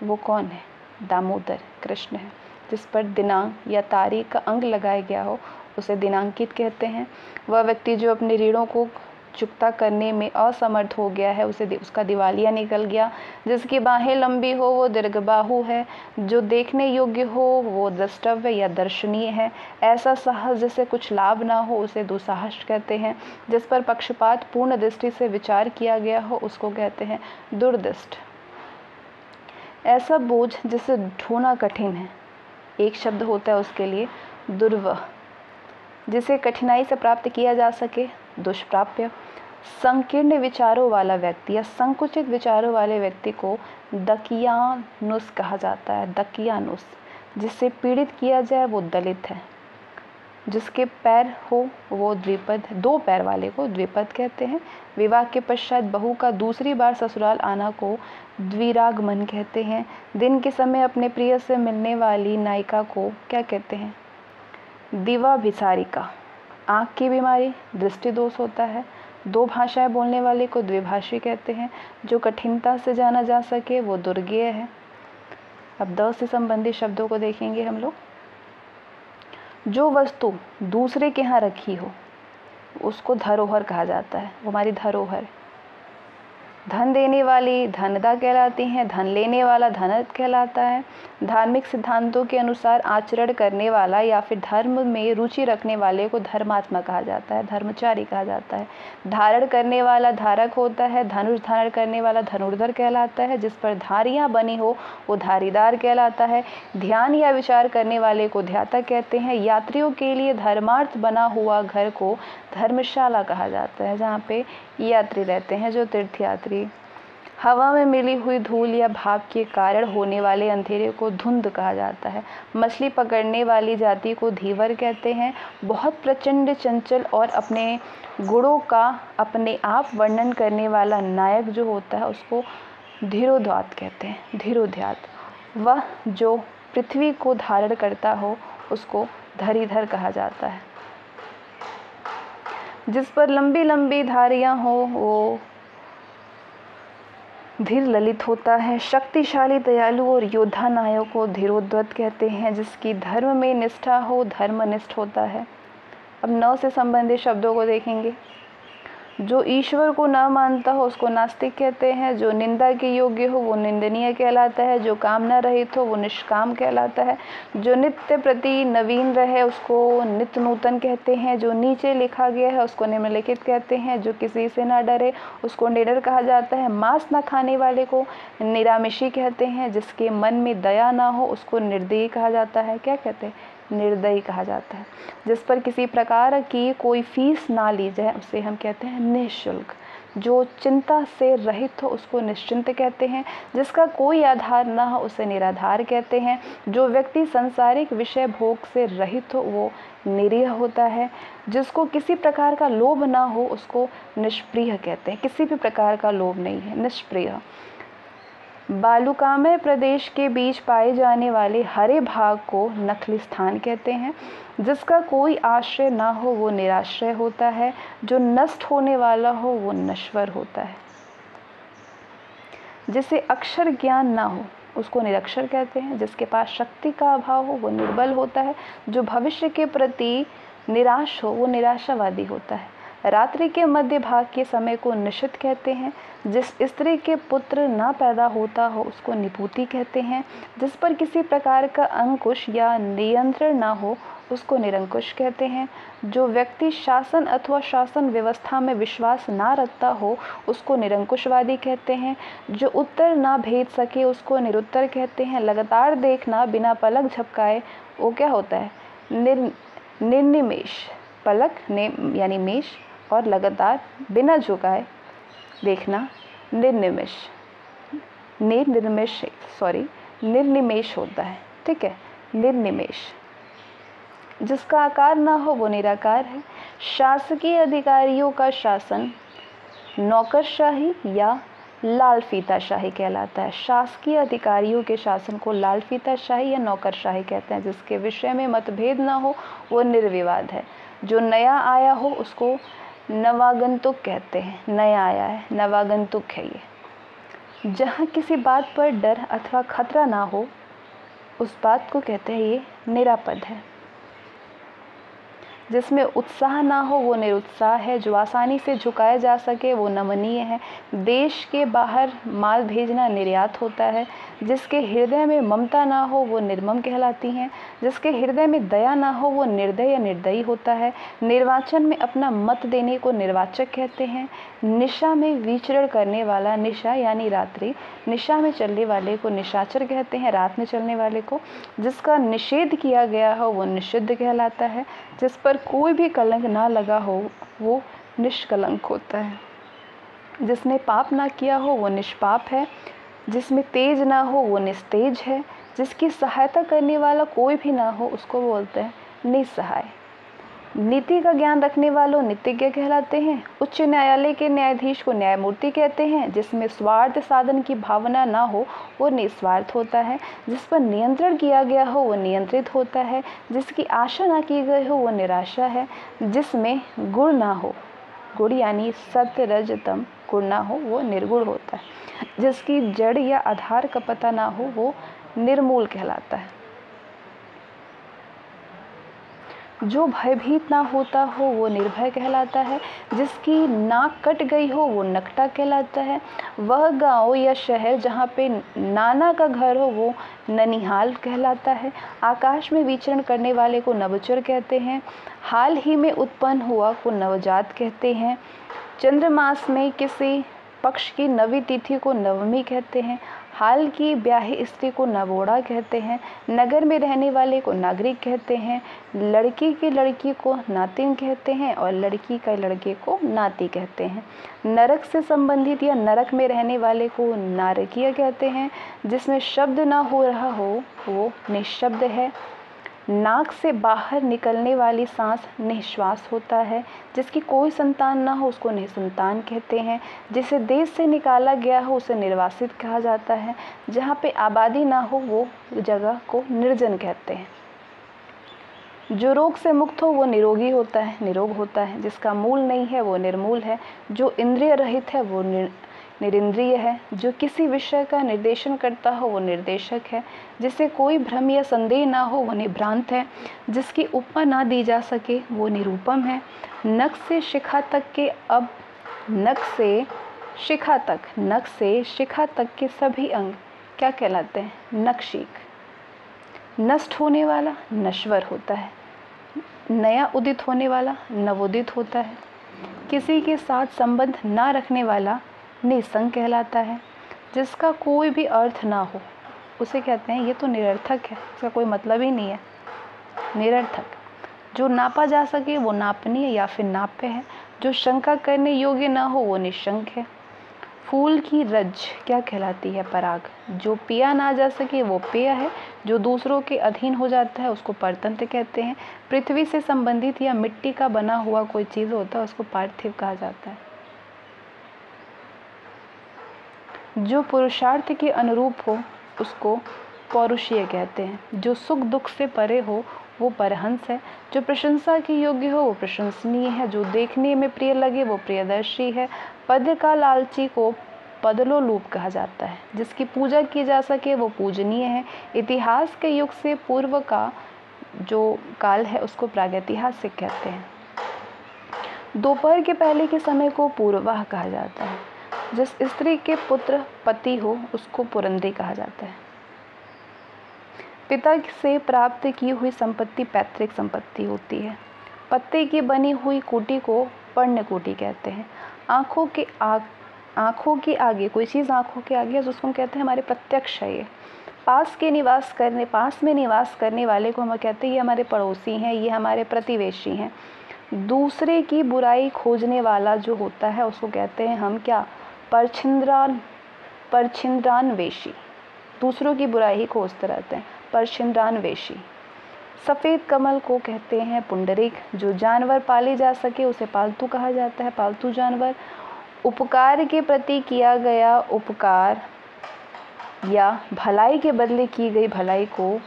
वो कौन है? दामोदर कृष्ण है। जिस पर दिनांक या तारीख का अंक लगाया गया हो उसे दिनांकित कहते हैं। वह व्यक्ति जो अपने ऋणों को चुकता करने में असमर्थ हो गया है उसका दिवालिया निकल गया। जिसकी बाहें लंबी हो वो दीर्घबाहु है। जो देखने योग्य हो वो द्रष्टव्य या दर्शनीय है। ऐसा साहस जिससे कुछ लाभ ना हो उसे दुस्साहस कहते हैं। जिस पर पक्षपात पूर्ण दृष्टि से विचार किया गया हो उसको कहते हैं दुर्दिष्ट। ऐसा बोझ जिसे ढोना कठिन है, एक शब्द होता है उसके लिए दुर्वह। जिसे कठिनाई से प्राप्त किया जा सके दुष्प्राप्य। संकीर्ण विचारों वाला व्यक्ति या संकुचित विचारों वाले व्यक्ति को दकियानुस कहा जाता है। दकियानुस। जिससे पीड़ित किया जाए वो दलित है। जिसके पैर हो वो द्विपद, 2 पैर वाले को द्विपद कहते हैं। विवाह के पश्चात बहू का दूसरी बार ससुराल आना को द्विरागमन कहते हैं। दिन के समय अपने प्रिय से मिलने वाली नायिका को क्या कहते हैं? दिवाभिसारिका। आँख की बीमारी दृष्टि दोष होता है। 2 भाषाएं बोलने वाले को द्विभाषी कहते हैं। जो कठिनता से जाना जा सके वो दुर्गेय है। अब द से संबंधित शब्दों को देखेंगे हम लोग। जो वस्तु दूसरे के यहाँ रखी हो उसको धरोहर कहा जाता है। वो हमारी धरोहर। धन देने वाली धनदा कहलाती हैं, धन लेने वाला धनद कहलाता है। धार्मिक सिद्धांतों के अनुसार आचरण करने वाला या फिर धर्म में रुचि रखने वाले को धर्मात्मा कहा जाता है, धर्मचारी कहा जाता है। धारण करने वाला धारक होता है, धनुष धारण करने वाला धनुर्धर कहलाता है। जिस पर धारियाँ बनी हो वो धारीदार कहलाता है। ध्यान या विचार करने वाले को ध्याता कहते हैं। यात्रियों के लिए धर्मार्थ बना हुआ घर को धर्मशाला कहा जाता है, जहाँ पे यात्री रहते हैं, जो तीर्थयात्री। हवा में मिली हुई धूल या भाप के कारण होने वाले अंधेरे को धुंध कहा जाता है। मछली पकड़ने वाली जाति को धीवर कहते हैं। बहुत प्रचंड, चंचल और अपने गुणों का अपने आप वर्णन करने वाला नायक जो होता है उसको धीरोदात्त कहते हैं, धीरोदात्त। वह जो पृथ्वी को धारण करता हो उसको धरीधर कहा जाता है। जिस पर लंबी लंबी धारियाँ हो वो धीर ललित होता है। शक्तिशाली, दयालु और योद्धा नायक को धीरोद्धत कहते हैं। जिसकी धर्म में निष्ठा हो धर्मनिष्ठ होता है। अब नौ से संबंधित शब्दों को देखेंगे। जो ईश्वर को न मानता हो उसको नास्तिक कहते हैं। जो निंदा के योग्य हो वो निंदनीय कहलाता है। जो कामना रहित हो वो निष्काम कहलाता है। जो नित्य प्रति नवीन रहे उसको नित्य नूतन कहते हैं। जो नीचे लिखा गया है उसको निम्नलिखित कहते हैं। जो किसी से ना डरे उसको निडर कहा जाता है। मांस न खाने वाले को निरामिषी कहते हैं। जिसके मन में दया ना हो उसको निर्दयी कहा जाता है। क्या कहते हैं? निर्दयी कहा जाता है। जिस पर किसी प्रकार की कोई फीस ना ली जाए उसे हम कहते हैं निःशुल्क। जो चिंता से रहित हो उसको निश्चिंत कहते हैं। जिसका कोई आधार ना हो उसे निराधार कहते हैं। जो व्यक्ति सांसारिक विषय भोग से रहित हो वो निरीह होता है। जिसको किसी प्रकार का लोभ ना हो उसको निष्प्रिय कहते हैं। किसी भी प्रकार का लोभ नहीं है, निष्प्रिय। बालुकामय प्रदेश के बीच पाए जाने वाले हरे भाग को नखलिस्थान कहते हैं। जिसका कोई आश्रय ना हो वो निराश्रय होता है। जो नष्ट होने वाला हो वो नश्वर होता है। जिसे अक्षर ज्ञान ना हो उसको निरक्षर कहते हैं। जिसके पास शक्ति का अभाव हो वो निर्बल होता है। जो भविष्य के प्रति निराश हो वो निराशावादी होता है। रात्रि के मध्य भाग के समय को निशित कहते हैं। जिस स्त्री के पुत्र ना पैदा होता हो उसको निपूति कहते हैं। जिस पर किसी प्रकार का अंकुश या नियंत्रण ना हो उसको निरंकुश कहते हैं। जो व्यक्ति शासन अथवा शासन व्यवस्था में विश्वास ना रखता हो उसको निरंकुशवादी कहते हैं। जो उत्तर ना भेज सके उसको निरुत्तर कहते हैं। लगातार देखना बिना पलक झपकाए वो क्या होता है? निर्निमेष। पलक ने यानी मेष और लगातार बिना झुकाए देखना निर्निमेष, निर्निमेष होता है। ठीक है, निर्निमेष। जिसका आकार ना हो वो निराकार है। शासकीय अधिकारियों का शासन नौकरशाही या लाल फीताशाही कहलाता है। शासकीय अधिकारियों के शासन को लाल फीताशाही या नौकरशाही कहते हैं। जिसके विषय में मतभेद ना हो वो निर्विवाद है। जो नया आया हो उसको नवागंतुक कहते हैं। नया आया है, नवागंतुक है ये। जहाँ किसी बात पर डर अथवा खतरा ना हो उस बात को कहते हैं ये निरापद है। जिसमें उत्साह ना हो वो निरुत्साह है। जो आसानी से झुकाया जा सके वो नमनीय है। देश के बाहर माल भेजना निर्यात होता है। जिसके हृदय में ममता ना हो वो निर्मम कहलाती हैं। जिसके हृदय में दया ना हो वो निर्दय या निर्दयी होता है। निर्वाचन में अपना मत देने को निर्वाचक कहते हैं। निशा में विचरण करने वाला, निशा यानी रात्रि, निशा में चलने वाले को निशाचर कहते हैं, रात में चलने वाले को। जिसका निषेध किया गया हो वो निषिद्ध कहलाता है। जिस पर कोई भी कलंक ना लगा हो वो निष्कलंक होता है। जिसने पाप ना किया हो वो निष्पाप है। जिसमें तेज ना हो वो निस्तेज है। जिसकी सहायता करने वाला कोई भी ना हो उसको बोलते हैं निसहाय। नीति का ज्ञान रखने वालों नीतिज्ञ कहलाते हैं। उच्च न्यायालय के न्यायाधीश को न्यायमूर्ति कहते हैं। जिसमें स्वार्थ साधन की भावना ना हो वो निस्वार्थ होता है। जिस पर नियंत्रण किया गया हो वो नियंत्रित होता है। जिसकी आशा ना की गई हो वो निराशा है। जिसमें गुण ना हो, गुण यानी सत्य रज तम गुण ना हो वो निर्गुण होता है। जिसकी जड़ या आधार का पता ना हो वो निर्मूल कहलाता है। जो भयभीत ना होता हो वो निर्भय कहलाता है। जिसकी नाक कट गई हो वो नकटा कहलाता है। वह गांव या शहर जहाँ पे नाना का घर हो वो ननिहाल कहलाता है। आकाश में विचरण करने वाले को नभचर कहते हैं। हाल ही में उत्पन्न हुआ को नवजात कहते हैं। चंद्रमास में किसी पक्ष की नवी तिथि को नवमी कहते हैं। हाल की ब्याही स्त्री को नवोढ़ा कहते हैं। नगर में रहने वाले को नागरिक कहते हैं। लड़की की लड़की को नातिन कहते हैं और लड़की का लड़के को नाती कहते हैं। नरक से संबंधित या नरक में रहने वाले को नारकीय कहते हैं। जिसमें शब्द ना हो रहा हो वो निःशब्द है। नाक से बाहर निकलने वाली सांस निःश्वास होता है। जिसकी कोई संतान ना हो उसको निसंतान कहते हैं। जिसे देश से निकाला गया हो उसे निर्वासित कहा जाता है। जहाँ पे आबादी ना हो वो जगह को निर्जन कहते हैं। जो रोग से मुक्त हो वो निरोगी होता है, निरोग होता है। जिसका मूल नहीं है वो निर्मूल है। जो इंद्रिय रहित है वो निरिंद्रिय है। जो किसी विषय का निर्देशन करता हो वो निर्देशक है। जिसे कोई भ्रम या संदेह ना हो वो निभ्रांत है। जिसकी उपमा ना दी जा सके वो निरूपम है। नख से शिखा तक के सभी अंग क्या कहलाते हैं? नखशिख। नष्ट होने वाला नश्वर होता है। नया उदित होने वाला नवोदित होता है। किसी के साथ संबंध ना रखने वाला निसंग कहलाता है। जिसका कोई भी अर्थ ना हो उसे कहते हैं ये तो निरर्थक है, इसका कोई मतलब ही नहीं है, निरर्थक। जो नापा जा सके वो नापनीय या फिर नाप्य है। जो शंका करने योग्य ना हो वो निशंक है। फूल की रज क्या कहलाती है? पराग। जो पिया ना जा सके वो पेय है। जो दूसरों के अधीन हो जाता है उसको परतंत्र कहते हैं। पृथ्वी से संबंधित या मिट्टी का बना हुआ कोई चीज़ होता है उसको पार्थिव कहा जाता है। जो पुरुषार्थ के अनुरूप हो उसको पौरुषीय कहते हैं। जो सुख दुख से परे हो वो परहंस है। जो प्रशंसा के योग्य हो वो प्रशंसनीय है। जो देखने में प्रिय लगे वो प्रियदर्शी है। पद का लालची को पदलोलूप कहा जाता है। जिसकी पूजा की जा सके वो पूजनीय है। इतिहास के युग से पूर्व का जो काल है उसको प्रागैतिहासिक कहते हैं। दोपहर के पहले के समय को पूर्वाह कहा जाता है। जिस स्त्री के पुत्र पति हो उसको पुरंदरी कहा जाता है। पिता से प्राप्त की हुई संपत्ति पैतृक संपत्ति होती है। पत्ते की बनी हुई कुटी को पर्णकुटी कहते हैं। आँखों के आगे कोई चीज़ आँखों के आगे है तो उसको हम कहते हैं हमारे प्रत्यक्ष है। ये पास में निवास करने वाले को हम कहते हैं ये हमारे पड़ोसी हैं, ये हमारे प्रतिवेशी हैं। दूसरे की बुराई खोजने वाला जो होता है उसको कहते हैं हम क्या? परछिंद्रान्वेषी। दूसरों की बुराई ही खोजते रहते हैं, परछिंद्रान्वेषी। सफ़ेद कमल को कहते हैं पुंडरीक। जो जानवर पाले जा सके उसे पालतू कहा जाता है, पालतू जानवर। उपकार के प्रति किया गया उपकार या भलाई के बदले की गई भलाई को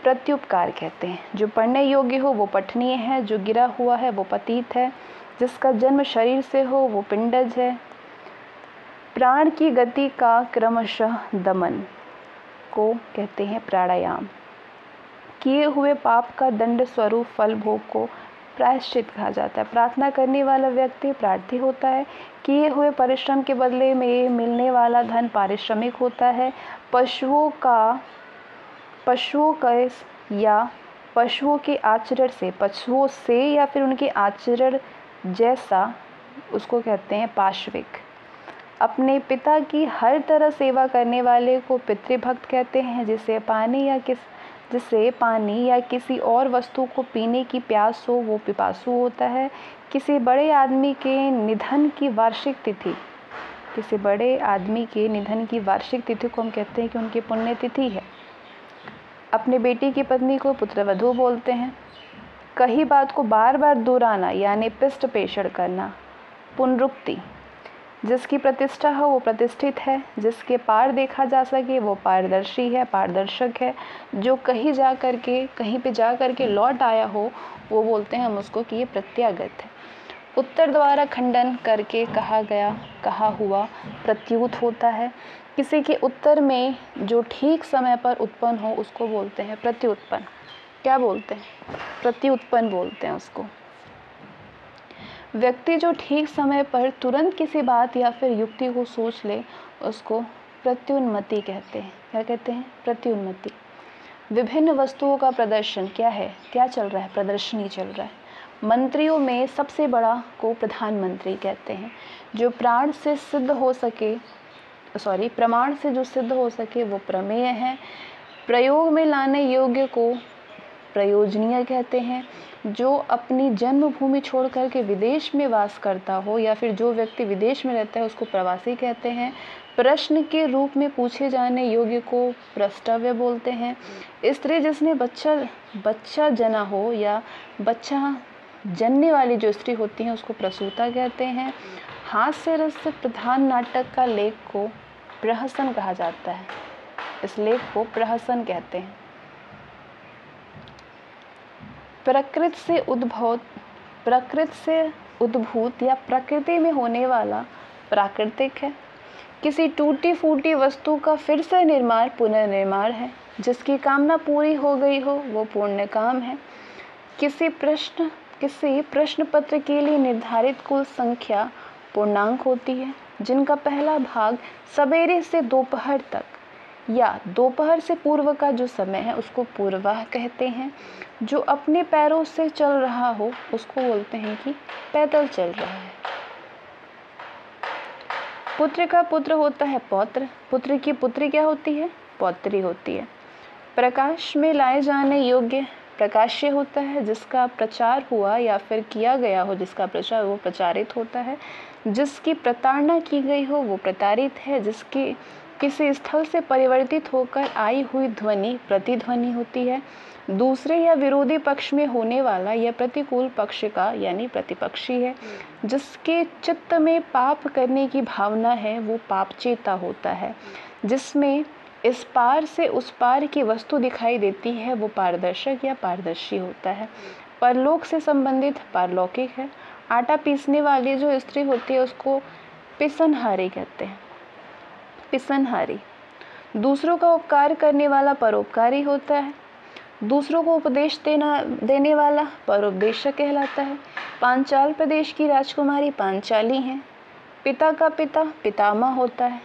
प्रत्युपकार कहते हैं। जो पढ़ने योग्य हो वो पठनीय है। जो गिरा हुआ है वो पतित है। जिसका जन्म शरीर से हो वो पिंडज है। प्राण की गति का क्रमशः दमन को कहते हैं प्राणायाम। किए हुए पाप का दंड स्वरूप फल भोग को प्रायश्चित कहा जाता है। प्रार्थना करने वाला व्यक्ति प्रार्थी होता है। किए हुए परिश्रम के बदले में मिलने वाला धन पारिश्रमिक होता है। पशुओं से या फिर उनके आचरण जैसा उसको कहते हैं पाश्विक। अपने पिता की हर तरह सेवा करने वाले को पितृभक्त कहते हैं। जिसे पानी या किसी और वस्तु को पीने की प्यास हो वो पिपासु होता है। किसी बड़े आदमी के निधन की वार्षिक तिथि को हम कहते हैं कि उनकी पुण्यतिथि है। अपने बेटी की पत्नी को पुत्रवधू बोलते हैं। कही बात को बार बार दोहराना यानी पिष्ट पेषण करना पुनरुक्ति। जिसकी प्रतिष्ठा हो वो प्रतिष्ठित है। जिसके पार देखा जा सके वो पारदर्शी है, पारदर्शक है। जो कहीं पे जा करके लौट आया हो वो बोलते हैं हम उसको कि ये प्रत्यागत है। उत्तर द्वारा खंडन करके कहा हुआ प्रत्युत होता है। किसी के उत्तर में जो ठीक समय पर उत्पन्न हो उसको बोलते हैं प्रत्युत्पन्न। क्या बोलते हैं? प्रत्युत्पन्न बोलते हैं उसको। व्यक्ति जो ठीक समय पर तुरंत किसी बात या फिर युक्ति को सोच ले उसको प्रत्युन्मति कहते हैं। क्या कहते हैं? प्रत्युन्मति। विभिन्न वस्तुओं का प्रदर्शन क्या है? क्या चल रहा है? प्रदर्शनी चल रहा है। मंत्रियों में सबसे बड़ा को प्रधानमंत्री कहते हैं। जो प्रमाण से जो सिद्ध हो सके वो प्रमेय है। प्रयोग में लाने योग्य को प्रयोजनीय कहते हैं। जो अपनी जन्मभूमि छोड़ करके विदेश में वास करता हो या फिर जो व्यक्ति विदेश में रहता है उसको प्रवासी कहते हैं। प्रश्न के रूप में पूछे जाने योग्य को प्रष्टव्य बोलते हैं। स्त्री जिसने बच्चा जना हो या बच्चा जनने वाली जो स्त्री होती हैं उसको प्रसूता कहते हैं। हास्य रस से प्रधान नाटक का लेख को प्रहसन कहा जाता है। इस लेख को प्रहसन कहते हैं। प्रकृति से उद्भूत या प्रकृति में होने वाला प्राकृतिक है। किसी टूटी फूटी वस्तु का फिर से निर्माण पुनर्निर्माण है। जिसकी कामना पूरी हो गई हो वो पुण्य काम है। किसी प्रश्न पत्र के लिए निर्धारित कुल संख्या पूर्णांक होती है। जिनका पहला भाग सवेरे से दोपहर तक या दोपहर से पूर्व का जो समय है उसको पूर्वाह कहते हैं। जो अपने पैरों से चल रहा हो उसको बोलते हैं कि पैदल चल रहा है। पुत्र का पुत्र होता है पौत्र। पुत्र की पुत्री क्या होती है? पौत्री होती है। प्रकाश में लाए जाने योग्य प्रकाश्य होता है। जिसका प्रचार हुआ या फिर किया गया हो, जिसका प्रचार वो प्रचारित होता है। जिसकी प्रताड़ना की गई हो वो प्रताड़ित है। जिसकी किसी स्थल से परिवर्तित होकर आई हुई ध्वनि प्रतिध्वनि होती है। दूसरे या विरोधी पक्ष में होने वाला या प्रतिकूल पक्ष का यानी प्रतिपक्षी है। जिसके चित्त में पाप करने की भावना है वो पापचेता होता है। जिसमें इस पार से उस पार की वस्तु दिखाई देती है वो पारदर्शक या पारदर्शी होता है। परलोक से संबंधित पारलौकिक है। आटा पीसने वाली जो स्त्री होती है उसको पिसनहारी कहते हैं। पिसनहारी। दूसरों का उपकार करने वाला परोपकारी होता है। दूसरों को उपदेश देने वाला परोपदेशक कहलाता है। पांचाल प्रदेश की राजकुमारी पांचाली हैं। पिता का पिता पितामह होता है।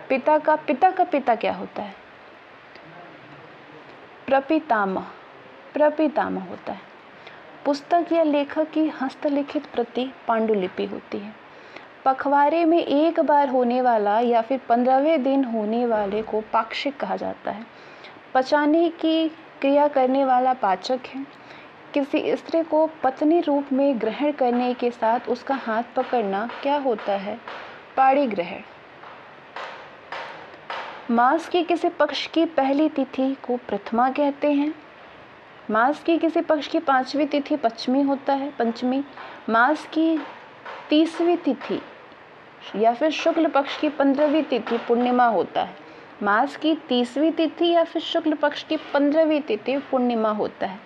पिता का पिता क्या होता है? प्रपितामह होता है। पुस्तक या लेखक की हस्तलिखित प्रति पांडुलिपि होती है। पखवाड़े में एक बार होने वाला या फिर 15वें दिन होने वाले को पाक्षिक कहा जाता है। पचाने की क्रिया करने वाला पाचक है। किसी स्त्री को पत्नी रूप में ग्रहण करने के साथ उसका हाथ पकड़ना क्या होता है? पाणी ग्रहण। मास की किसी पक्ष की पहली तिथि को प्रथमा कहते हैं। मास की किसी पक्ष की 5वीं तिथि पंचमी होता है, पंचमी। मास की 30वीं तिथि या फिर शुक्ल पक्ष की 15वीं तिथि पूर्णिमा होता है। मास की 30वीं तिथि या फिर शुक्ल पक्ष की 15वीं तिथि पूर्णिमा होता है।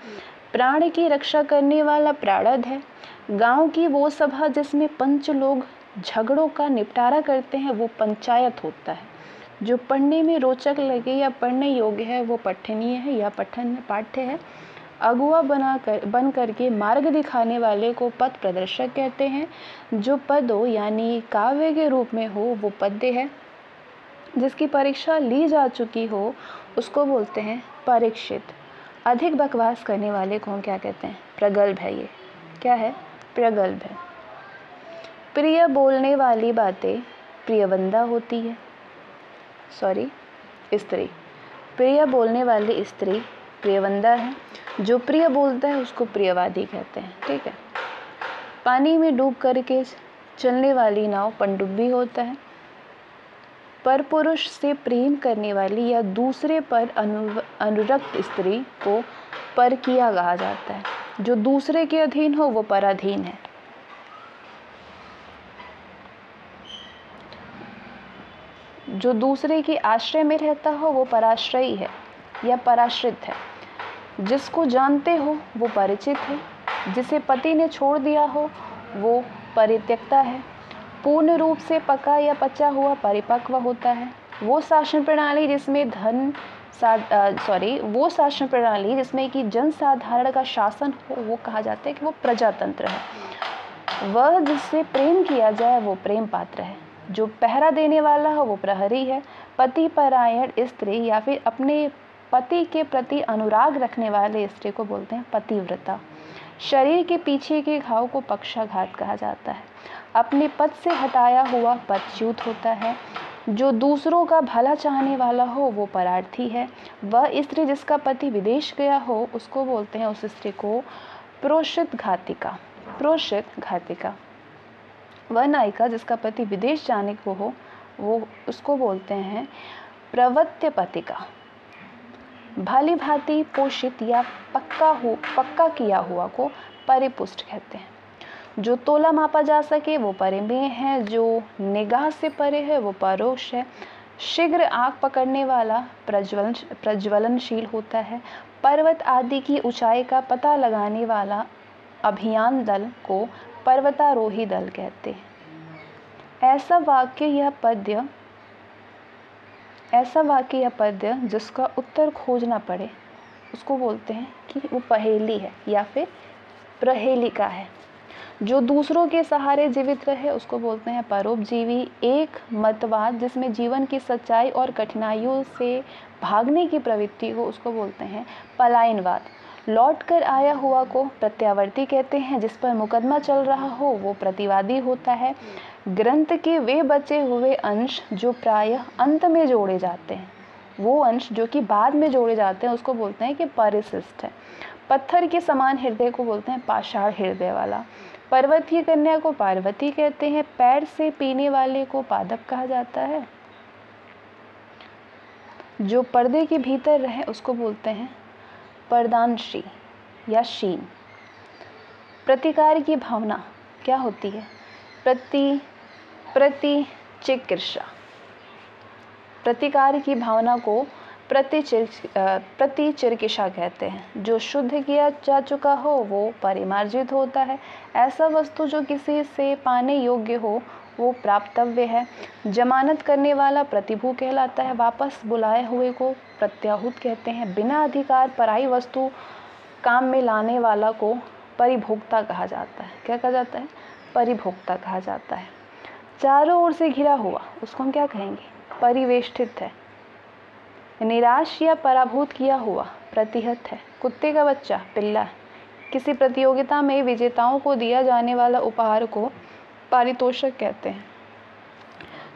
प्राण की रक्षा करने वाला प्राणद है। गांव की वो सभा जिसमें पंच लोग झगड़ों का निपटारा करते हैं वो पंचायत होता है। जो पढ़ने में रोचक लगे या पढ़ने योग्य है वो पठनीय है या पाठ्य है। अगुआ बन करके मार्ग दिखाने वाले को पथ प्रदर्शक कहते हैं। जो पद हो यानी काव्य के रूप में हो वो पद्य है। जिसकी परीक्षा ली जा चुकी हो उसको बोलते हैं परीक्षित। अधिक बकवास करने वाले को क्या कहते हैं? प्रगल्भ है। ये क्या है? प्रगल्भ है। प्रिय बोलने वाली बातें प्रियवंदा होती है। स्त्री। प्रिय बोलने वाली स्त्री प्रियवंदा है। जो प्रिय बोलता है उसको प्रियवादी कहते हैं। ठीक है। पानी में डूब करके चलने वाली नाव पनडुब्बी होता है। परपुरुष से प्रेम करने वाली या दूसरे पर अनुरक्त स्त्री को परकीया कहा जाता है। जो दूसरे के अधीन हो वो पराधीन है। जो दूसरे के आश्रय में रहता हो वो पराश्रयी है या पराश्रित है। जिसको जानते हो वो परिचित है। जिसे पति ने छोड़ दिया हो वो परित्यक्ता है। पूर्ण रूप से पका या पचा हुआ परिपक्व होता है। वो शासन प्रणाली जिसमें धन वो शासन प्रणाली जिसमें कि जनसाधारण का शासन हो, वो कहा जाता है कि वो प्रजातंत्र है। वह जिससे प्रेम किया जाए वो प्रेम पात्र है। जो पहरा देने वाला हो वो प्रहरी है। पति परायण स्त्री या फिर अपने पति के प्रति अनुराग रखने वाले स्त्री को बोलते हैं पतिव्रता। शरीर के पीछे के घाव को पक्षाघात कहा जाता है। अपने पद से हटाया हुआ पदच्युत होता है। जो दूसरों का भला चाहने वाला हो वो परार्थी है। वह स्त्री जिसका पति विदेश गया हो उसको बोलते हैं, उस स्त्री को प्रोषित घातिका। प्रोषित घातिका। वह नायिका जिसका पति विदेश जाने को हो वो उसको बोलते हैं प्रवत्य पतिका। भली भांति पोषित या पक्का किया हुआ को परिपुष्ट कहते हैं। जो तोला मापा जा सके वो परिमेय है। जो निगाह से परे है वो परोक्ष है। शीघ्र आग पकड़ने वाला प्रज्वलनशील होता है। पर्वत आदि की ऊंचाई का पता लगाने वाला अभियान दल को पर्वतारोही दल कहते हैं। ऐसा वाक्य या पद्य जिसका उत्तर खोजना पड़े उसको बोलते हैं कि वो पहेली है या फिर प्रहेलिका है। जो दूसरों के सहारे जीवित रहे उसको बोलते हैं परोपजीवी। एक मतवाद जिसमें जीवन की सच्चाई और कठिनाइयों से भागने की प्रवृत्ति हो उसको बोलते हैं पलायनवाद। लौट कर आया हुआ को प्रत्यावर्ती कहते हैं। जिस पर मुकदमा चल रहा हो वो प्रतिवादी होता है। ग्रंथ के वे बचे हुए अंश जो प्रायः अंत में जोड़े जाते हैं, वो अंश जो कि बाद में जोड़े जाते हैं उसको बोलते हैं कि परिशिष्ट है। पत्थर के समान हृदय को बोलते हैं पाषाण हृदय वाला। पर्वत की कन्या को पार्वती कहते हैं। पैर से पीने वाले को पादप कहा जाता है। जो पर्दे के भीतर रहे उसको बोलते हैं पर्दांशी या शीन। प्रतिकार की भावना क्या होती है? प्रतिचिकित्सा। प्रतिकार की भावना को प्रतिचिकित्सा कहते हैं। जो शुद्ध किया जा चुका हो वो परिमार्जित होता है। ऐसा वस्तु जो किसी से पाने योग्य हो वो प्राप्तव्य है। जमानत करने वाला प्रतिभू कहलाता है। वापस बुलाए हुए को प्रत्याहुत कहते हैं। बिना अधिकार पराई वस्तु काम में लाने वाला को परिभोक्ता कहा जाता है। क्या कहा जाता है? परिभोक्ता कहा जाता है। चारों ओर से घिरा हुआ उसको हम क्या कहेंगे? परिवेष्टित है। निराश या पराभूत किया हुआ प्रतिहत है। कुत्ते का बच्चा पिल्ला है। किसी प्रतियोगिता में विजेताओं को दिया जाने वाला उपहार को पारितोषिक कहते हैं।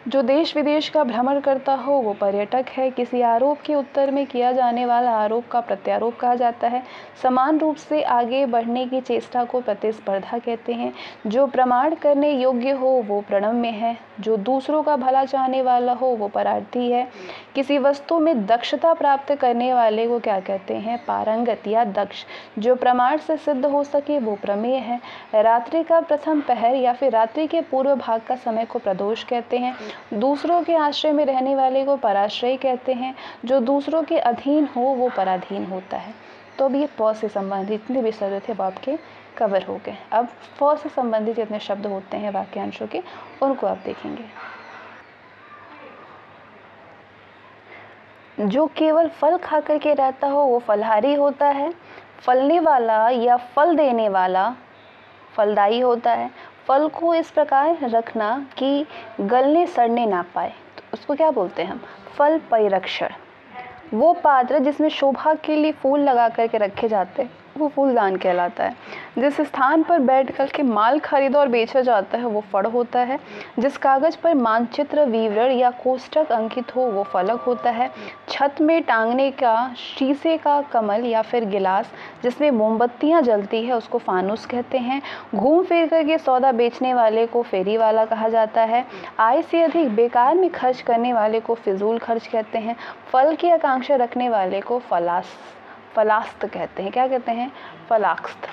जो देश विदेश का भ्रमण करता हो वो पर्यटक है। किसी आरोप के उत्तर में किया जाने वाला आरोप का प्रत्यारोप कहा जाता है। समान रूप से आगे बढ़ने की चेष्टा को प्रतिस्पर्धा कहते हैं। जो प्रमाण करने योग्य हो वो प्रणम्य है। जो दूसरों का भला चाहने वाला हो वो परार्थी है। किसी वस्तु में दक्षता प्राप्त करने वाले को क्या कहते हैं? पारंगत या दक्ष। जो प्रमाण से सिद्ध हो सके वो प्रमेय है। रात्रि का प्रथम पहर या फिर रात्रि के पूर्व भाग का समय को प्रदोष कहते हैं। दूसरों के आश्रय में रहने वाले को पराश्रय कहते हैं। जो दूसरों के अधीन हो वो पराधीन होता है। तो अब ये प से संबंधित जितने भी शब्द थे वो आपके कवर हो गए। अब फ से संबंधित जितने शब्द होते हैं वाक्यांशों के उनको आप देखेंगे। जो केवल फल खा कर के रहता हो वो फलहारी होता है। फलने वाला या फल देने वाला फलदायी होता है। फल को इस प्रकार रखना कि गलने सड़ने ना पाए तो उसको क्या बोलते हैं हम? फल परिरक्षण। वो पात्र जिसमें शोभा के लिए फूल लगा करके रखे जाते हैं वो फूलदान कहलाता है। जिस स्थान पर बैठ कर के माल खरीदा और बेचा जाता है वो फड़ होता है। जिस कागज पर मानचित्र विवरण या कोष्ठक अंकित हो वो फलक होता है। छत में टांगने का शीशे का कमल या फिर गिलास जिसमें मोमबत्तियां जलती है उसको फानुस कहते हैं। घूम फिर करके सौदा बेचने वाले को फेरी वाला कहा जाता है। आय से अधिक बेकार में खर्च करने वाले को फिजूल खर्च कहते हैं। फल की आकांक्षा रखने वाले को फलास्त कहते हैं। क्या कहते हैं? फलाक्स्त।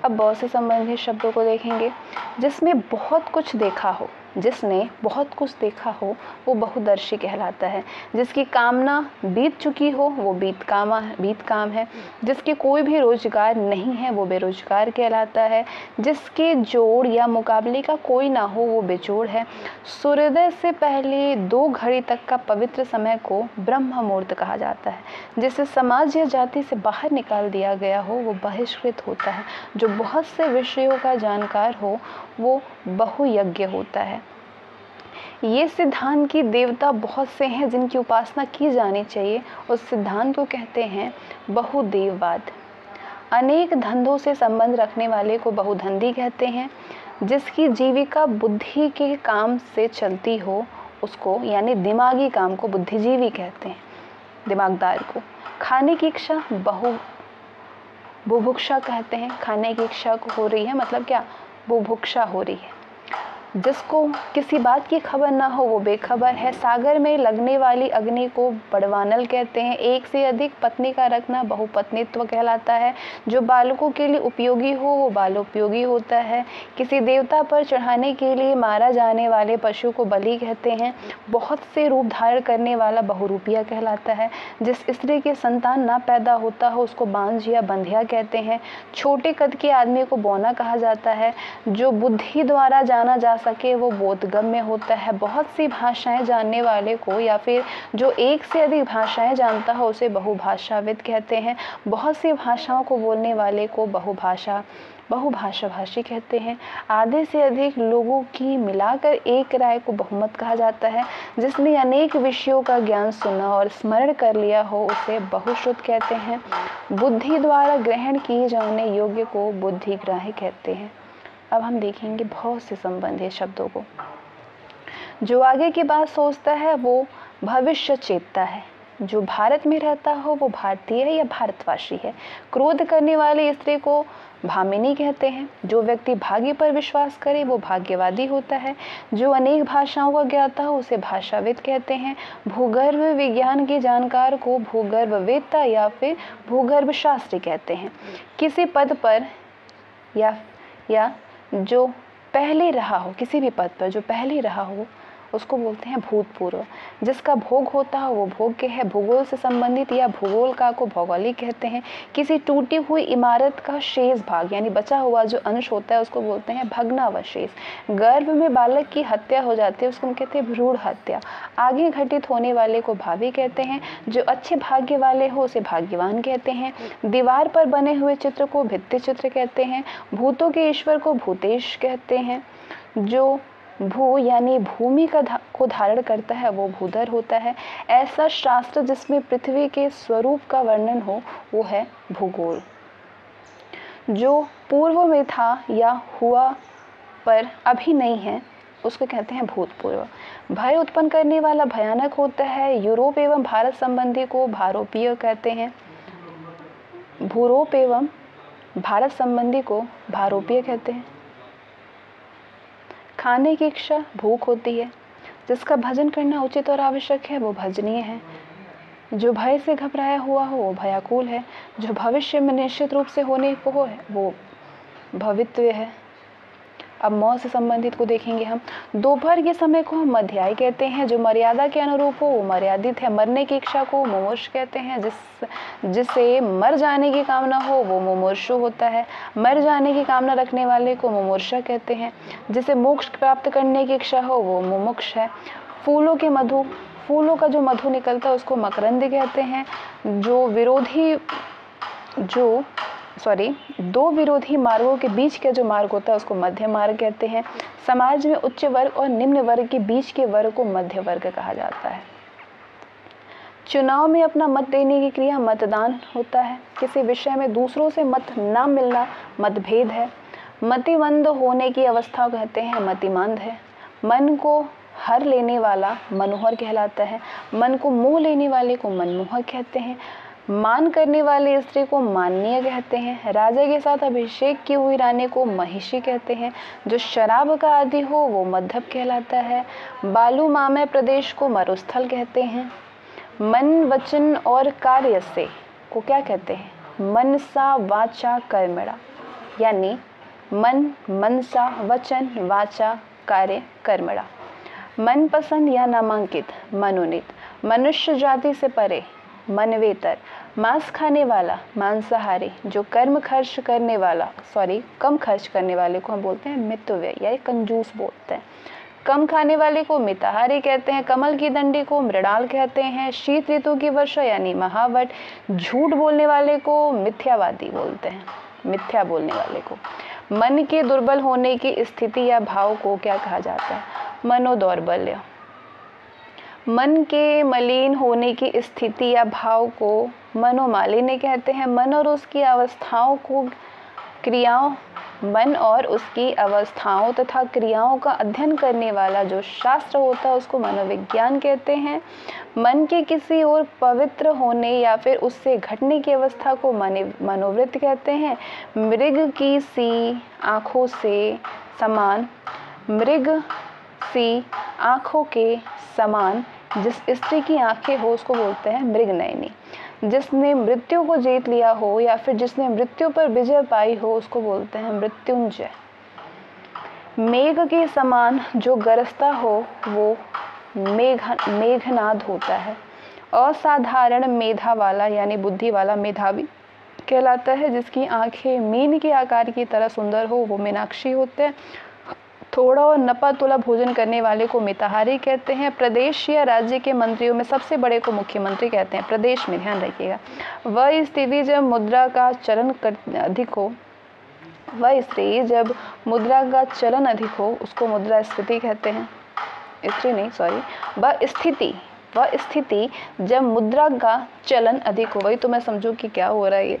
अब बहुत से संबंधित शब्दों को देखेंगे। जिसमें बहुत कुछ देखा हो जिसने बहुत कुछ देखा हो वो बहुदर्शी कहलाता है। जिसकी कामना बीत चुकी हो वो बीत काम है। जिसके कोई भी रोजगार नहीं है वो बेरोजगार कहलाता है। जिसके जोड़ या मुकाबले का कोई ना हो वो बेजोड़ है। सूर्योदय से पहले 2 घड़ी तक का पवित्र समय को ब्रह्म मुहूर्त कहा जाता है। जिसे समाज या जाति से बाहर निकाल दिया गया हो वो बहिष्कृत होता है। जो बहुत से विषयों का जानकार हो वो बहुयज्ञ होता है। ये सिद्धांत की देवता बहुत से हैं जिनकी उपासना की जानी चाहिए। उस सिद्धांत को कहते हैं बहुदेववाद। अनेक धंधों से संबंध रखने वाले को बहुधंधी कहते हैं। जिसकी जीविका बुद्धि के काम से चलती हो उसको यानी दिमागी काम को बुद्धिजीवी कहते हैं, दिमागदार को। खाने की इच्छा बुभुक्षा कहते हैं। खाने की इच्छा हो रही है मतलब क्या, बुभुक्षा हो रही है। जिसको किसी बात की खबर ना हो वो बेखबर है। सागर में लगने वाली अग्नि को बड़वानल कहते हैं। एक से अधिक पत्नी का रखना बहुपत्नीत्व कहलाता है। जो बालकों के लिए उपयोगी हो वो बालोपयोगी होता है। किसी देवता पर चढ़ाने के लिए मारा जाने वाले पशु को बलि कहते हैं। बहुत से रूप धारण करने वाला बहुरूपिया कहलाता है। जिस स्त्री के संतान ना पैदा होता हो उसको बांझ या बंधिया कहते हैं। छोटे कद के आदमी को बौना कहा जाता है। जो बुद्धि द्वारा जाना जा सके वो बोधगम्य होता है। बहुत सी भाषाएं जानने वाले को या फिर जो एक से अधिक भाषाएं जानता हो उसे बहुभाषाविद कहते हैं। बहुत सी भाषाओं को बोलने वाले को बहुभाषाभाषी कहते हैं। आधे से अधिक लोगों की मिलाकर एक राय को बहुमत कहा जाता है। जिसने अनेक विषयों का ज्ञान सुना और स्मरण कर लिया हो उसे बहुश्रुत कहते हैं। बुद्धि द्वारा ग्रहण किए जाने योग्य को बुद्धिग्राही कहते हैं। अब हम देखेंगे बहुत से संबंधित शब्दों को। जो आगे की बात सोचता है वो भविष्य चेतता है। जो भारत में रहता हो वो भारतीय है या भारतवासी है। क्रोध करने वाली स्त्री को भामिनी कहते हैं। जो व्यक्ति भाग्य पर विश्वास करे वो भाग्यवादी होता है। जो अनेक भाषाओं का ज्ञाता हो उसे भाषाविद कहते हैं। भूगर्भ विज्ञान के जानकार को भूगर्भवेत्ता या फिर भूगर्भ शास्त्री कहते हैं। किसी पद पर या जो पहले रहा हो, किसी भी पद पर जो पहले रहा हो उसको बोलते हैं भूतपूर्व। जिसका भोग होता है वो भोग्य है। भूगोल से संबंधित या भूगोल का को भौगोलिक कहते हैं। किसी टूटी हुई इमारत का शेष भाग यानी बचा हुआ जो अंश होता है उसको बोलते हैं भग्नावशेष। गर्भ में बालक की हत्या हो जाती है उसको हम कहते हैं भ्रूण हत्या। आगे घटित होने वाले को भावी कहते हैं। जो अच्छे भाग्य वाले हो उसे भाग्यवान कहते हैं। दीवार पर बने हुए चित्र को भित्ति चित्र कहते हैं। भूतों के ईश्वर को भूतेश कहते हैं। जो भू यानी भूमि को धारण करता है वो भूधर होता है। ऐसा शास्त्र जिसमें पृथ्वी के स्वरूप का वर्णन हो वो है भूगोल। जो पूर्व में था या हुआ पर अभी नहीं है उसको कहते हैं भूतपूर्व। भय उत्पन्न करने वाला भयानक होता है। यूरोप एवं भारत संबंधी को भारोपीय कहते हैं। भूरोप एवं भारत संबंधी को भारोपीय कहते हैं। खाने की इच्छा भूख होती है। जिसका भजन करना उचित और आवश्यक है वो भजनीय है। जो भय से घबराया हुआ हो वो भयाकुल है। जो भविष्य में निश्चित रूप से होने को हो वो भवित्व है। अब मौत से संबंधित को देखेंगे हम। दोपहर के समय को हम मध्याह्न कहते हैं। जो मर्यादा के अनुरूप हो वो मर्यादित है। मरने की इच्छा को मुमूर्ष कहते हैं। जिसे मर जाने की कामना हो वो मुमूर्षु होता है। मर जाने की कामना रखने वाले को मुमूर्षा कहते हैं। जिसे मोक्ष प्राप्त करने की इच्छा हो वो मुमुक्ष है। फूलों का जो मधु निकलता है उसको मकरंद कहते हैं। दो विरोधी मार्गों के बीच का जो मार्ग होता है उसको मध्य मार्ग कहते हैं। समाज में उच्च वर्ग और निम्न वर्ग के बीच के वर्ग को मध्य वर्ग कहा जाता है। चुनाव में अपना मत देने की क्रिया मतदान होता है। किसी विषय में दूसरों से मत ना मिलना मतभेद है। मतिमंद होने की अवस्था कहते हैं मतिमंद है। मन को हर लेने वाला मनोहर कहलाता है। मन को मोह लेने वाले को मनमोहक कहते हैं। मान करने वाली स्त्री को माननीय कहते हैं। राजा के साथ अभिषेक की हुई रानी को महिषी कहते हैं। जो शराब का आदि हो वो मद्धप कहलाता है। बालूमामय प्रदेश को मरुस्थल कहते हैं। मन वचन और कार्य से को क्या कहते हैं? मनसा वाचा कर्मणा, यानी मन मनसा वचन वाचा कार्य कर्मणा। मनपसंद या नामांकित मनोनीत, मनुष्य जाति से परे मनवेतर, मांस खाने वाला मांसाहारी, जो कम खर्च करने वाले को हम बोलते हैं मितव्यय या कंजूस बोलते हैं। कम खाने वाले को मिताहारी कहते हैं। कमल की डंडी को मृणाल कहते हैं। शीत ऋतु की वर्षा यानी महावट। झूठ बोलने वाले को मिथ्यावादी बोलते हैं, मिथ्या बोलने वाले को। मन के दुर्बल होने की स्थिति या भाव को क्या कहा जाता है? मनोदौर्बल्य। मन के मलिन होने की स्थिति या भाव को मनोमालिन्य कहते हैं। मन और उसकी अवस्थाओं तथा क्रियाओं का अध्ययन करने वाला जो शास्त्र होता है उसको मनोविज्ञान कहते हैं। मन के किसी और पवित्र होने या फिर उससे घटने की अवस्था को मनोवृत्ति कहते हैं। मृग की सी आँखों से समान, मृग सी आँखों के समान जिस स्त्री की आंखें हो उसको बोलते हैं मृगनयनी। जिसने मृत्यु को जीत लिया हो या फिर जिसने मृत्यु पर विजय पाई हो उसको बोलते हैं मृत्युंजय। मेघ के समान जो गरजता हो वो मेघनाद होता है। असाधारण मेधा वाला यानी बुद्धि वाला मेधावी कहलाता है। जिसकी आंखें मीन के आकार की तरह सुंदर हो वो मीनाक्षी होते हैं। थोड़ा और नपा तुला भोजन करने वाले को मिताहारी कहते हैं। प्रदेश या राज्य के मंत्रियों में सबसे बड़े को मुख्यमंत्री कहते हैं। प्रदेश में ध्यान रखिएगा। वह स्थिति जब मुद्रा का चलन अधिक हो, वह स्त्री जब मुद्रा का चलन अधिक हो उसको मुद्रास्फीति कहते हैं। वह स्थिति जब मुद्रा का चलन अधिक हो, वही तो मैं समझूं कि क्या हो रहा है ये।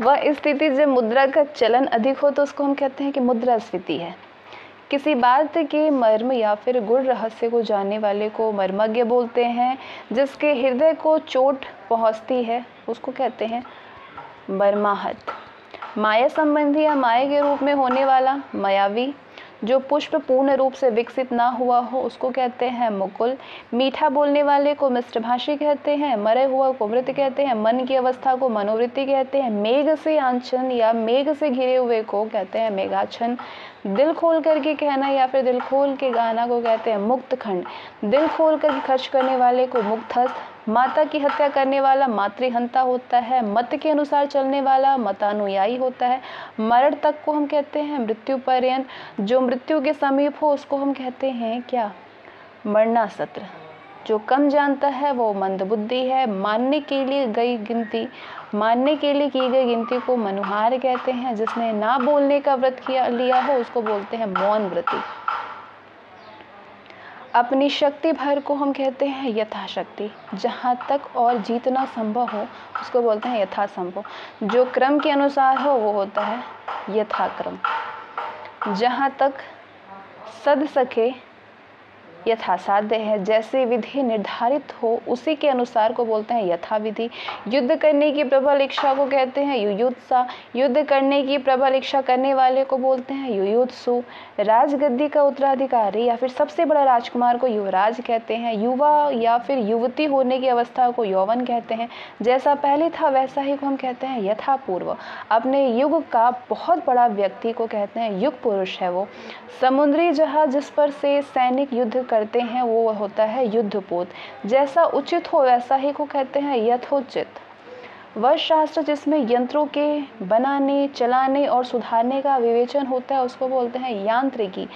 वह स्थिति जब मुद्रा का चलन अधिक हो तो उसको हम कहते हैं कि मुद्रास्फीति है। किसी बात के मर्म या फिर गुण रहस्य को जानने वाले को मर्मज्ञ बोलते हैं। जिसके हृदय को चोट पहुंचती है उसको कहते हैं मर्माहत। माया संबंधी या माया के रूप में होने वाला मायावी। जो पुष्प पूर्ण रूप से विकसित ना हुआ हो उसको कहते हैं मुकुल। मीठा बोलने वाले को मिष्टभाषी कहते हैं। मरे हुआ को मृत कहते हैं। मन की अवस्था को मनोवृत्ति कहते हैं। मेघ से आंचन या मेघ से घिरे हुए को कहते हैं मेघाच्छन। दिल खोल करके कहना या फिर दिल खोल के गाना को कहते हैं मुक्त खंड। दिल खोल कर खर्च करने वाले को मुक्तस्थ। माता की हत्या करने वाला मातृहंता होता है। मत के अनुसार चलने वाला मतानुयायी होता है। मरण तक को हम कहते हैं मृत्यु पर्यंत। जो मृत्यु के समीप हो उसको हम कहते हैं क्या? मरणासत्र। जो कम जानता है वो मंदबुद्धि है। मानने के लिए की गई गिनती को मनुहार कहते हैं। जिसने ना बोलने का व्रत लिया हो उसको बोलते हैं मौन व्रती। अपनी शक्ति भर को हम कहते हैं यथाशक्ति। जहाँ तक और जीतना संभव हो उसको बोलते हैं यथासंभव। जो क्रम के अनुसार हो वो होता है यथाक्रम। जहाँ तक सद सके यथासाध्य है। जैसे विधि निर्धारित हो उसी के अनुसार को बोलते हैं यथाविधि। युद्ध करने की प्रबल इच्छा को कहते हैं युयुत्सा। युद्ध करने की प्रबल इच्छा करने वाले को बोलते हैं युयुत्सु। राजगद्दी का उत्तराधिकारी या फिर सबसे बड़ा राजकुमार को युवराज कहते हैं। युवा या फिर युवती होने की अवस्था को यौवन कहते हैं। जैसा पहले था वैसा ही को हम कहते हैं यथापूर्व। अपने युग का बहुत बड़ा व्यक्ति को कहते हैं युग पुरुष है वो। समुद्री जहाज जिस पर से सैनिक युद्ध करते हैं वो होता है युद्धपोत। जैसा उचित हो वैसा ही को कहते हैं यथोचित। वह शास्त्र जिसमें यंत्रों के बनाने, चलाने और सुधारने का विवेचन होता है उसको बोलते हैं यांत्रिकी।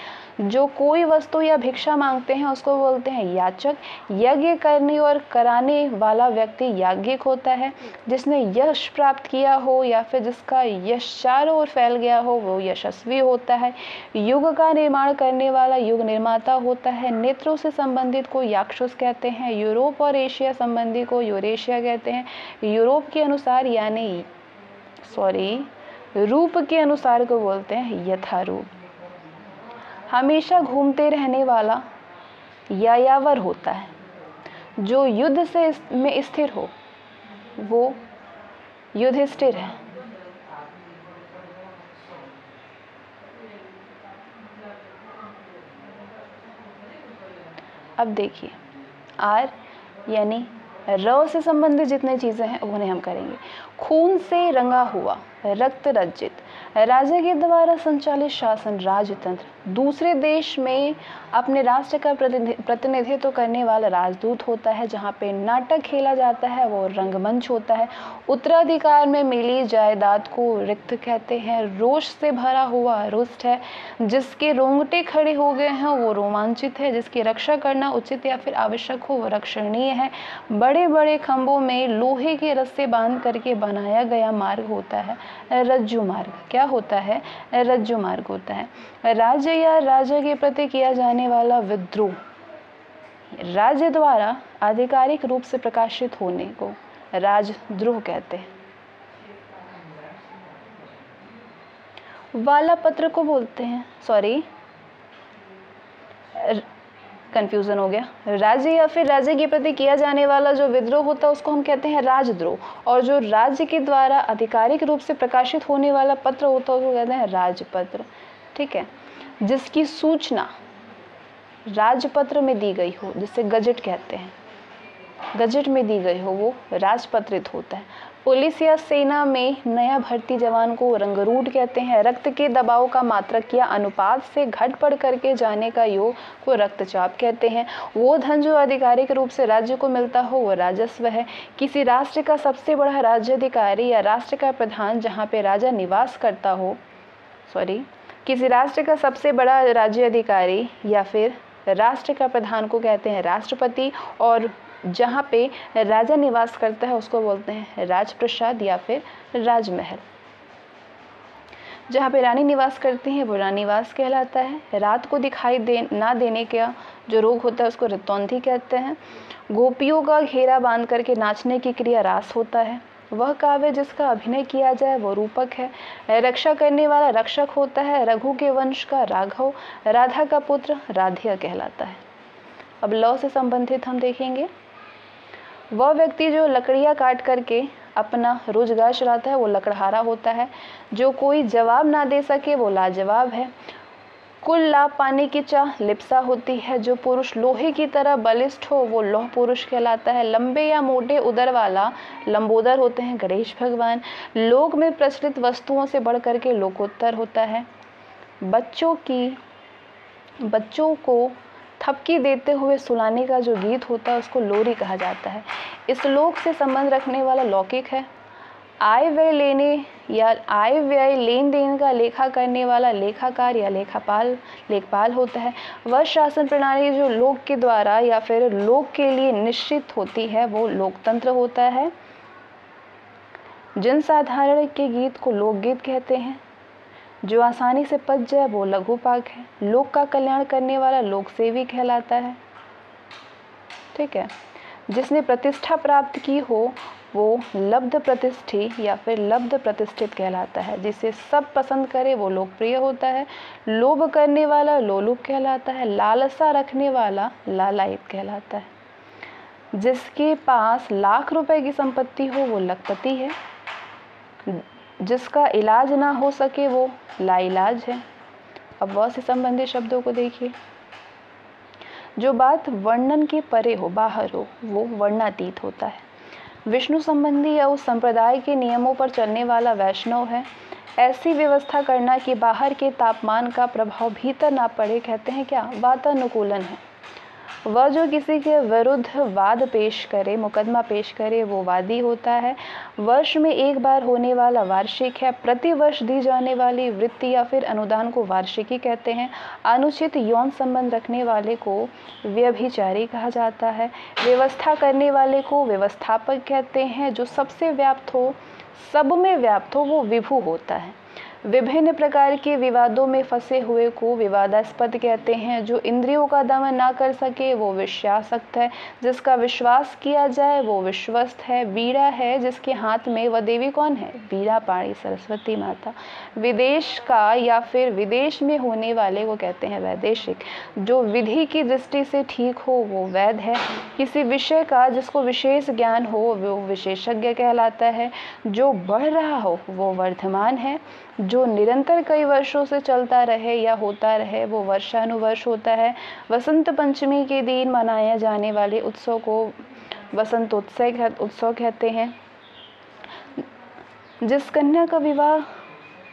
जो कोई वस्तु या भिक्षा मांगते हैं उसको बोलते हैं याचक। यज्ञ करने और कराने वाला व्यक्ति याज्ञिक होता है। जिसने यश प्राप्त किया हो या फिर जिसका यश चारों ओर फैल गया हो वो यशस्वी होता है। युग का निर्माण करने वाला युग निर्माता होता है। नेत्रों से संबंधित को याक्षुष कहते हैं। यूरोप और एशिया संबंधी को यूरेशिया कहते हैं। यूरोप के अनुसार रूप के अनुसार को बोलते हैं यथारूप। हमेशा घूमते रहने वाला यायावर होता है। जो युद्ध में स्थिर हो वो युधिष्ठिर है। अब देखिए आर यानी र से संबंधित जितने चीज़ें हैं उन्हें हम करेंगे। खून से रंगा हुआ, रक्त रंजित, राजा के द्वारा संचालित शासन, राजतंत्र, दूसरे देश में अपने राष्ट्र का प्रतिनिधित्व करने वाला राजदूत होता है। जहाँ पे नाटक खेला जाता है वो रंगमंच होता है। उत्तराधिकार में मिली जायदाद को रिक्त कहते हैं। रोष से भरा हुआ रुष्ट है। जिसके रोंगटे खड़े हो गए हैं वो रोमांचित है। जिसकी रक्षा करना उचित या फिर आवश्यक हो वो रक्षणीय है। बड़े बड़े खंभों में लोहे के रस्से बांध करके बनाया गया मार्ग होता है रज्जु मार्ग। क्या होता है? रज्जु मार्ग होता है। राज्य या राजा के प्रति किया जाने वाला विद्रोह, राज्य द्वारा आधिकारिक रूप से प्रकाशित होने को राजद्रोह कहते हैं। वाला पत्र को बोलते हैं, सॉरी कंफ्यूजन हो गया। राज्य या फिर राज्य के प्रति किया जाने वाला जो विद्रोह होता है उसको हम कहते हैं राजद्रोह, और जो राज्य के द्वारा आधिकारिक रूप से प्रकाशित होने वाला पत्र होता है उसको कहते हैं राजपत्र। ठीक है। जिसकी सूचना राजपत्र में दी गई हो, जिसे गजट कहते हैं, गजट में दी गई हो वो राजपत्रित होता है। पुलिस या सेना में नया भर्ती जवान को रंगरूट कहते हैं। रक्त के दबाव का मात्रक या अनुपात से घट बढ़ करके जाने का योग को रक्तचाप कहते हैं। वो धन जो आधिकारिक रूप से राज्य को मिलता हो वो राजस्व है। किसी राष्ट्र का सबसे बड़ा राज्याधिकारी या राष्ट्र का प्रधान जहाँ पे राजा निवास करता हो, किसी राष्ट्र का सबसे बड़ा राज्याधिकारी या फिर राष्ट्र का प्रधान को कहते हैं राष्ट्रपति, और जहाँ पे राजा निवास करता है उसको बोलते हैं राजप्रासाद या फिर राजमहल। जहाँ पे रानी निवास करती हैं वो रानीवास कहलाता है। रात को दिखाई ना देने का जो रोग होता है उसको ऋतौंधी कहते हैं। गोपियों का घेरा बांध करके नाचने की क्रिया रास होता है। वह काव्य जिसका अभिनय किया जाए वो रूपक है। रक्षा करने वाला रक्षक होता है। रघु के वंश का राघव, राधा का पुत्र राधेय कहलाता है। अब लौ से संबंधित हम देखेंगे। वह व्यक्ति जो लकड़ियाँ काट करके अपना रोजगार चलाता है वो लकड़हारा होता है। जो कोई जवाब ना दे सके वो लाजवाब है। कुल लाभ पाने की चाह लिप्सा होती है। जो पुरुष लोहे की तरह बलिष्ठ हो वो लौह पुरुष कहलाता है। लंबे या मोटे उदर वाला लंबोदर होते हैं गणेश भगवान। लोक में प्रचलित वस्तुओं से बढ़ करके लोकोत्तर होता है। बच्चों को थपकी देते हुए सुलाने का जो गीत होता है उसको लोरी कहा जाता है। इस लोक से संबंध रखने वाला लौकिक है। आय व्यय लेन देन का लेखा करने वाला लेखाकार या लेखपाल होता है। वह शासन प्रणाली जो लोक के द्वारा या फिर लोक के लिए निश्चित होती है वो लोकतंत्र होता है। जन साधारण के गीत को लोकगीत कहते हैं। जो आसानी से पच जाए वो लघुपाक है। लोक का कल्याण करने वाला लोकसेवी कहलाता है। ठीक है। जिसने प्रतिष्ठा प्राप्त की हो वो लब्ध प्रतिष्ठी या फिर लब्ध प्रतिष्ठित कहलाता है। जिसे सब पसंद करे वो लोकप्रिय होता है। लोभ करने वाला लोलुप कहलाता है। लालसा रखने वाला लालायित कहलाता है। जिसके पास लाख रुपए की संपत्ति हो वो लखपति है। जिसका इलाज ना हो सके वो लाइलाज है। अब वह से संबंधित शब्दों को देखिए। जो बात वर्णन के परे हो, बाहर हो, वो वर्णातीत होता है। विष्णु संबंधी या उस संप्रदाय के नियमों पर चलने वाला वैष्णव है। ऐसी व्यवस्था करना कि बाहर के तापमान का प्रभाव भीतर ना पड़े कहते हैं क्या? वातानुकूलन है। वह जो किसी के विरुद्ध वाद पेश करे, मुकदमा पेश करे वो वादी होता है। वर्ष में एक बार होने वाला वार्षिक है। प्रति वर्ष दी जाने वाली वृत्ति या फिर अनुदान को वार्षिकी कहते हैं। अनुचित यौन संबंध रखने वाले को व्यभिचारी कहा जाता है। व्यवस्था करने वाले को व्यवस्थापक कहते हैं। जो सबसे व्याप्त हो, सब में व्याप्त हो वो विभु होता है। विभिन्न प्रकार के विवादों में फंसे हुए को विवादास्पद कहते हैं। जो इंद्रियों का दमन ना कर सके वो विषयासक्त है। जिसका विश्वास किया जाए वो विश्वस्त है। वीणा है जिसके हाथ में, वह देवी कौन है? वीणा पाणी सरस्वती माता। विदेश का या फिर विदेश में होने वाले को कहते हैं वैदेशिक। जो विधि की दृष्टि से ठीक हो वो वैध है। किसी विषय का जिसको विशेष ज्ञान हो वो विशेषज्ञ कहलाता है। जो बढ़ रहा हो वो वर्धमान है। जो निरंतर कई वर्षों से चलता रहे या होता रहे वो वर्षानुवर्ष होता है। वसंत पंचमी के दिन मनाए जाने वाले उत्सव को वसंतोत्सव कहते हैं। जिस कन्या का विवाह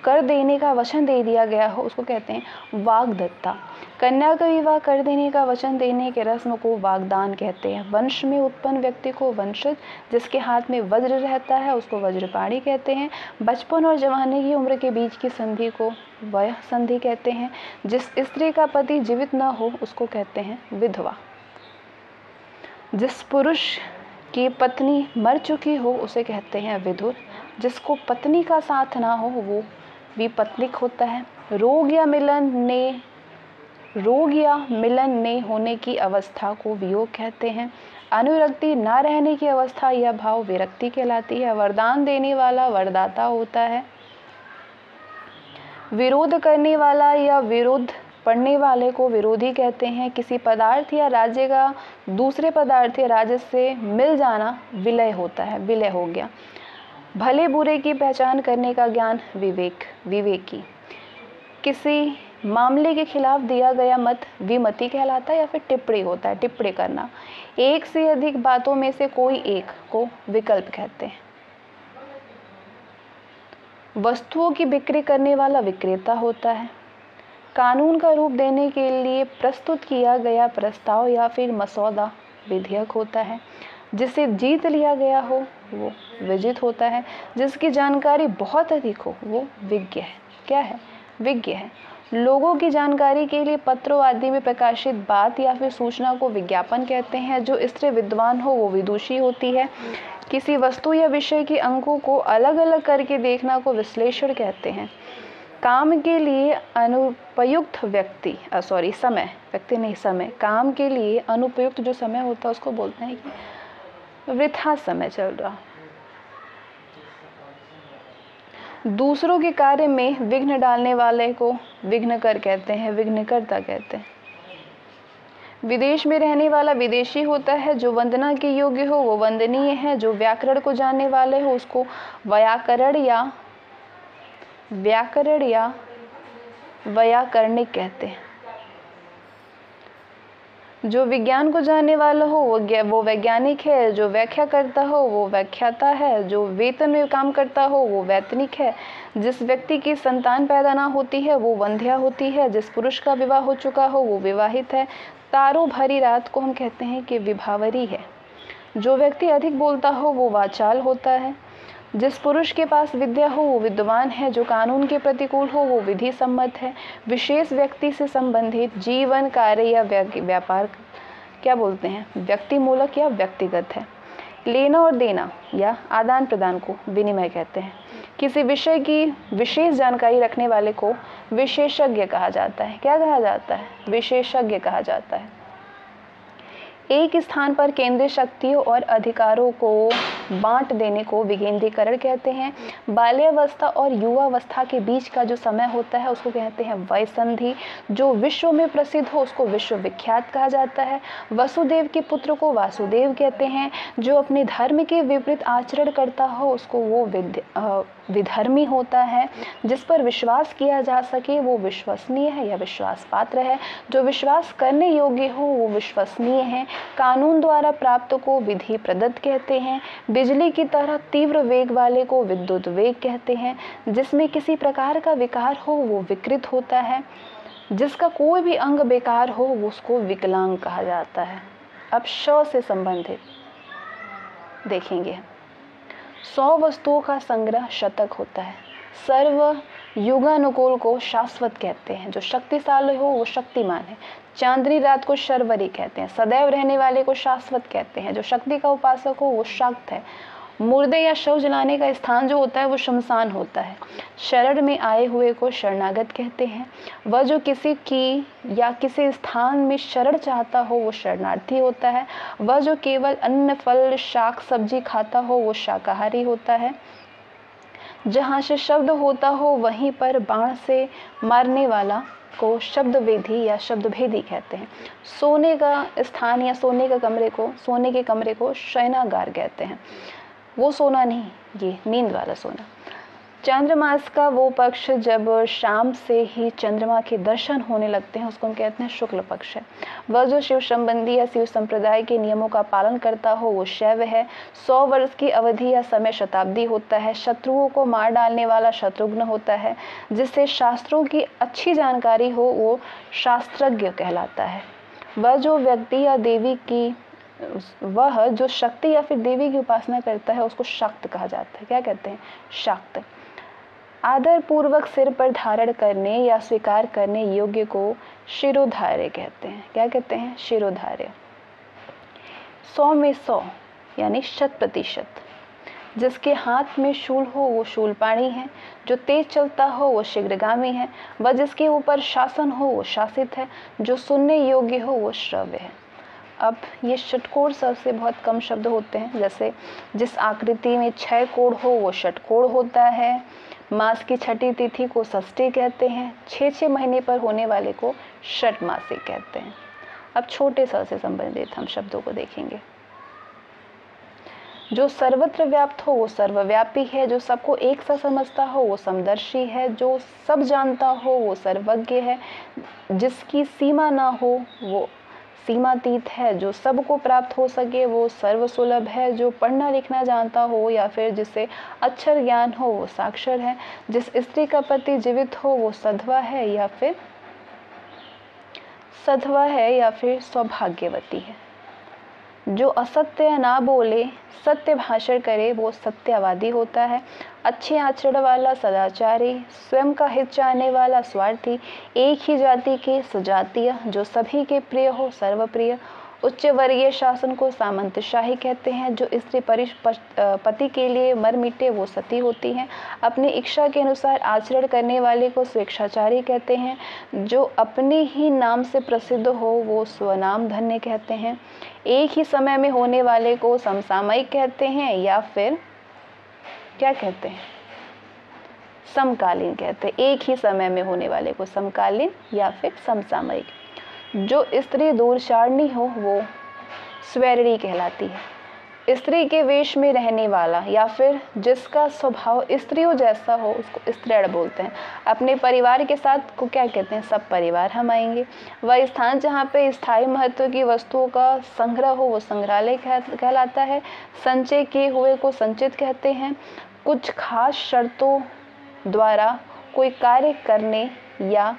कर देने का वचन दे दिया गया हो उसको कहते हैं वाग्दत्ता। कन्या का विवाह कर देने का वचन देने के रस्म को वागदान कहते हैं। वंश में उत्पन्न व्यक्ति को वंशज, जिसके हाथ में वज्र रहता है उसको वज्रपाणी कहते हैं। बचपन और जवानी की उम्र के बीच की संधि को वय संधि कहते हैं। जिस स्त्री का पति जीवित न हो उसको कहते हैं विधवा। जिस पुरुष की पत्नी मर चुकी हो उसे कहते हैं विधुर। जिसको पत्नी का साथ ना हो वो विपत्निक होता है। रोग या मिलन ने होने की अवस्था को वियोग कहते हैं। अनुरक्ति ना रहने की अवस्था या भाव विरक्ति कहलाती है। वरदान देने वाला वरदाता होता है। विरोध करने वाला या विरुद्ध पढ़ने वाले को विरोधी कहते हैं। किसी पदार्थ या राज्य का दूसरे पदार्थ या राज्य से मिल जाना विलय होता है, विलय हो गया। भले बुरे की पहचान करने का ज्ञान विवेकी। किसी मामले के खिलाफ दिया गया मत विमति कहलाता है या फिर टिप्पणी होता है, टिप्पणी करना। एक से अधिक बातों में से कोई एक को विकल्प कहते हैं। वस्तुओं की बिक्री करने वाला विक्रेता होता है। कानून का रूप देने के लिए प्रस्तुत किया गया प्रस्ताव या फिर मसौदा विधेयक होता है। जिसे जीत लिया गया हो वो विजित होता है। जिसकी जानकारी बहुत अधिक हो वो विज्ञ है। क्या है? विज्ञ है। लोगों की जानकारी के लिए पत्रों आदि में प्रकाशित बात या फिर सूचना को विज्ञापन कहते हैं। जो स्त्री विद्वान हो वो विदुषी होती है। किसी वस्तु या विषय के अंकों को अलग अलग करके देखना को विश्लेषण कहते हैं। काम के लिए अनुपयुक्त समय काम के लिए अनुपयुक्त जो समय होता है उसको बोलते हैं कि वृथा समय चल रहा। दूसरों के कार्य में विघ्न डालने वाले को विघ्नकर कहते हैं, विघ्नकर्ता कहते हैं। विदेश में रहने वाला विदेशी होता है। जो वंदना के योग्य हो वो वंदनीय है। जो व्याकरण को जानने वाले हो उसको व्याकरण या व्याकरणिक कहते हैं। जो विज्ञान को जानने वाला हो वो वैज्ञानिक है। जो व्याख्या करता हो वो व्याख्याता है। जो वेतन में काम करता हो वो वैतनिक है। जिस व्यक्ति की संतान पैदा ना होती है वो वंध्या होती है। जिस पुरुष का विवाह हो चुका हो वो विवाहित है। तारों भरी रात को हम कहते हैं कि विभावरी है। जो व्यक्ति अधिक बोलता हो वो वाचाल होता है। जिस पुरुष के पास विद्या हो वो विद्वान है। जो कानून के प्रतिकूल हो वो विधि सम्मत है। विशेष व्यक्ति से संबंधित जीवन कार्य या व्यापार क्या बोलते हैं? व्यक्ति मूलक या व्यक्तिगत है। लेना और देना या आदान प्रदान को विनिमय कहते हैं। किसी विषय की विशेष जानकारी रखने वाले को विशेषज्ञ कहा जाता है। क्या कहा जाता है? विशेषज्ञ कहा जाता है। एक स्थान पर केंद्रीय शक्तियों और अधिकारों को बांट देने को विकेंद्रीकरण कहते हैं। बाल्यावस्था और युवावस्था के बीच का जो समय होता है उसको कहते हैं वयसंधि। जो विश्व में प्रसिद्ध हो उसको विश्व विख्यात कहा जाता है। वसुदेव के पुत्र को वासुदेव कहते हैं। जो अपने धर्म के विपरीत आचरण करता हो उसको वो विधर्मी होता है। जिस पर विश्वास किया जा सके वो विश्वसनीय है या विश्वास पात्र है। जो विश्वास करने योग्य हो वो विश्वसनीय है। कानून द्वारा प्राप्त को विधि प्रदत्त कहते हैं। बिजली की तरह तीव्र वेग वाले को विद्युत वेग कहते हैं। जिसमें किसी प्रकार का विकार हो वो विकृत होता है। जिसका कोई भी अंग बेकार हो उसको विकलांग कहा जाता है। अब श से संबंधित देखेंगे। 100 वस्तुओं का संग्रह शतक होता है। सर्व युगानुकूल को शाश्वत कहते हैं। जो शक्तिशाली हो वो शक्तिमान है। चांदनी रात को शर्वरी कहते हैं। सदैव रहने वाले को शाश्वत कहते हैं। जो शक्ति का उपासक हो वो शाक्त है। मुर्दे या शव जलाने का स्थान जो होता है वो शमशान होता है। शरण में आए हुए को शरणागत कहते हैं। वह जो किसी की या किसी स्थान में शरण चाहता हो वो शरणार्थी होता है। वह जो केवल अन्न फल शाक सब्जी खाता हो वो शाकाहारी होता है। जहाँ से शब्द होता हो वहीं पर बाण से मारने वाला को शब्द वेदी या शब्द भेदी कहते हैं। सोने का स्थान या सोने के कमरे को शयनागार कहते हैं। वो सोना नहीं, ये नींद वाला सोना। चांद्रमास का वो पक्ष जब शाम से ही चंद्रमा के दर्शन होने लगते हैं उसको हम कहते हैं शुक्ल पक्ष है। वह जो शिव संबंधी या शिव संप्रदाय के नियमों का पालन करता हो वो शैव है। 100 वर्ष की अवधि या समय शताब्दी होता है। शत्रुओं को मार डालने वाला शत्रुघ्न होता है। जिससे शास्त्रों की अच्छी जानकारी हो वो शास्त्रज्ञ कहलाता है। वह जो शक्ति या फिर देवी की उपासना करता है उसको शाक्त कहा जाता है। क्या कहते हैं? शाक्त। आदर पूर्वक सिर पर धारण करने या स्वीकार करने योग्य को शिरोधार्य कहते हैं। क्या कहते हैं? शिरोधार्य। 100 में 100 यानी 100%। जिसके हाथ में शूल हो वो शूलपाणी है। जो तेज चलता हो वो शीघ्रगामी है। वह जिसके ऊपर शासन हो वो शासित है। जो सुनने योग्य हो वो श्रव्य है। अब ये षटकोण से बहुत कम शब्द होते हैं। जैसे जिस आकृति में 6 कोण हो वो षटकोण होता है। मास की छठी तिथि को षष्ठी कहते हैं। 6 महीने पर होने वाले को षटमासिक कहते हैं। अब छोटे स से संबंधित हम शब्दों को देखेंगे। जो सर्वत्र व्याप्त हो वो सर्वव्यापी है। जो सबको एक सा समझता हो वो समदर्शी है। जो सब जानता हो वो सर्वज्ञ है। जिसकी सीमा ना हो वो सीमातीत है। जो सबको प्राप्त हो सके वो सर्वसुलभ है। जो पढ़ना लिखना जानता हो या फिर जिसे अक्षर ज्ञान हो वो साक्षर है। जिस स्त्री का पति जीवित हो वो सधवा है या फिर सौभाग्यवती है। जो असत्य ना बोले सत्य भाषण करे वो सत्यवादी होता है। अच्छे आचरण वाला सदाचारी। स्वयं का हित चाहने वाला स्वार्थी। एक ही जाति के सुजातीय। जो सभी के प्रिय हो सर्वप्रिय। उच्च वर्गीय शासन को सामंतशाही कहते हैं। जो स्त्री पति के लिए मर मिटे वो सती होती हैं। अपनी इच्छा के अनुसार आचरण करने वाले को स्वेच्छाचारी कहते हैं। जो अपने ही नाम से प्रसिद्ध हो वो स्वनाम धन्य कहते हैं। एक ही समय में होने वाले को समसामयिक कहते हैं या फिर क्या कहते हैं? समकालीन कहते हैं। एक ही समय में होने वाले को समकालीन या फिर समसामयिक। जो स्त्री दूरचारिणी हो वो स्वैरिणी कहलाती है। स्त्री के वेश में रहने वाला या फिर जिसका स्वभाव स्त्रियों जैसा हो उसको स्त्रीण बोलते हैं। अपने परिवार के साथ को क्या कहते हैं? सब परिवार हम आएंगे। वह स्थान जहाँ पे स्थायी महत्व की वस्तुओं का संग्रह हो वो संग्रहालय कहलाता है। संचय किए हुए को संचित कहते हैं। कुछ खास शर्तों द्वारा कोई कार्य करने या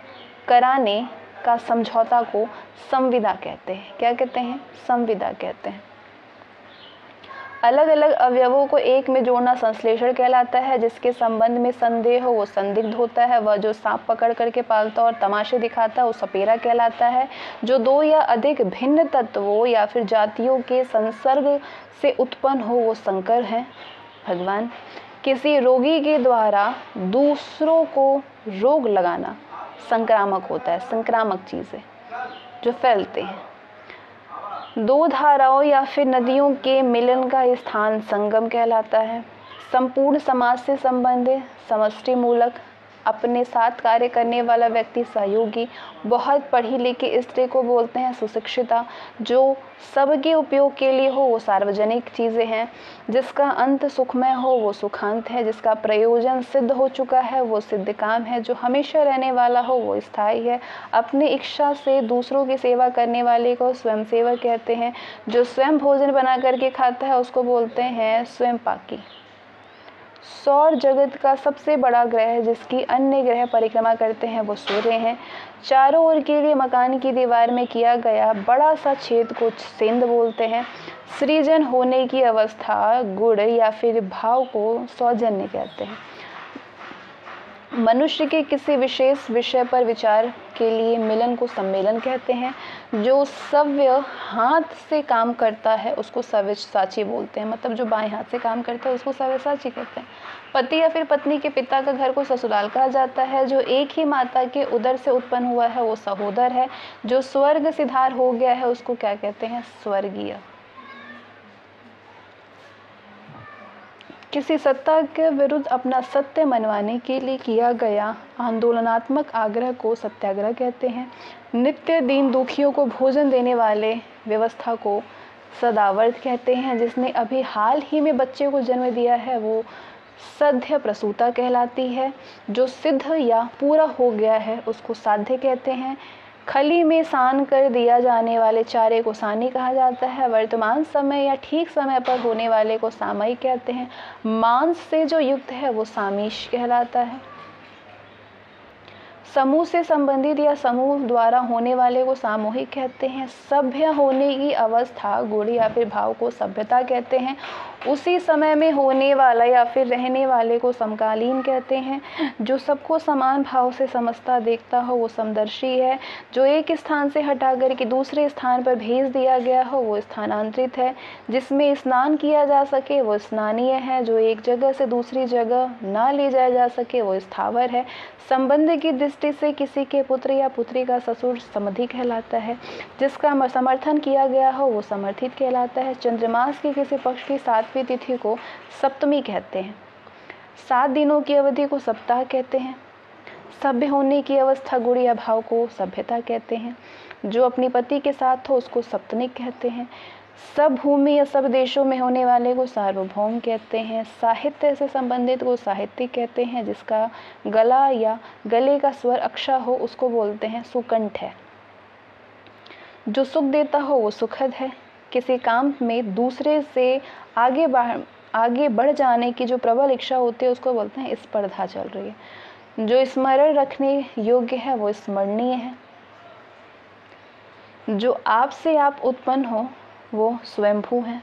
कराने का समझौता को संविदा कहते हैं। क्या कहते हैं? संविदा कहते हैं। अलग अलग अवयवों को एक में जोड़ना संश्लेषण कहलाता है। जिसके संबंध में संदेह हो वो संदिग्ध होता है। वह जो सांप पकड़ करके पालता और तमाशे दिखाता है वो सपेरा कहलाता है। जो 2 या अधिक भिन्न तत्वों या फिर जातियों के संसर्ग से उत्पन्न हो वो संकर है भगवान। किसी रोगी के द्वारा दूसरों को रोग लगाना संक्रामक होता है। संक्रामक चीज़ें जो फैलते हैं। 2 धाराओं या फिर नदियों के मिलन का स्थान संगम कहलाता है। संपूर्ण समाज से संबंधित समष्टि मूलक अपने साथ कार्य करने वाला व्यक्ति सहयोगी। बहुत पढ़ी लिखी स्त्री को बोलते हैं सुशिक्षिता। जो सबके उपयोग के लिए हो वो सार्वजनिक चीज़ें हैं। जिसका अंत सुखमय हो वो सुखांत है। जिसका प्रयोजन सिद्ध हो चुका है वो सिद्ध काम है। जो हमेशा रहने वाला हो वो स्थायी है। अपनी इच्छा से दूसरों की सेवा करने वाले को स्वयं सेवक कहते हैं। जो स्वयं भोजन बना करके खाता है उसको बोलते हैं स्वयं पाकी। सौर जगत का सबसे बड़ा ग्रह जिसकी अन्य ग्रह परिक्रमा करते हैं वो सूर्य हैं। चारों ओर के लिए मकान की दीवार में किया गया बड़ा सा छेद को सेंध बोलते हैं। सृजन होने की अवस्था गुण या फिर भाव को सौजन्य कहते हैं। मनुष्य के किसी विशेष विषय पर विचार के लिए मिलन को सम्मेलन कहते हैं। जो सव्य हाथ से काम करता है उसको सव्यसाची बोलते हैं। मतलब जो बाएं हाथ से काम करता है उसको सव्यसाची कहते हैं। पति या फिर पत्नी के पिता का घर को ससुराल कहा जाता है। जो एक ही माता के उदर से उत्पन्न हुआ है वो सहोदर है। जो स्वर्ग सिधार हो गया है उसको क्या कहते हैं? स्वर्गीय। किसी सत्ता के विरुद्ध अपना सत्य मनवाने के लिए किया गया आंदोलनात्मक आग्रह को सत्याग्रह कहते हैं। नित्य दीन दुखियों को भोजन देने वाले व्यवस्था को सदावर्त कहते हैं। जिसने अभी हाल ही में बच्चे को जन्म दिया है वो सध्य प्रसूता कहलाती है। जो सिद्ध या पूरा हो गया है उसको साध्य कहते हैं। खली में सान कर दिया जाने वाले चारे को सानी कहा जाता है। वर्तमान समय या ठीक समय पर होने वाले को सामयिक कहते हैं। मांस से जो युक्त है वो सामीश कहलाता है। समूह से संबंधित या समूह द्वारा होने वाले को सामूहिक कहते हैं। सभ्य होने की अवस्था, गुण या फिर भाव को सभ्यता कहते हैं। उसी समय में होने वाला या फिर रहने वाले को समकालीन कहते हैं। जो सबको समान भाव से समझता देखता हो वो समदर्शी है। जो एक स्थान से हटाकर के दूसरे स्थान पर भेज दिया गया हो वो स्थानांतरित है। जिसमें स्नान किया जा सके वो स्नानीय है। जो एक जगह से दूसरी जगह ना ले जाया जा सके वो स्थावर है। संबंध की दृष्टि से किसी के पुत्र या पुत्री का ससुर समधि कहलाता है। जिसका समर्थन किया गया हो वो समर्थित कहलाता है। चंद्रमास के किसी पक्ष की 7वीं तिथि को सप्तमी कहते हैं। 7 दिनों की अवधि को सप्ताह कहते हैं। सभ्य होने की अवस्था, गुण या भाव को सभ्यता कहते हैं। जो अपनी पति के साथ हो उसको सप्तमिक कहते हैं। सब भूमि या सब देशों में होने वाले को सार्वभौम कहते हैं। साहित्य से संबंधित को साहित्यिक कहते हैं। जिसका गला या गले का स्वर अक्षर हो उसको बोलते हैं सुकंठ है। जो सुख देता हो वो सुखद है। किसी काम में दूसरे से आगे बढ़ जाने की जो प्रबल इच्छा होती है उसको बोलते हैं स्पर्धा चल रही है। जो स्मरण रखने योग्य है वो स्मरणीय है। जो आप से आप उत्पन्न हो वो स्वयंभू है।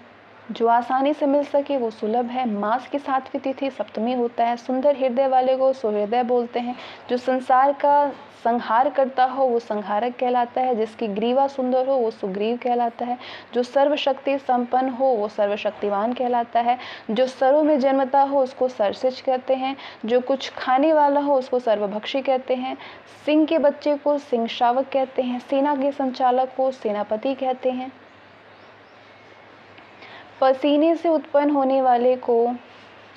जो आसानी से मिल सके वो सुलभ है। मास की 7वीं तिथि सप्तमी होता है। सुंदर हृदय वाले को सुहृदय बोलते हैं। जो संसार का संहार करता हो वो संहारक कहलाता है। जिसकी ग्रीवा सुंदर हो वो सुग्रीव कहलाता है। जो सर्वशक्ति संपन्न हो वो सर्वशक्तिवान कहलाता है। जो सरों में जन्मता हो उसको सरसिज कहते हैं। जो कुछ खाने वाला हो उसको सर्वभक्षी कहते हैं। सिंह के बच्चे को सिंह शावक कहते हैं। सेना के संचालक को सेनापति कहते हैं। पसीने से उत्पन्न होने वाले को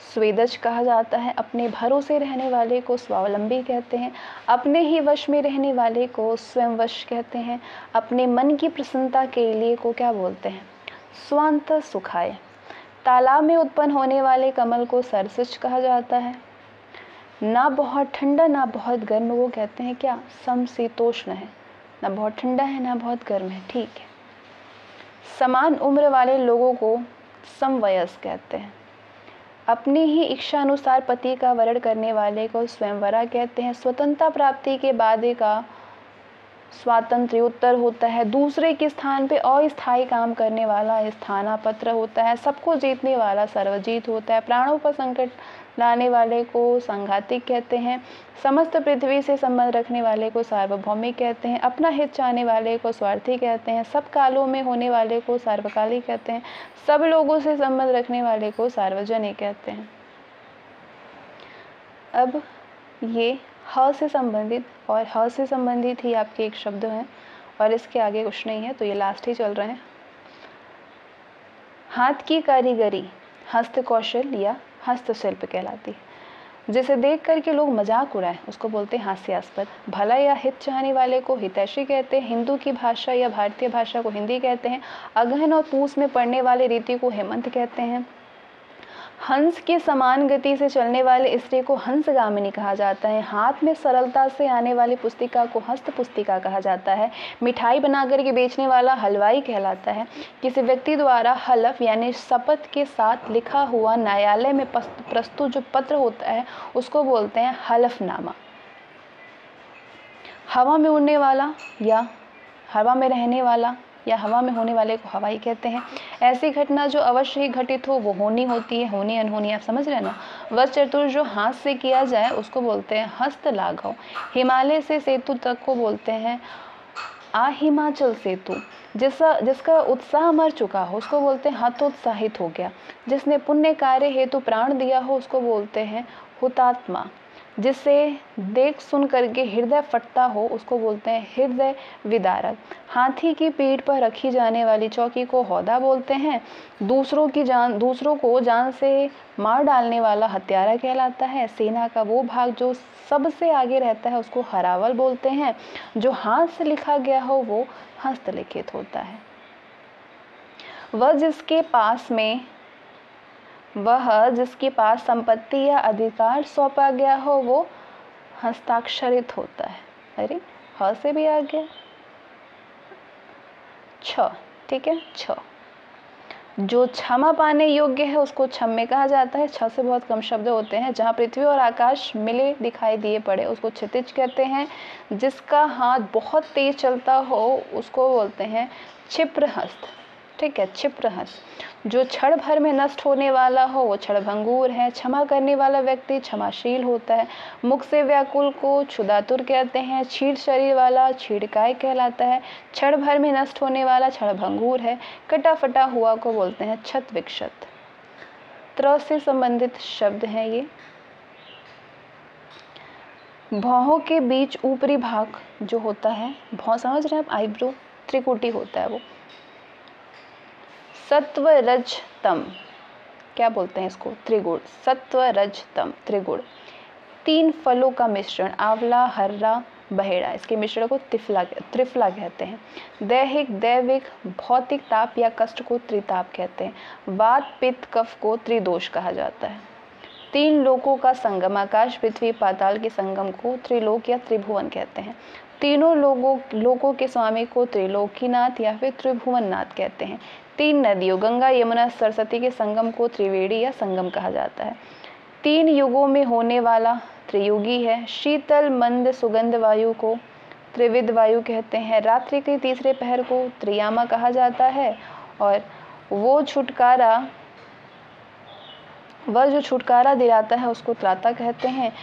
स्वेदज कहा जाता है। अपने भरोसे रहने वाले को स्वावलंबी कहते हैं। अपने ही वश में रहने वाले को स्वयं वश कहते हैं। अपने मन की प्रसन्नता के लिए को क्या बोलते हैं? स्वांत सुखाय। तालाब में उत्पन्न होने वाले कमल को सरसिज कहा जाता है। ना बहुत ठंडा ना बहुत गर्म, वो कहते हैं क्या? समशीतोष्ण है। ना बहुत ठंडा है ना बहुत गर्म है, ठीक है। समान उम्र वाले लोगों को समवयस्क कहते हैं। अपनी ही इच्छा अनुसार पति का वरण करने वाले को स्वयंवरा कहते हैं। स्वतंत्रता प्राप्ति के बाद का स्वातंत्र्योत्तर होता है। दूसरे के स्थान पे अस्थायी काम करने वाला स्थानापत्र होता है। सबको जीतने वाला सर्वजीत होता है। प्राणों पर संकट लाने वाले को संघातिक कहते हैं। समस्त पृथ्वी से संबंध रखने वाले को सार्वभौमिक कहते हैं। अपना हित चाहने वाले को स्वार्थी कहते हैं। सब कालों में होने वाले को सार्वकालिक कहते हैं। सब लोगों से संबंध रखने वाले को सार्वजनिक कहते हैं। अब ये ह से संबंधित और ह से संबंधित ही आपके एक शब्द हैं और इसके आगे कुछ नहीं है, तो ये लास्ट ही चल रहे हैं। हाथ की कारीगरी हस्त कौशल या हस्तशिल्प कहलाती है। जिसे देख करके लोग मजाक उड़ाएं उसको बोलते हैं हास्यास्पद। भला या हित चाहने वाले को हितैषी कहते हैं। हिंदू की भाषा या भारतीय भाषा को हिंदी कहते हैं। अगहन और पूस में पढ़ने वाले रीति को हेमंत कहते हैं। हंस के समान गति से चलने वाले स्त्री को हंसगामिनी कहा जाता है। हाथ में सरलता से आने वाली पुस्तिका को हस्त पुस्तिका कहा जाता है। मिठाई बनाकर के बेचने वाला हलवाई कहलाता है। किसी व्यक्ति द्वारा हलफ यानी शपथ के साथ लिखा हुआ न्यायालय में प्रस्तुत जो पत्र होता है उसको बोलते हैं हलफनामा। हवा में उड़ने वाला या हवा में रहने वाला या हवा में होने वाले को हवाई कहते हैं। ऐसी घटना जो अवश्य ही घटित हो वो होनी होती है। होनी अनहोनी आप समझ रहे ना। वश चतुर जो हाथ से किया जाए उसको बोलते हैं हस्त लाघव। हिमालय से सेतु तक को बोलते हैं हिमाचल सेतु। जिसका उत्साह मर चुका हो उसको बोलते हैं हतोत्साहित हो गया। जिसने पुण्य कार्य हेतु प्राण दिया हो उसको बोलते हैं हुतात्मा। जिसे देख सुन करके हृदय फटता हो उसको बोलते हैं हृदय विदारक। हाथी की पीठ पर रखी जाने वाली चौकी को हौदा बोलते हैं। दूसरों को जान से मार डालने वाला हत्यारा कहलाता है। सेना का वो भाग जो सबसे आगे रहता है उसको हरावल बोलते हैं। जो हाथ से लिखा गया हो वो हस्तलिखित होता है। वह जिसके पास में वह जिसके पास संपत्ति या अधिकार सौंपा गया हो वो हस्ताक्षरित होता है। अरे ह से भी आ गया। छ, ठीक है, छ। जो क्षमा पाने योग्य है उसको क्षम्य कहा जाता है। छ से बहुत कम शब्द होते हैं। जहाँ पृथ्वी और आकाश मिले दिखाई दिए पड़े उसको क्षितिज कहते हैं। जिसका हाथ बहुत तेज चलता हो उसको बोलते हैं क्षिप्रहस्त, ठीक है, क्षिप्रहस्त। जो क्षण भर में नष्ट होने वाला हो वो क्षणभंगुर है। क्षमा करने वाला व्यक्ति क्षमाशील होता है। मुख से व्याकुल को क्षुधातुर कहते हैं। क्षीण शरीर वाला क्षीणकाय कहलाता है। क्षण भर में नष्ट होने वाला क्षणभंगुर है। कटा फटा हुआ को बोलते हैं क्षत विक्षत। त्र से संबंधित शब्द हैं ये। भौहों के बीच ऊपरी भाग जो होता है, भौं समझ रहे हैं आप, आईब्रो, त्रिकुटी होता है वो। सत्व रज तम, क्या बोलते हैं इसको, त्रिगुण। सत्व रज तम त्रिगुण। 3 फलों का मिश्रण, आंवला, हर्रा, बहेड़ा, इसके मिश्रण को त्रिफला कहते हैं। दैहिक दैविक भौतिक ताप या कष्ट को त्रिताप कहते हैं। वात पित्त कफ को त्रिदोष कहा जाता है। 3 लोकों का संगम, आकाश पृथ्वी पाताल के संगम को त्रिलोक या त्रिभुवन कहते हैं। तीनों लोकों के स्वामी को त्रिलोकीनाथ या फिर त्रिभुवननाथ कहते हैं। 3 नदियों गंगा यमुना सरस्वती के संगम को त्रिवेणी या संगम कहा जाता है। 3 युगों में होने वाला त्रियुगी है। शीतल मंद सुगंध वायु को त्रिविध वायु कहते हैं। रात्रि के तीसरे पहर को त्रियामा कहा जाता है। और वह जो छुटकारा दिलाता है उसको त्राता कहते हैं।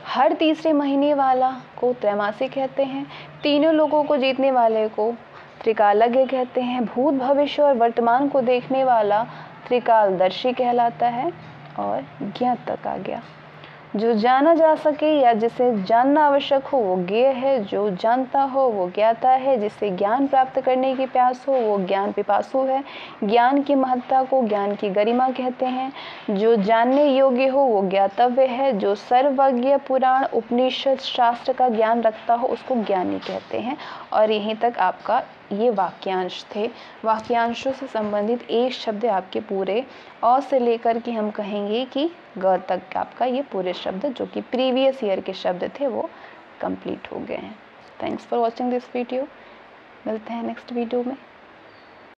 हर तीसरे महीने वाला को त्रैमासिक कहते हैं। तीनों लोगों को जीतने वाले को त्रिकालज्ञ कहते हैं। भूत भविष्य और वर्तमान को देखने वाला त्रिकालदर्शी कहलाता है। और ज्ञातक आ गया। जो जाना जा सके या जिसे जानना आवश्यक हो वो ज्ञेय है। जो जानता हो वो ज्ञाता है। जिसे ज्ञान प्राप्त करने की प्यास हो वो ज्ञान पिपासु है। ज्ञान की महत्ता को ज्ञान की गरिमा कहते हैं। जो जानने योग्य हो वो ज्ञातव्य है। जो सर्वज्ञ पुराण उपनिषद शास्त्र का ज्ञान रखता हो उसको ज्ञानी कहते हैं। और यहीं तक आपका ये वाक्यांश थे। वाक्यांशों से संबंधित एक शब्द आपके पूरे अ से लेकर के हम कहेंगे कि ग तक आपका ये पूरे शब्द जो कि प्रीवियस ईयर के शब्द थे वो कंप्लीट हो गए हैं। Thanks for watching this video. मिलते हैं नेक्स्ट वीडियो में।